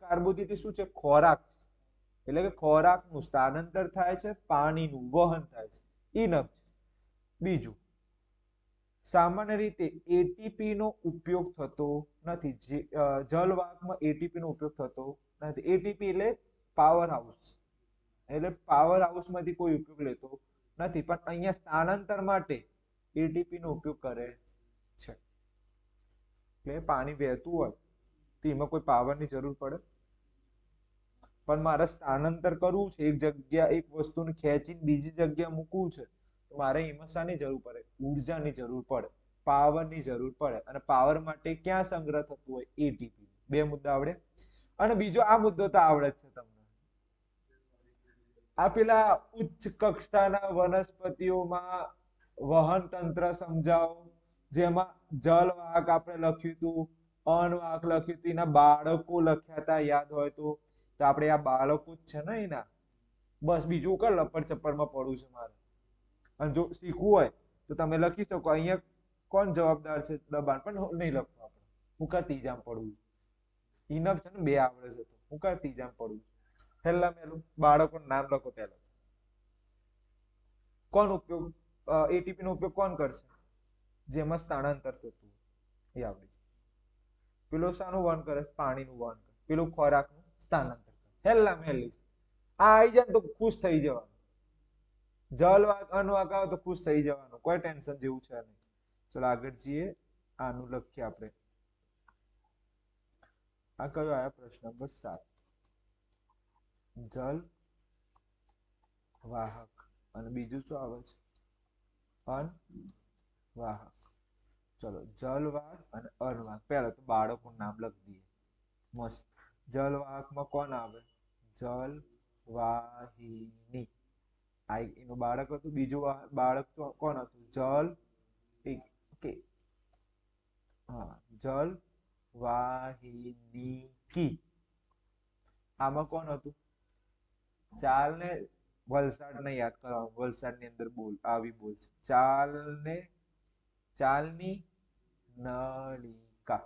કાર્બોદિત શું છે? ખોરાક. એટલે કે ખોરાકનું સ્થાનાંતર થાય છે, પાણીનું વહન થાય છે. ઇનફ. બીજું, સામાન્ય રીતે એટીપી નો ઉપયોગ થતો નથી. જલવાહકમાં એટીપી નો ઉપયોગ થતો નથી. એટીપી એટલે પાવર હાઉસ, એટલે પાવર હાઉસ માંથી કોઈ ઉપયોગ લેતો નથી. પણ અહીંયા સ્થાનાંતર માટે એટીપી નો ઉપયોગ કરે છે. એટલે પાણી વહેતું હોય તો એમાં કોઈ પાવરની જરૂર પડે, પણ મારે સ્થાનાંતર કરવું છે, એક જગ્યા એક વસ્તુને ખેંચીને બીજી જગ્યા મૂકવું છે, તો મારે એમાં શાની જરૂર પડે? ઉર્જાની જરૂર પડે, પાવરની જરૂર પડે. અને પાવર માટે ક્યાં સંગ્રહ થતું હોય? એટીપી. 2 મુદ્દા આવડે. અને બીજો આ મુદ્દો તો આવડે જ છે તમને. આ પેલા ઉચ્ચ કક્ષાના વનસ્પતિઓમાં વહન તંત્ર સમજાવો, જેમાં જલવાહક આપણે લખ્યું હતું, અનવાહક લખ્યું હતું, એના બાળકો લખ્યા હતા, યાદ હોય તો. આપણે આ બાળકો જ છે ને એના. બસ બીજું કઈ લપડ ચપ્પડમાં પડવું છે મારે. અને જો શીખવું હોય તો તમે લખી શકો. અહીંયા કોણ જવાબદાર છે? દબાણ. પણ નહીં લખવું આપણે. હું કા ત્રીજામાં પડવું? ઇનફ છે ને, 2 આવડે છે તો હું કા ત્રીજામાં પડવું? પહેલા મેલું બાળકોનું નામ લખો. પહેલા કોણ ઉપયોગ? એટીપી નો ઉપયોગ કોણ કરશે? જેમાં સ્થાનાંતર થતું એ આવડે. પેલો શાનું વહન કરે? પાણીનું વહન કરે. પેલું ખોરાકનું સ્થાનાંતર કરે. હેલા મેલી આ આવી જાય તો ખુશ થઈ જવાનું. જલવાહક અનવાહક આવે તો ખુશ થઈ જવાનું, કોઈ ટેન્શન જેવું છે નહીં. ચલો આગળ જઈએ. આનું લખીએ આપણે. આ કયો આયા? પ્રશ્ન નંબર 7. જલ વાહક અને બીજું શું આવે છે? અનવાહક. ચલો જલવાહક અને અનવાહક. પહેલા તો બાળકોનું નામ લખી દઈએ. મસ્ત. જલવાહકમાં કોણ આવે? જલવાહિની. આ એનું બાળક હતું. બીજું બાળક તો કોણ હતું? જલ. ઓકે, હા, જલ વાહિની. આમાં કોણ હતું? ચાલ ને વલસાડ ને યાદ કરવાનું. વલસાડ ની અંદર બોલ આવી બોલ છે. ચાલની નળિકા.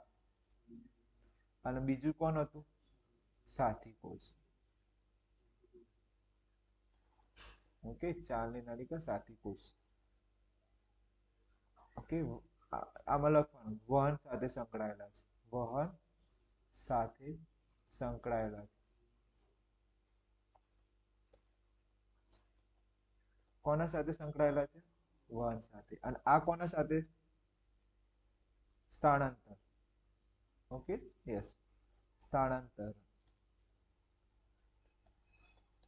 અને બીજું કોણ હતું? સાથી કોષ. ઓકે, ચાલની નળિકા, સાથી કોષ. ઓકે, આમાં લખવાનું વહન સાથે સંકળાયેલા છે. વહન સાથે સંકળાયેલા છે. કોના સાથે સંકળાયેલા છે? વહન સાથે. અને આ કોના સાથે? સ્થાનાંતર. ઓકે, યસ, સ્થાનાંતર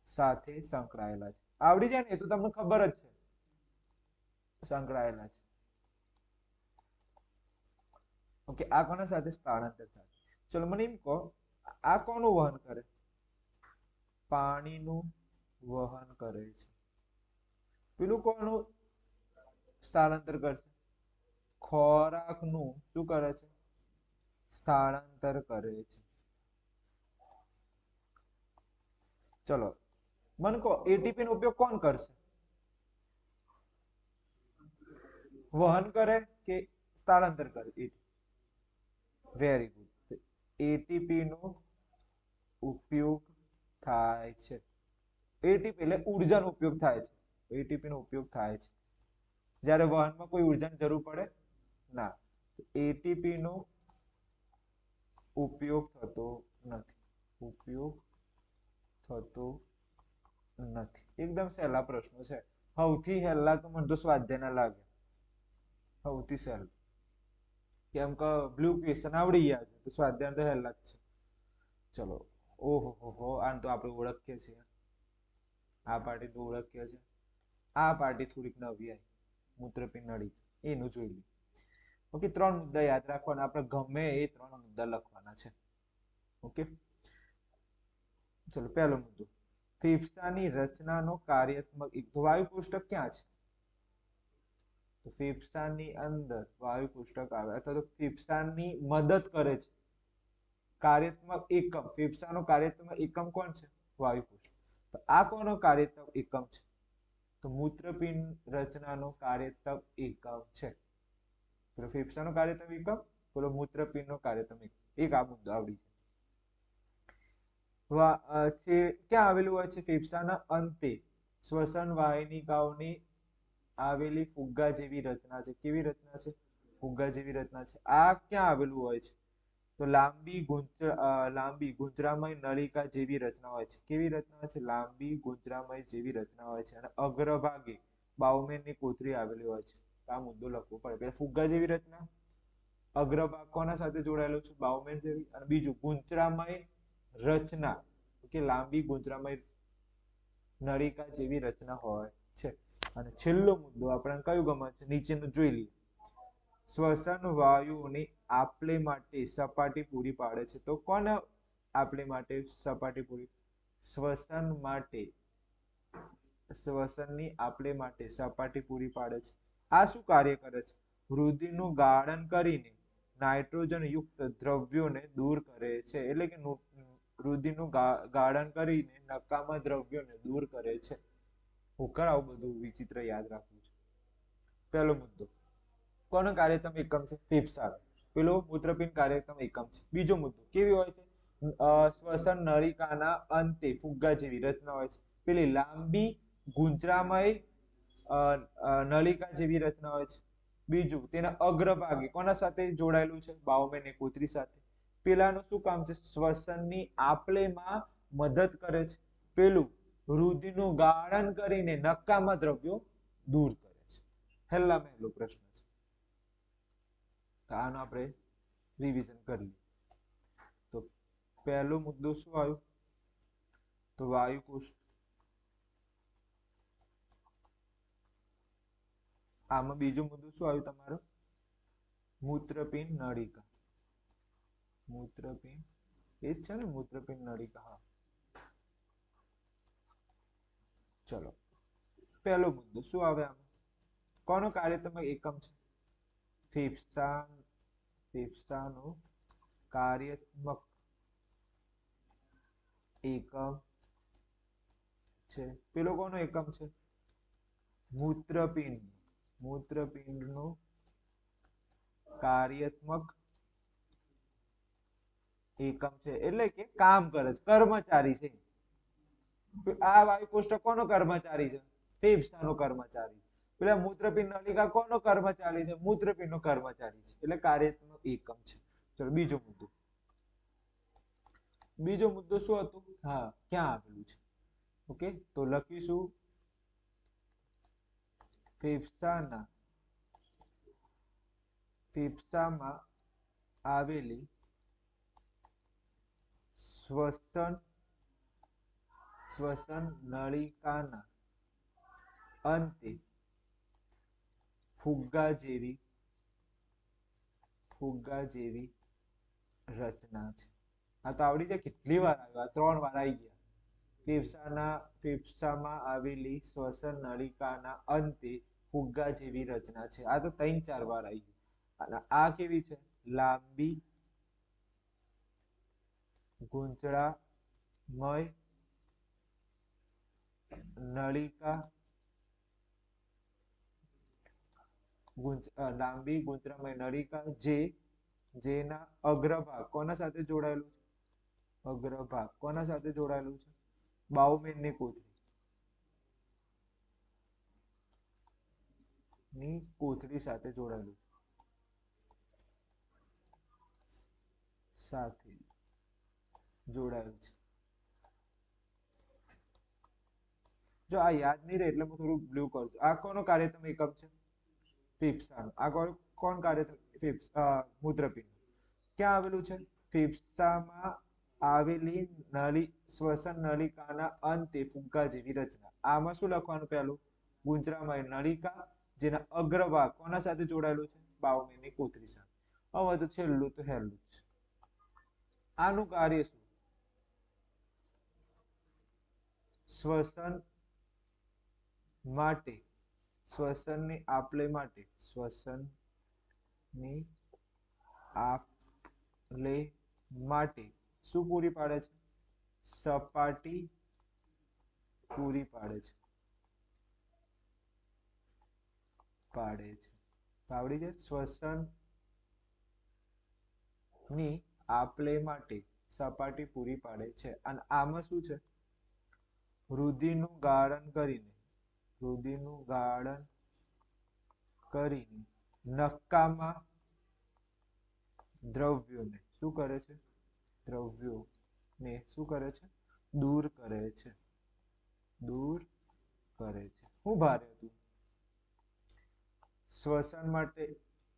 સાથે સંકળાયેલા છે. આવડી જાય ને, એ તો તમને ખબર જ છે, સંકળાયેલા છે. ઓકે, આ કોના સાથે? સ્થાનાંતર સાથે. ચલો મને એમ કહો, આ કોનું વહન કરે? પાણીનું વહન કરે છે. પેલું કોનું સ્થાનાંતર કરશે? ખોરાકનું શું કરે છે? સ્થાનાંતર કરે છે. ચલો મને કહો, એટીપી નો ઉપયોગ કોણ કરશે? વહન કરે કે સ્થાનાંતર કરે? Very good. એટીપી નો ઉપયોગ થાય છે. એટીપી એટલે ઉર્જાનો ઉપયોગ થાય છે. એટીપી નો ઉપયોગ થાય છે જ્યારે વહનમાં કોઈ ઉર્જાની જરૂર પડે ના. એટીપી નો ઉપયોગ થતો નથી. ઉપયોગ થતો નથી. એકદમ સહેલા પ્રશ્નો છે. સૌથી સહેલા તો મને તો સ્વાધ્યાયના લાગે. સૌથી સહેલું. કેમ કે બ્લુ ક્વેશ્ચન આવડી ગયા છે તો સ્વાધ્યાય તો સહેલા જ છે. ચલો. ઓહો હો, આને તો આપણે ઓળખીએ છીએ. આ પાર્ટી તો ઓળખીએ છીએ. આ પાર્ટી થોડીક નવી આવી. મૂત્રપિંડ નળી એનું જોઈ લઈએ. ઓકે, 3 મુદ્દા યાદ રાખવાના. આપણે ગમે એ 3 મુદ્દા લખવાના છે. ઓકે, ચલો. પહેલો મુદ્દો, ફેફસાની રચનાનો કાર્યાત્મક વાયુ કોષ્ટક ક્યાં છે? તો ફેફસાની અંદર વાયુ કોષ્ટક આવે અથવા તો ફેફસાની મદદ કરે છે. કાર્યાત્મક એકમ, ફેફસાનો કાર્યાત્મક એકમ કોણ છે? વાયુ કોષ્ટક. તો આ કોનો કાર્યાત્મક એકમ છે? તો મૂત્રપિંડ રચનાનો કાર્યાત્મક એકમ છે. પેલો ફેફસાનો કાર્યાત્મક એકમ, પેલો મૂત્રપિંડનો કાર્યાત્મક એકમ. એક આ મુદ્દો આવડી છે. ક્યાં આવેલું હોય છે? ફેફસાના અંતે શ્વસન વાહિનીકાઓની આવેલી ફુગ્ગા જેવી રચના છે. કેવી રચના છે? ફુગ્ગા જેવી રચના છે. આ ક્યાં આવેલું હોય છે? તો લાંબી ગુંજરામય નળિકા જેવી રચના હોય છે. કેવી રચના છે? લાંબી ગુંજરામય જેવી રચના હોય છે. અને અગ્રભાગે બાઉમેનની કોથળી આવેલી હોય છે. આ મુદ્દો લખવો પડે. ફુગ્ગા જેવી રચના, અગ્રભાગ કોના સાથે જોડાયેલો છે? બાઉમેન જેવી. અને બીજું ગુંજરામય રચના, કે લાંબી ગુંજરામય નળિકા જેવી રચના હોય છે. અને છેલ્લો મુદ્દો આપણને કયું ગમે છે? નીચેનું જોઈ લઈએ. શ્વસન વાયુઓની આપલે માટે સપાટી પૂરી પાડે છે. તો કોને આપલે માટે સપાટી પૂરી? શ્વસનની આપલે માટે સપાટી પૂરી પાડે છે. આ શું કાર્ય કરે છે? રુધિરનું ગાળણ કરીને નાઇટ્રોજન યુક્ત દ્રવ્યોને દૂર કરે છે. એટલે કે રુધિરનું ગાળણ કરીને નકામા દ્રવ્યોને દૂર કરે છે. હું આવું બધું વિચિત્ર યાદ રાખવું છે. પહેલો મુદ્દો, કોનો કાર્યાત્મક એકમ છે? ફેફસા. પેલો મૂત્રપિંડ કાર્યાત્મક એકમ છે. બીજો મુદ્દો, કેવી હોય છે? શ્વસન નળિકાના અંતે ફુગ્ગા જેવી રચના હોય છે. પેલી લાંબી ગુંજરામય નળિકા જેવી રચના હોય છે. બીજું, તેના અગ્રભાગે કોના સાથે જોડાયેલું છે? બાઉમેનની કોથળી સાથે. પેલાનું શું કામ છે? શ્વસનની આપલેમાં મદદ કરે છે. પેલું રુધિરનું ગાળણ કરીને નકામા દ્રવ્યો દૂર કરે છે. પહેલો પ્રશ્ન છે. આનો આપણે રિવિઝન કરીએ. તો પહેલો મુદ્દો શું આવ્યો? તો વાયુ કોષ્ટક. આમાં બીજો મુદ્દો શું આવ્યું તમારો? મૂત્રપિંડ નળિકા. મૂત્રપિંડ એ જ છે ને? મૂત્રપિંડ નળિકા. હા, ચલો. પહેલો મુદ્દો શું આવે આમાં? કોનો કાર્યાત્મક એકમ છે? ફેફસાનો કાર્યાત્મક એકમ છે. પેલો કોનો એકમ છે? મૂત્રપિંડનો કાર્યાત્મક એકમ છે. એટલે કે કામ કરે છે, કર્મચારી છે. આ વાયુ કોષ્ટક કોનો કર્મચારી છે? ફેફસાનો કર્મચારી. પેલા મૂત્રપિંડ નળિકા કોનો કર્મચારી છે? મૂત્રપિંડનો કર્મચારી છે. એટલે કાર્યાત્મક એકમ છે. ચલો, બીજો મુદ્દો. બીજો મુદ્દો શું હતું? હા, ક્યાં આવેલું છે? ઓકે, તો લખીશું ફેફસામાં આવેલી શ્વસન નળિકાના અંતે ફુગ્ગા જેવી રચના છે. આ તો આવડી જાય. કેટલી વાર આવ્યા? 3 વાર આવી ગયા. ફેફસામાં આવેલી શ્વસન નળિકાના અંતે ફુગ્ગા જેવી રચના છે. આ તો 3-4 વાર આવી ગયું. અને આ કેવી છે? લાંબી ગુંચળામય નળિકા, લાંબી ગુંચળામય નળિકા જે જેના અગ્રભાગ કોના સાથે જોડાયેલું છે? અગ્રભાગ કોના સાથે જોડાયેલું છે? બાઉમેનની કોથળી સાથે જોડાયેલું છે. સાથે જોડાયેલું છે. જો આ યાદ નહીં રહે એટલે હું થોડું બ્લુ કરું છું. આ કોનો કાર્યતમ એકમ છે? ફેફસાનો. આ કોણ કાર્યતમ મૂત્રપિંડ ક્યાં આવેલું છે? ફેફસામાં આવેલી નળી શ્વસન નળિકાના અંતે ફુગ્ગા જેવી રચના. આમાં શું લખવાનું? પહેલું ગુંજરામય નળિકા જેના અગ્રભાગ કોના સાથે જોડાયેલું છે? બાઉમેનની કોથળી સાથે. હવે તો છેલ્લું તો હેલું જ. આનું કાર્ય શું? શ્વસન માટે, શ્વસનની આપલે માટે, શ્વસનની આપલે માટે શું પૂરી પાડે છે? સપાટી પૂરી પાડે છે. આવડી જાય. શ્વસન ની આપલે માટે સપાટી પૂરી પાડે છે. અને આમાં શું છે? રુધિરનું ગાળણ કરીને નક્કામાં દ્રવ્યોને શું કરે છે? દ્રવ્યોને શું કરે છે? દૂર કરે છે. શું ભારે હતું?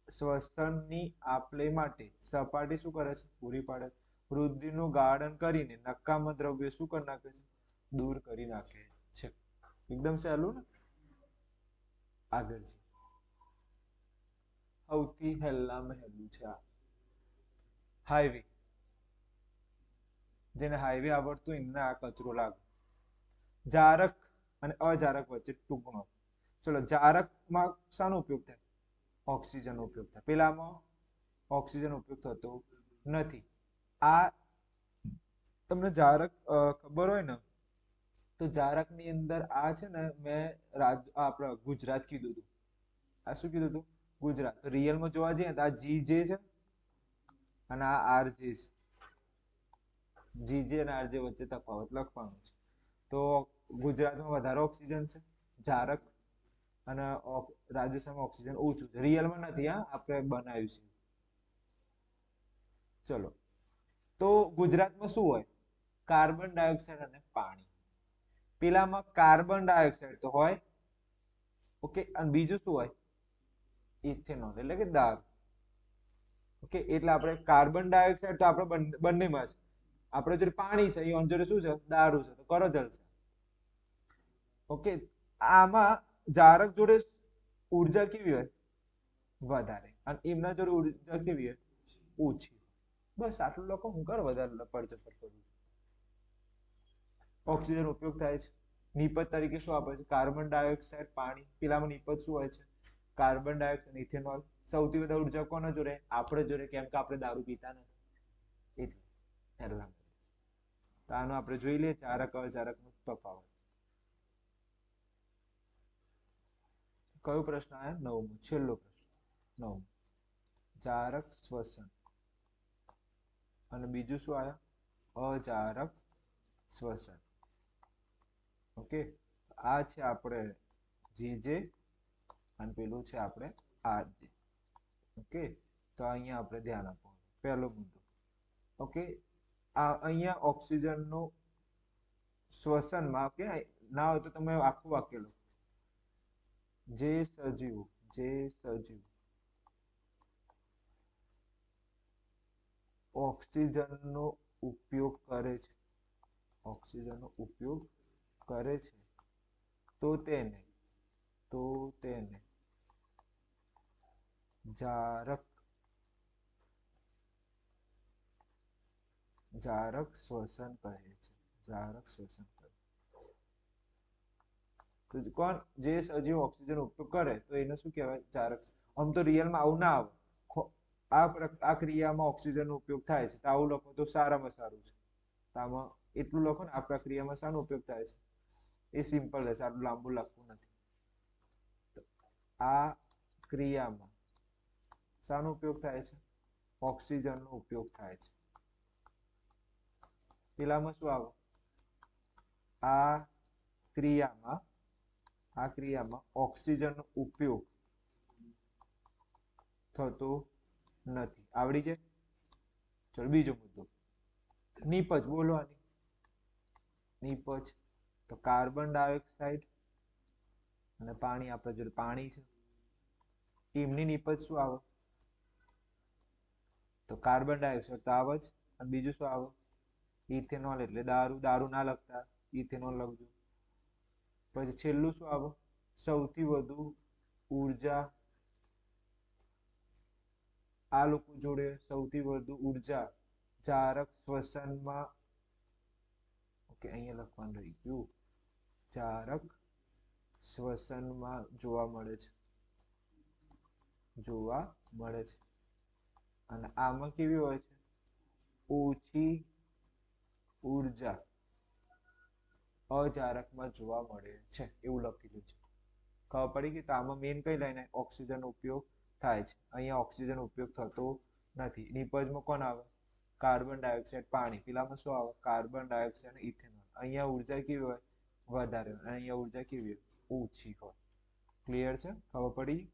શ્વસનની આપલે માટે સપાટી શું કરે છે? પૂરી પાડે છે. રુધિરનું ગાળણ કરીને નક્કામાં દ્રવ્યો શું કરી નાખે છે? દૂર કરી નાખે છે. એકદમ સહેલું ને? આગળ સૌથી હેલ્લામાં હેલું છે આ હાઈવે. જેને હાઈવે આવડતું એમને આ કચરો લાગે. જારક અને અજારક વચ્ચે ટૂંકનો. ચલો, જારકમાં શાનો ઉપયોગ થાય? ઓક્સિજનનો ઉપયોગ થાય. પેલામાં ઓક્સિજન ઉપયોગ થતો નથી. આ તમને જારક ખબર હોય ને તો જારકની અંદર આ છે ને મેં આપણે ગુજરાત કીધું હતું. આ શું કીધું હતું? ગુજરાત. તો રિયલમાં જોવા જઈએ તો આ જી જે છે અને આ આર જે છે. જીજે અને આરજે વચ્ચે તફાવત લખવાનો છે. તો ગુજરાતમાં વધારે ઓક્સિજન છે જારક અને રાજસ્થાનમાં ઓક્સિજન ઓછું છે. રિયલમાં નથી, હા, આપણે બનાવ્યું છે. ચલો, તો ગુજરાતમાં શું હોય? કાર્બન ડાયોક્સાઇડ અને પાણી. પેલામાં કાર્બન ડાયોક્સાઇડ તો હોય, ઓકે, અને બીજું શું હોય? ઇથેનોલ એટલે કે દારૂ. ઓકે, એટલે આપણે કાર્બન ડાયોક્સાઇડ તો આપણે બંનેમાં છે. આપણે જોડે પાણી છે, એ જોડે શું છે? દારૂ છે. તો કરો જલસા. ઓકે, આમાં જારક જોડે ઉર્જા કેવી હોય? વધારે. અને એમના જોડે ઉર્જા કેવી હોય? ઓછી. બસ આટલું લખો. હું કર વધારે પડચપડ કરું. ઓક્સિજન ઉપયોગ થાય છે. નિપજ તરીકે શું આપે છે? કાર્બન ડાયોક્સાઇડ, પાણી. પેલામાં નિપજ શું હોય છે? Carbon dioxide, ethanol. સૌથી વધારે ઉર્જા કોના જોડે? આપણે જોડે, કેમ કે આપણે દારૂ પીતા નથી એટલે. તો આનો આપણે જોઈ લઈએ જારક અજારક નો તફાવત. કયો પ્રશ્ન આવ્યો? 9મો, છેલ્લો પ્રશ્ન. 9મો, જારક શ્વસન અને બીજું શું આવ્યું? અજારક શ્વસન. ઓકે, આ છે આપણે જે અને પેલું છે આપણે આરજે. ઓકે, તો અહીંયા આપણે ધ્યાન આપવાનું. પહેલો મુદ્દો. ઓકે, અહીંયા ઓક્સિજનનો શ્વસનમાં, ઓકે, ના હોય તો તમે આખું વાક્ય લો. જે સજીવ ઓક્સિજનનો ઉપયોગ કરે છે, તો તેને જારક શ્વસન કહે છે. કોણ? જે સજીવ ઓક્સિજન ઉપયોગ કરે તો એને શું કહેવાય? જારક. આમ તો રિયલમાં આવું ના આવે. આ ક્રિયામાં ઓક્સિજનનો ઉપયોગ થાય છે, તો આવું લખો તો સારામાં સારું છે. આમાં એટલું લખો ને, આ પ્રક્રિયામાં શાનો ઉપયોગ થાય છે? એ સિમ્પલ રહેશે, આટલું લાંબુ લખવું નથી. આ ક્રિયામાં શાનો ઉપયોગ થાય છે? ઓક્સિજનનો ઉપયોગ થાય છે. પેલામાં શું આવે? આ ક્રિયામાં ઓક્સિજનનો ઉપયોગ થતો નથી. આવડી છે? ચલો બીજો મુદ્દો. નીપજ બોલવાની. નીપજ તો કાર્બન ડાયોક્સાઇડ અને પાણી, આપણા જોડે પાણી છે, એમની નીપજ શું આવે? તો કાર્બન ડાયોક્સાઇડ તો આવે જ, અને બીજું શું આવે? ઇથેનોલ, એટલે દારૂ. દારૂ ના લખતા, ઇથેનોલ લખજો. પછી છેલ્લું શું આવે? સૌથી વધુ ઉર્જા, આ લોકો જોડે સૌથી વધુ ઉર્જા જારક શ્વસનમાં, ઓકે અહીંયા લખવાનું રહી ગયું, જારક શ્વસનમાં જોવા મળે છે. અને આમાં કેવી હોય છે? ઓછી ઉર્જા અજારકમાં જોવા મળે છે, એવું લખેલું છે. ખબર પડી ગઈ? તો આમાં મેઇન કઈ લાઈને ઓક્સિજનનો ઉપયોગ થાય છે. અહીંયા ઓક્સિજનનો ઉપયોગ થતો નથી. નિપજમાં કોણ આવે? કાર્બન ડાયોક્સાઇડ, પાણી. પેલામાં શું આવે? Carbon dioxide, ethanol. અહીંયા ઉર્જા કેવી હોય? વધારે. અહીંયા ઉર્જા કેવી હોય? ઓછી હોય. ક્લિયર છે? ખબર પડી?